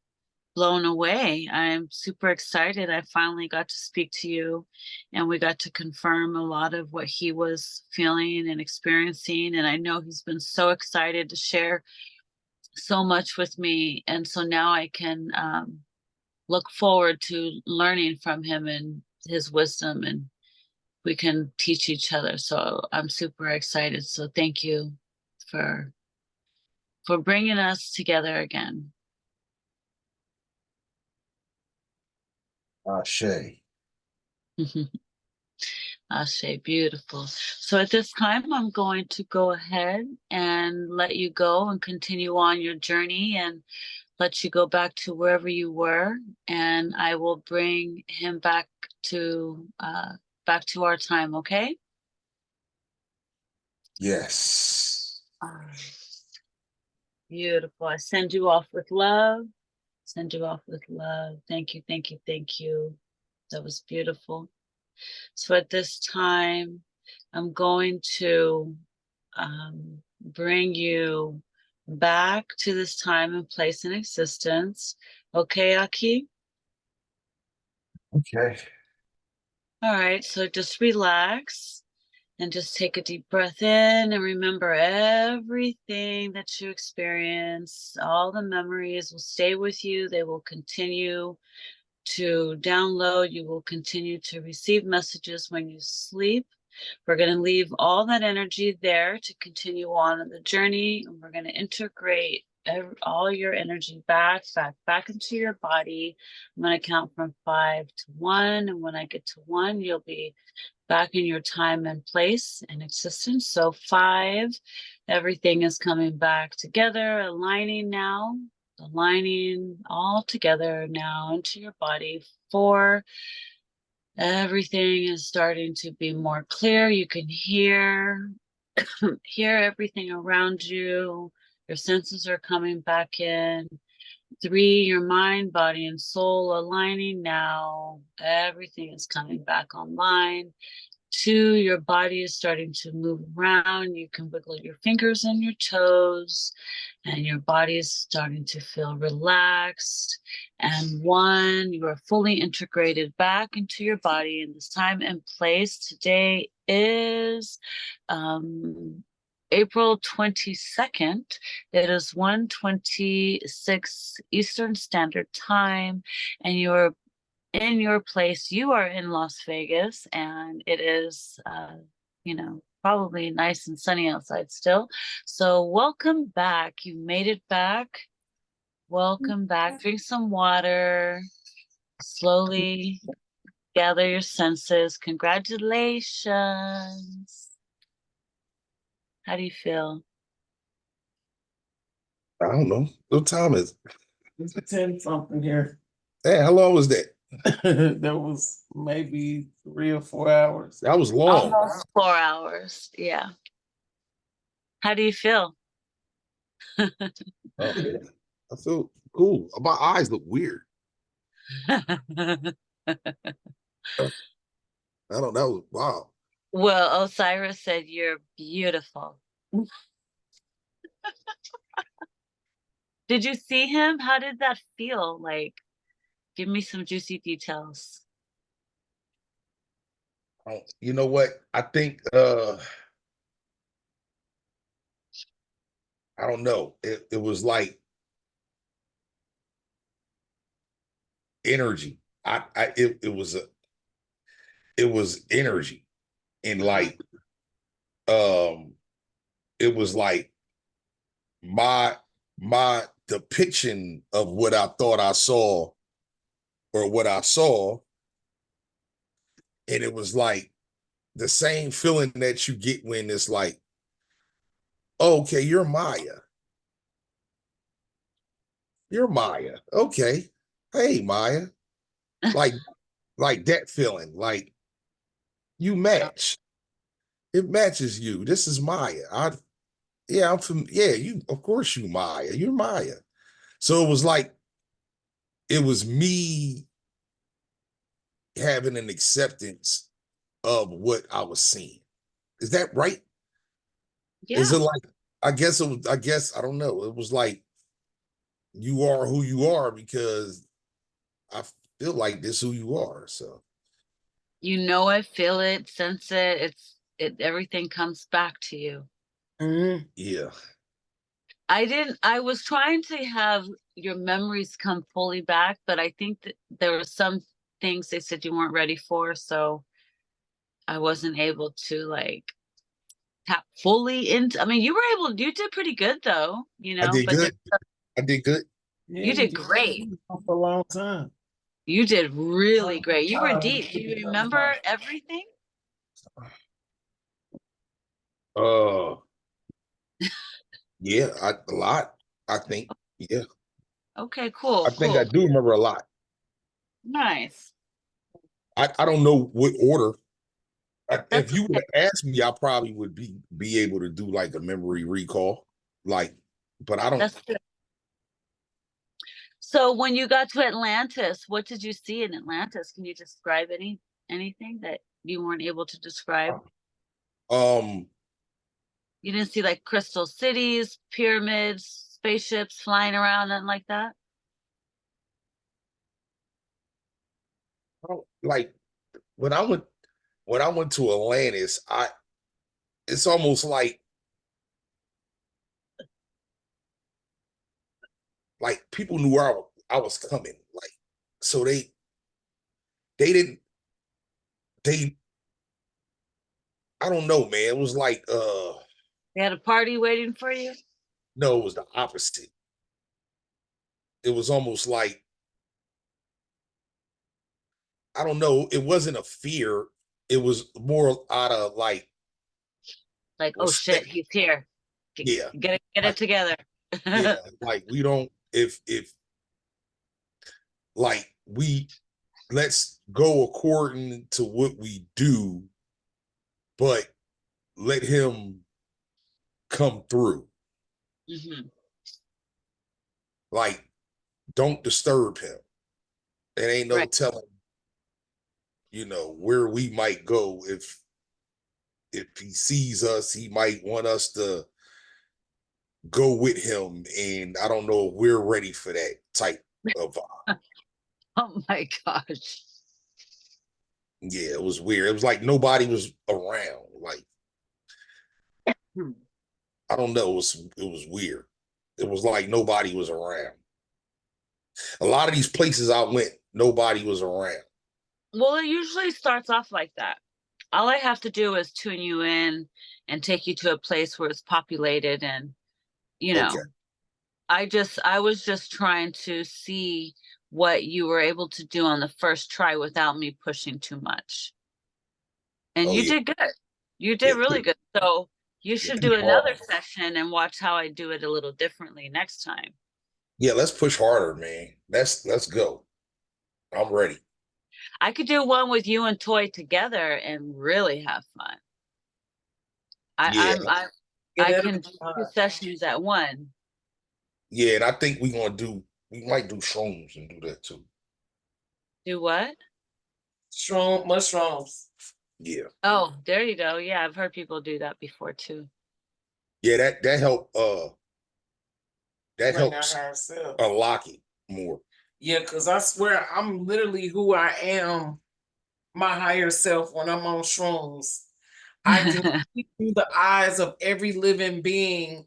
A: blown away. I'm super excited. I finally got to speak to you and we got to confirm a lot of what he was feeling and experiencing. And I know he's been so excited to share so much with me. And so now I can look forward to learning from him and his wisdom, and we can teach each other. So I'm super excited. So thank you for bringing us together again.
B: Ashe.
A: Ashe, beautiful. So at this time, I'm going to go ahead and let you go and continue on your journey and let you go back to wherever you were. And I will bring him back to our time, okay?
B: Yes.
A: All right. Beautiful. I send you off with love. Send you off with love. Thank you, thank you, thank you. That was beautiful. So at this time, I'm going to bring you back to this time and place in existence. Okay, Aki?
B: Okay.
A: All right, so just relax And just take a deep breath in and remember everything that you experience. All the memories will stay with you. They will continue to download. You will continue to receive messages when you sleep. We're going to leave all that energy there to continue on the journey. And we're going to integrate all your energy back into your body. I'm going to count from 5 to 1. And when I get to 1, you'll be back in your time and place and existence. So 5, everything is coming back together, aligning now, aligning all together now into your body. 4, everything is starting to be more clear. You can hear everything around you. Your senses are coming back in. 3, your mind, body, and soul aligning now. Everything is coming back online. 2, your body is starting to move around. You can wiggle your fingers and your toes, and your body is starting to feel relaxed. And 1, you are fully integrated back into your body in this time and place. Today is April 22nd. It is 1:26 Eastern Standard Time, and you're in your place. You are in Las Vegas, and it is, probably nice and sunny outside still. So welcome back. You made it back. Welcome back. Drink some water. Slowly gather your senses. Congratulations. How do you feel?
B: I don't know. What time is it?
C: It's 10 something here.
B: Hey, how long was that?
C: That was maybe 3 or 4 hours.
B: That was long.
A: Almost 4 hours. Yeah. How do you feel?
B: Oh, I feel cool. My eyes look weird. I don't know. Wow.
A: Well, Osiris said you're beautiful. Did you see him? How did that feel? Like, give me some juicy details.
B: You know what? I think I don't know. It was like energy. It was energy. And like it was like my depiction of what I thought I saw or what I saw, and it was like the same feeling that you get when it's like, oh, okay, you're Maya. You're Maya. Okay. Hey, Maya. Like that feeling. Like you match. It matches you. This is Maya. I'm from you, of course you Maya. You're Maya. So it was like it was me having an acceptance of what I was seeing. Is that right?
A: Yeah.
B: Is it like I guess I don't know. It was like you are who you are because I feel like this who you are. So
A: You know it, feel it, sense it. Everything comes back to you.
B: yeah.
A: I was trying to have your memories come fully back, but I think that there were some things they said you weren't ready for, so I wasn't able to like tap fully into. I mean, you did pretty good though,
B: I did
A: but
B: good. I did good.
C: Yeah,
A: you did great.
C: for a long time.
A: You did really great. You were deep. Do you remember everything?
B: Uh yeah, a lot. I think. Yeah.
A: Okay, cool,
B: I think I
A: cool.
B: do remember a lot.
A: Nice.
B: I don't know what order. If
A: That's
B: you would
A: okay.
B: have asked me, I probably would be able to do like a memory recall. Like, but I don't.
A: That's good. So when you got to Atlantis, what did you see in Atlantis? Can you describe anything that you weren't able to describe?
B: Um,
A: You didn't see like crystal cities, pyramids, spaceships flying around, and like that?
B: like when I went to Atlantis, it's almost like people knew I was coming. Like, so they didn't they I don't know, man. It was like
A: They had a party waiting for you?
B: no, it was the opposite. It was almost like, I don't know, it wasn't a fear. It was more out of like
A: Like, oh shit,
B: respect.
A: he's here.
B: Yeah.
A: Get
B: Like,
A: it together.
B: yeah, like we don't if like we let's go according to what we do, but let him come through.
A: Hmm.
B: Like, don't disturb him. There ain't no
A: Right.
B: telling, where we might go. If he sees us, he might want us to go with him. And I don't know if we're ready for that type of
A: Oh my gosh.
B: yeah, it was weird. It was like nobody was around. Like,
A: Hmm.
B: I don't know, it was weird. It was like nobody was around. A lot of these places I went, nobody was around.
A: Well, it usually starts off like that. All I have to do is tune you in and take you to a place where it's populated and, you
B: Okay.
A: know, I was just trying to see what you were able to do on the first try without me pushing too much. And
B: Oh
A: you
B: yeah.
A: did good. You
B: Yeah.
A: did really good. So you
B: Yeah,
A: should
B: push
A: do another
B: harder.
A: session and watch how I do it a little differently next time.
B: Yeah, let's push harder, man. Let's go. I'm ready.
A: I could do one with you and Toy together and really have fun. I,
B: Yeah.
A: I'm I
C: Yeah,
A: I
C: that'll
A: can
C: be
A: do two
C: fun.
A: sessions at one.
B: Yeah, and I think we might do shrooms and do that too.
A: Do what?
C: Shroom mushrooms.
B: Yeah.
A: Oh, there you go. Yeah, I've heard people do that before too.
B: Yeah, that
C: Bring our
B: helps
C: higher self.
B: unlock it more.
C: Yeah, because I swear I'm literally who I am, my higher self, when I'm on shrooms. I can see through the eyes of every living being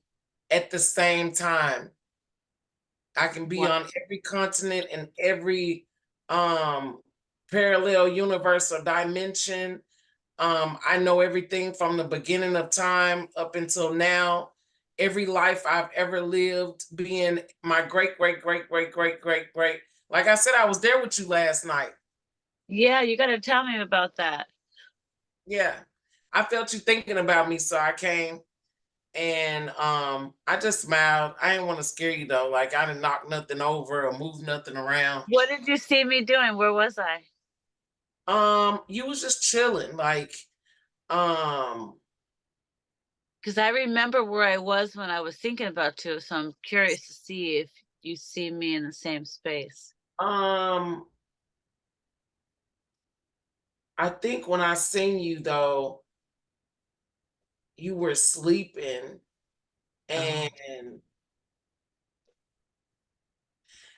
C: at the same time. I can be
A: What?
C: on every continent and every um parallel universe or dimension. I know everything from the beginning of time up until now. Every life I've ever lived, being my great, great, great, great, great, great, great. Like I said, I was there with you last night.
A: Yeah, you got to tell me about that.
C: Yeah. I felt you thinking about me, so I came and I just smiled. I didn't want to scare you though. Like I didn't knock nothing over or move nothing around.
A: What did you see me doing? Where was I?
C: You was just chilling, like um
A: Because I remember where I was when I was thinking about you, so I'm curious to see if you see me in the same space.
C: um I think when I seen you though, you were sleeping
A: Oh,
C: and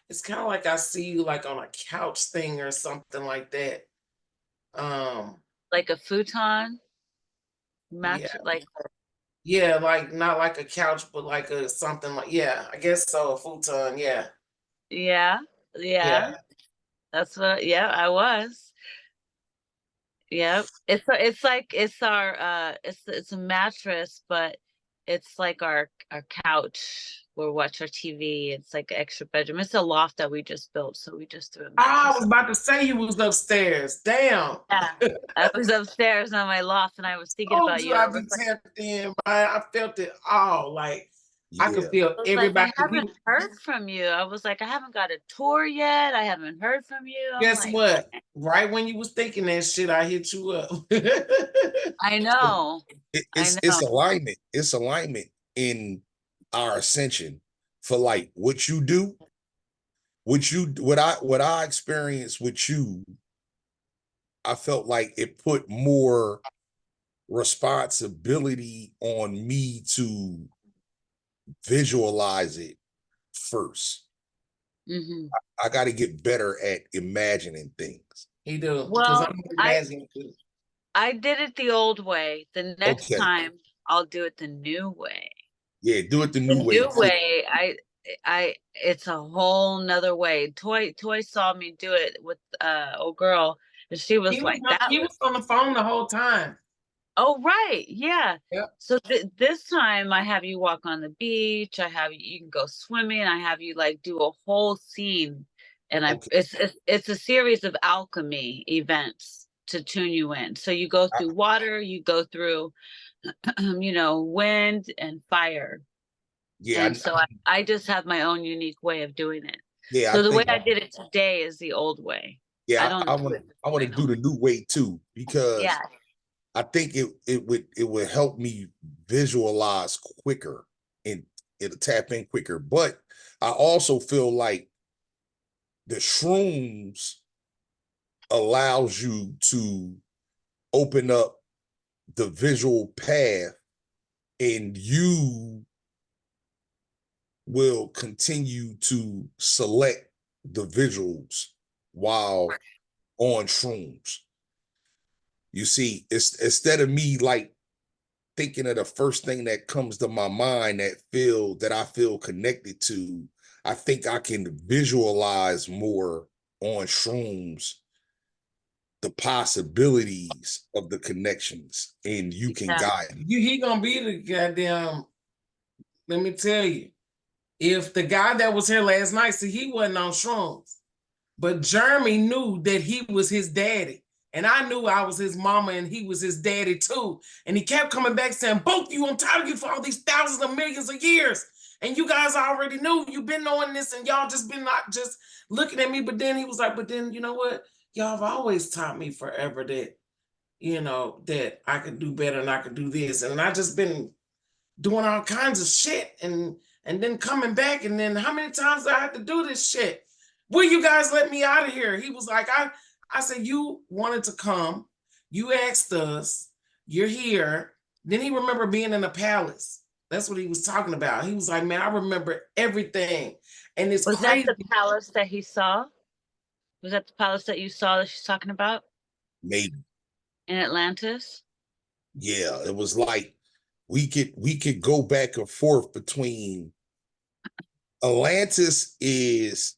C: it's kind of like I see you like on a couch thing or something like that. Um
A: like a futon
C: yeah.
A: match, like
C: Yeah, like not like a couch, but like a something like yeah, I guess so, a futon, yeah.
A: yeah, yeah.
C: Yeah.
A: Yeah, I was. Yep. It's like it's our it's a mattress, but it's like our couch. We'll watch our TV. It's like an extra bedroom. It's a loft that we just built, so we just threw a
C: I
A: mattress
C: was
A: up.
C: about to say you was upstairs. Damn.
A: Yeah. I was upstairs on my loft and I was thinking
C: Told
A: about
C: you
A: you. I
C: I'd
A: was
C: be
A: like,
C: tapped in. I felt it all. Like I could
B: Yeah.
C: feel
A: I
C: everybody.
A: haven't heard from you. I was like, I haven't got a tour yet. I haven't heard from you. I'm
C: Guess
A: like,
C: what? Right when you was thinking that shit, I hit you up.
A: I know. I
B: It's
A: know.
B: alignment. It's alignment in our ascension for like what you do, what I experienced with you. I felt like it put more responsibility on me to visualize it first.
A: Hmm.
B: I got to get better at imagining things.
C: He do because
A: Well,
C: I'm
A: I
C: imagining.
A: I did it the old way. The next
B: Okay.
A: time I'll do it the new way.
B: Yeah, do it the
A: The
B: new way.
A: new way, it's a whole nother way. Toy saw me do it with old girl, and she was like, that
C: he was on the phone the whole time.
A: oh, right. Yeah.
C: Yep.
A: So this time I have you walk on the beach. I have you can go swimming. I have you like do a whole scene. And
B: Okay.
A: it's a series of alchemy events to tune you in. So you go through water, you go through, wind and fire.
B: Yeah.
A: And so I just have my own unique way of doing it.
B: Yeah,
A: So the way I did it today is the old way. I
B: yeah,
A: don't
B: I
A: do
B: want
A: it this
B: I want to
A: way.
B: do the new way too, because
A: Yeah.
B: I think it would help me visualize quicker, and it'll tap in quicker. But I also feel like the shrooms allows you to open up the visual path, and you will continue to select the visuals while on shrooms. You see, it's instead of me like thinking of the first thing that comes to my mind that I feel connected to, I think I can visualize more on shrooms the possibilities of the connections, and you can guide me.
C: He gonna be the goddamn. Let me tell you, if the guy that was here last night, see, he wasn't on shrooms, but Jeremy knew that he was his daddy. And I knew I was his mama and he was his daddy too. And he kept coming back saying, both of you, I'm tired of you for all these thousands of millions of years. And you guys already knew, you've been knowing this, and y'all just been not just looking at me. But then he was like, but then you know what? Y'all have always taught me forever that, that I could do better and I could do this. And I just been doing all kinds of shit and then coming back. And then how many times I had to do this shit? Will you guys let me out of here? He was like, I said, you wanted to come, you asked us, you're here. Then he remembered being in the palace. That's what he was talking about. He was like, man, I remember everything. And it's
A: Was
C: crazy.
A: that the palace that he saw? Was that the palace that you saw that she's talking about
B: Maybe.
A: in Atlantis?
B: Yeah, it was like we could go back and forth between Atlantis is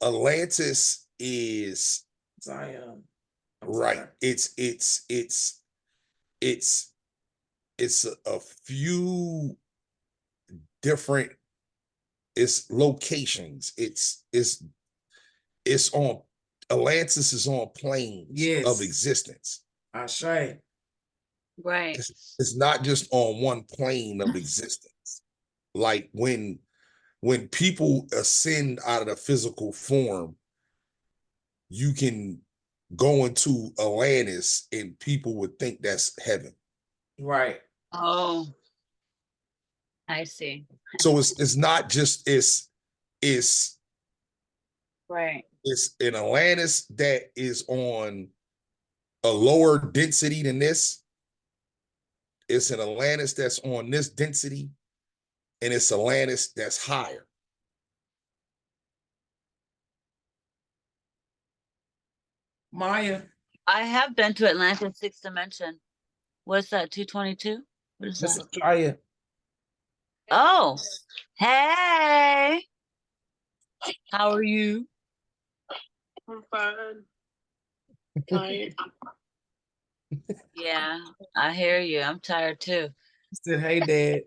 B: Atlantis is
C: Zion.
B: right. It's a few different it's locations. It's on Atlantis is on planes of existence.
C: I say.
A: Right.
B: It's not just on one plane of existence. Like when people ascend out of the physical form, you can go into Atlantis and people would think that's heaven.
C: Right.
A: Oh, I see.
B: So it's not just it's
A: Right.
B: it's an Atlantis that is on a lower density than this. It's an Atlantis that's on this density, and it's Atlantis that's higher.
C: Maya.
A: I have been to Atlantis Sixth Dimension. What's that? 222? What is
C: This
A: that?
C: is Maya.
A: Oh, hey. How are you?
D: I'm fine. Tired.
A: Yeah, I hear you. I'm tired too.
C: He said, hey, Dad.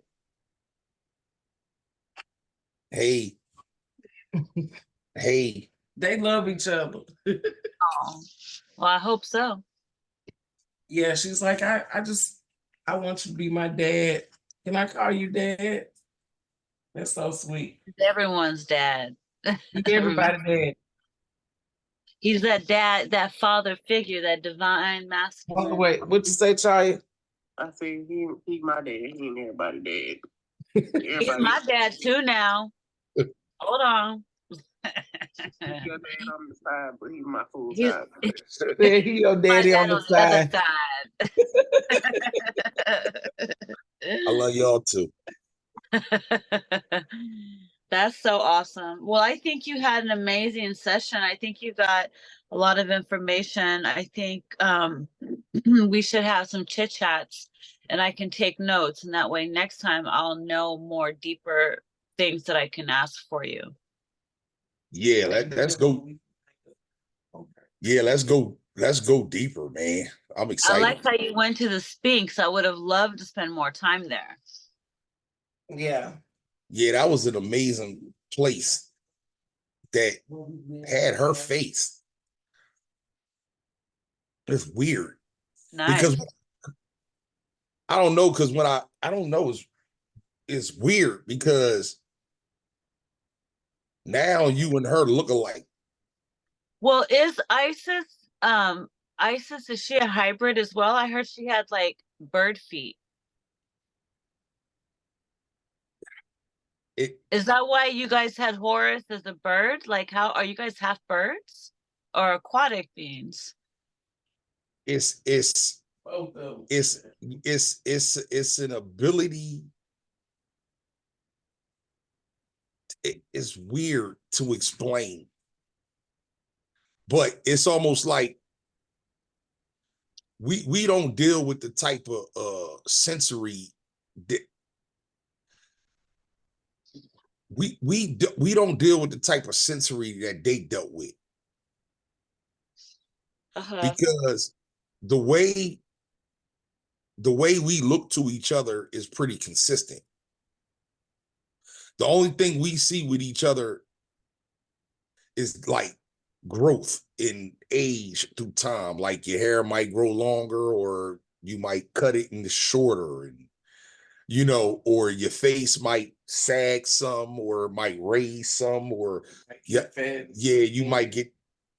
B: Hey, hey.
C: They love each other.
A: Oh, well, I hope so.
C: Yeah, she's like, I want you to be my dad. Can I call you dad? That's so sweet.
A: He's everyone's dad.
C: Everybody dad.
A: He's that dad, that father figure, that divine masculine.
C: Oh, wait, what you say, Chaya?
D: I say he my dad. He ain't everybody dad.
A: He's my dad too now. Hold on.
D: He's your dad on the side, but he's my full
A: He's
D: time.
C: He your daddy on the side.
B: I love y'all too.
A: That's so awesome. Well, I think you had an amazing session. I think you got a lot of information. I think we should have some chit chats and I can take notes, and that way next time I'll know more deeper things that I can ask for you.
B: Yeah, let's go. Yeah, let's go deeper, man. I'm
A: I
B: excited.
A: like how you went to the Sphinx. I would have loved to spend more time there.
C: Yeah.
B: Yeah, that was an amazing place that had her face. It's weird
A: Nice.
B: because I don't know, because when I don't know, it's weird because now you and her look alike.
A: Well, is Isis, is she a hybrid as well? I heard she had like bird feet. Is that why you guys had Horus as a bird? Like, how are you guys half birds or aquatic beings?
B: It's an ability. It's weird to explain, but it's almost like we don't deal with the type of sensory that we don't deal with the type of sensory that they dealt with, because the way we look to each other is pretty consistent. The only thing we see with each other is like growth in age through time. Like your hair might grow longer, or you might cut it in the shorter, and or your face might sag some, or might raise some, or yeah, you might get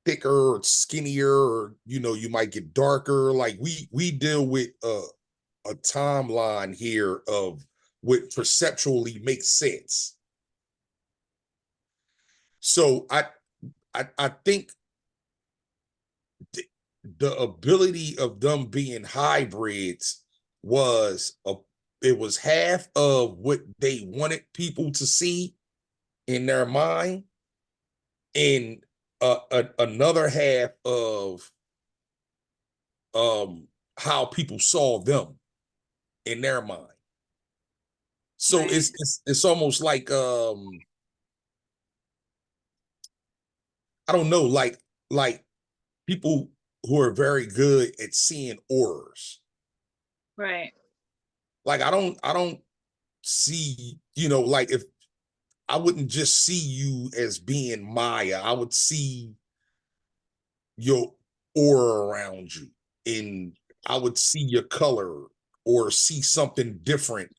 B: thicker or skinnier, or you might get darker. Like we deal with a timeline here of what perceptually makes sense. So I think the ability of them being hybrids it was half of what they wanted people to see in their mind, and another half of how people saw them in their mind. So
A: Right.
B: it's almost like I don't know, like people who are very good at seeing auras.
A: Right.
B: Like I don't see, like if I wouldn't just see you as being Maya, I would see your aura around you, and I would see your color or see something different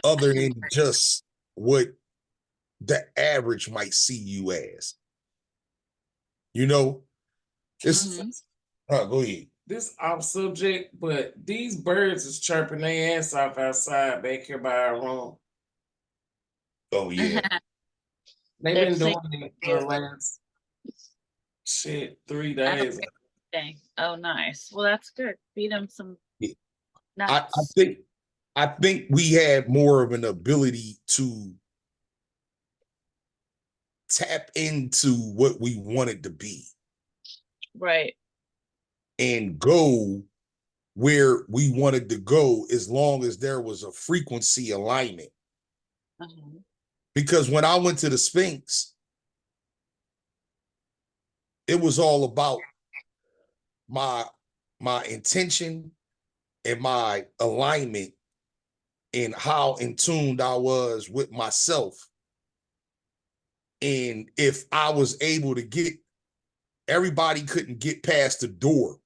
B: other than just what the average might see you as. It's go ahead.
C: This off subject, but these birds is chirping their ass off outside back here by our room.
B: Oh yeah.
C: They've been doing it for the last 3 days.
A: Oh, nice. Well, that's good. Feed them some nuts.
B: I think we had more of an ability to tap into what we wanted to be.
A: Right.
B: And go where we wanted to go, as long as there was a frequency alignment. Because when I went to the Sphinx, it was all about my intention and my alignment, and how in tuned I was with myself. And if I was able to get, everybody couldn't get past the door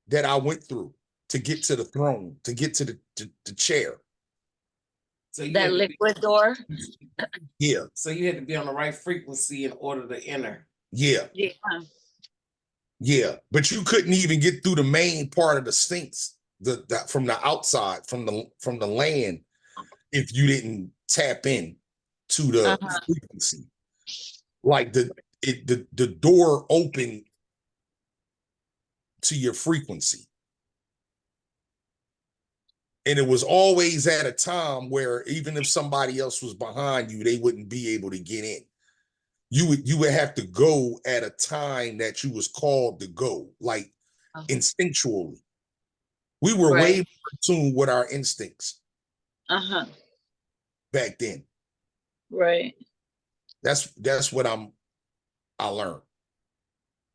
B: that I went through to get to the throne, to get to the chair.
C: So
A: that liquid door.
B: Yeah.
C: So you had to be on the right frequency in order to enter.
B: Yeah.
A: Yeah.
B: Yeah. But you couldn't even get through the main part of the Sphinx, the from the outside, from the land, if you didn't tap in to the frequency. Like the door opened to your frequency. And it was always at a time where even if somebody else was behind you, they wouldn't be able to get in. you would have to go at a time that you was called to go, like instinctually. We were way more in tune with our instincts back then.
A: Right.
B: That's what I learned.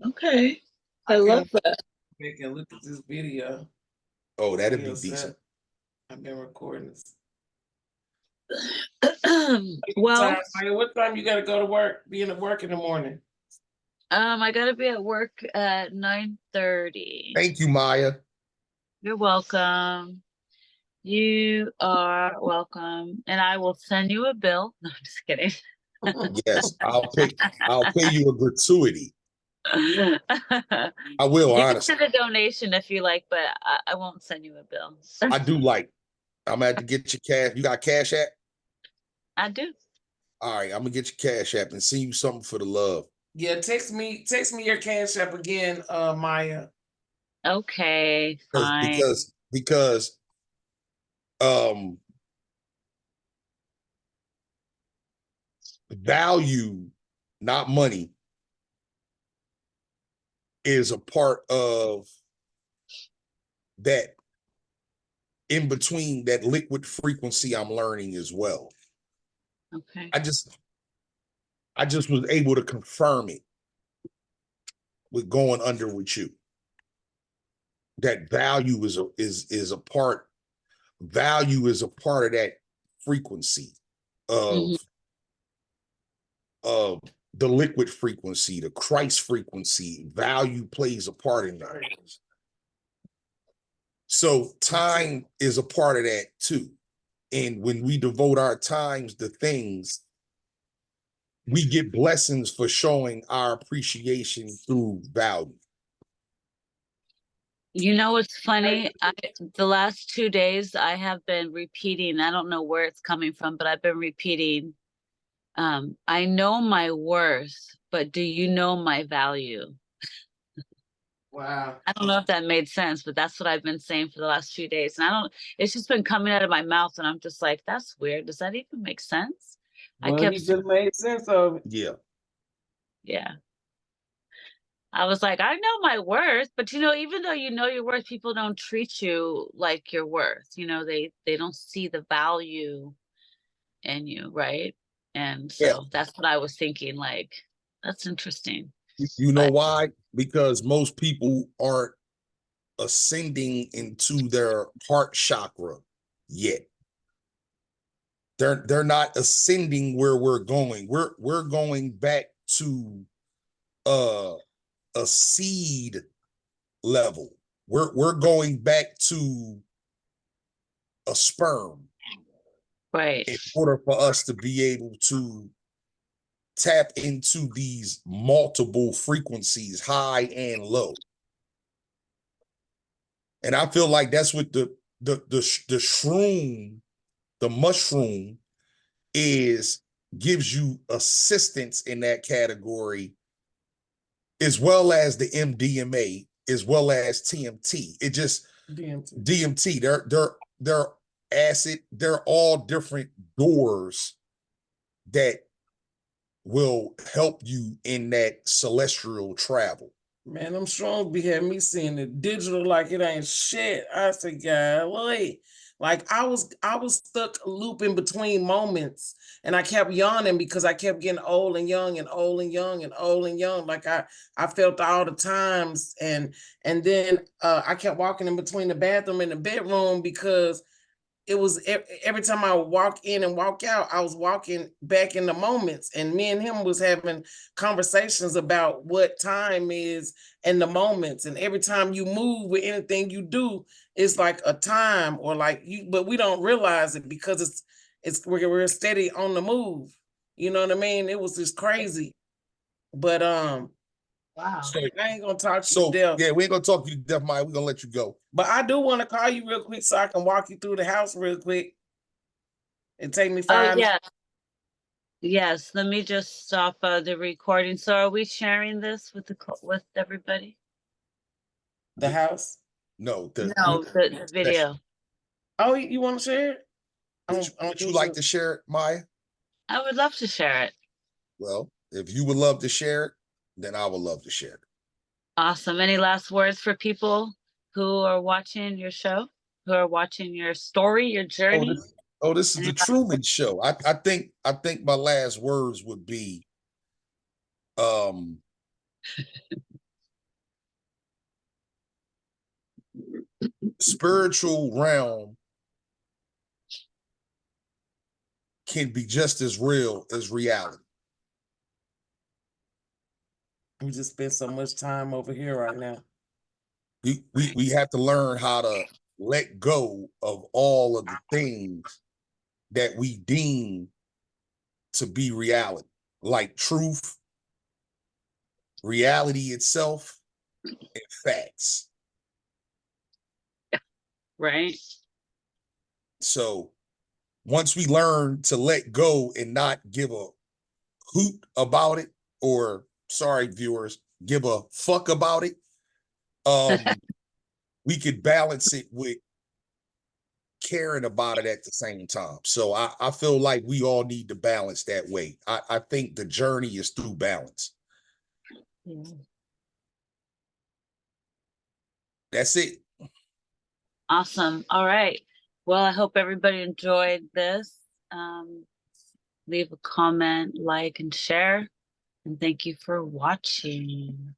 A: Okay. I love that.
C: Make and look at this video.
B: Oh, that'd be decent.
C: I've been recording this.
A: Well,
C: what time you gotta go to work? Being at work in the morning.
A: I gotta be at work at 9:30.
B: Thank you, Maya.
A: You're welcome. You are welcome, and I will send you a bill. No, I'm just kidding.
B: Yes, I'll pay you a gratuity. I will,
A: you
B: honestly.
A: can send a donation if you like, but I won't send you a bill.
B: I do like. I'm gonna have to get your cash. You got Cash App?
A: I do.
B: All right, I'm gonna get your Cash App and send you something for the love.
C: Yeah, text me your Cash App again, Maya.
A: Okay, fine.
B: Because value, not money, is a part of that in between, that liquid frequency I'm learning as well.
A: Okay.
B: I just was able to confirm it with going under with you. That value is a part. Value is a part of that frequency of the liquid frequency, the Christ frequency. Value plays a part in that. So time is a part of that too. And when we devote our times to things, we get blessings for showing our appreciation through value.
A: You know what's funny? The last 2 days I have been repeating, I don't know where it's coming from, but I've been repeating, I know my worth, but do you know my value?
C: Wow.
A: I don't know if that made sense, but that's what I've been saying for the last few days. And it's just been coming out of my mouth, and I'm just like, that's weird. Does that even make sense?
C: Well, you just made sense of it.
B: Yeah.
A: Yeah. I was like, I know my worth, but even though you know your worth, people don't treat you like your worth. They don't see the value in you, right? And so that's what I was thinking, like, that's interesting.
B: You know why? Because most people aren't ascending into their heart chakra yet. They're not ascending where we're going. We're going back to a seed level. We're going back to a sperm.
A: Right.
B: In order for us to be able to tap into these multiple frequencies, high and low. And I feel like that's what the shroom, the mushroom, gives you assistance in that category, as well as the MDMA, as well as TMT. It just DMT. They're acid. They're all different doors that will help you in that celestial travel.
C: Man, them strong be having me seeing the digital like it ain't shit. I said, golly. Like I was stuck looping between moments, and I kept yawning because I kept getting old and young and old and young and old and young. Like I felt all the times, and then I kept walking in between the bathroom and the bedroom because it was every time I walk in and walk out, I was walking back in the moments, and me and him was having conversations about what time is and the moments. And every time you move with anything you do, it's like a time or like you, but we don't realize it because we're steady on the move. You know what I mean? It was just crazy. But wow. So I ain't gonna talk to you to death.
B: Yeah, we ain't gonna talk to you to death, Maya. We're gonna let you go.
C: But I do want to call you real quick so I can walk you through the house real quick. It take me 5 minutes.
A: Yes, let me just stop the recording. So are we sharing this with everybody?
C: The house?
B: No,
A: the video.
C: Oh, you want to share it?
B: Would you like to share it, Maya?
A: I would love to share it.
B: Well, if you would love to share it, then I would love to share it.
A: Awesome. Any last words for people who are watching your show, who are watching your story, your journey?
B: This is the Truman Show. I think my last words would be spiritual realm can be just as real as reality.
C: We just spend so much time over here right now.
B: We have to learn how to let go of all of the things that we deem to be reality, like truth, reality itself, and facts.
A: Right.
B: So once we learn to let go and not give a hoot about it, or sorry, viewers, give a fuck about it, we could balance it with caring about it at the same time. So I feel like we all need to balance that way. I think the journey is through balance.
A: Yeah.
B: That's it.
A: Awesome. All right. Well, I hope everybody enjoyed this. Leave a comment, like, and share. And thank you for watching.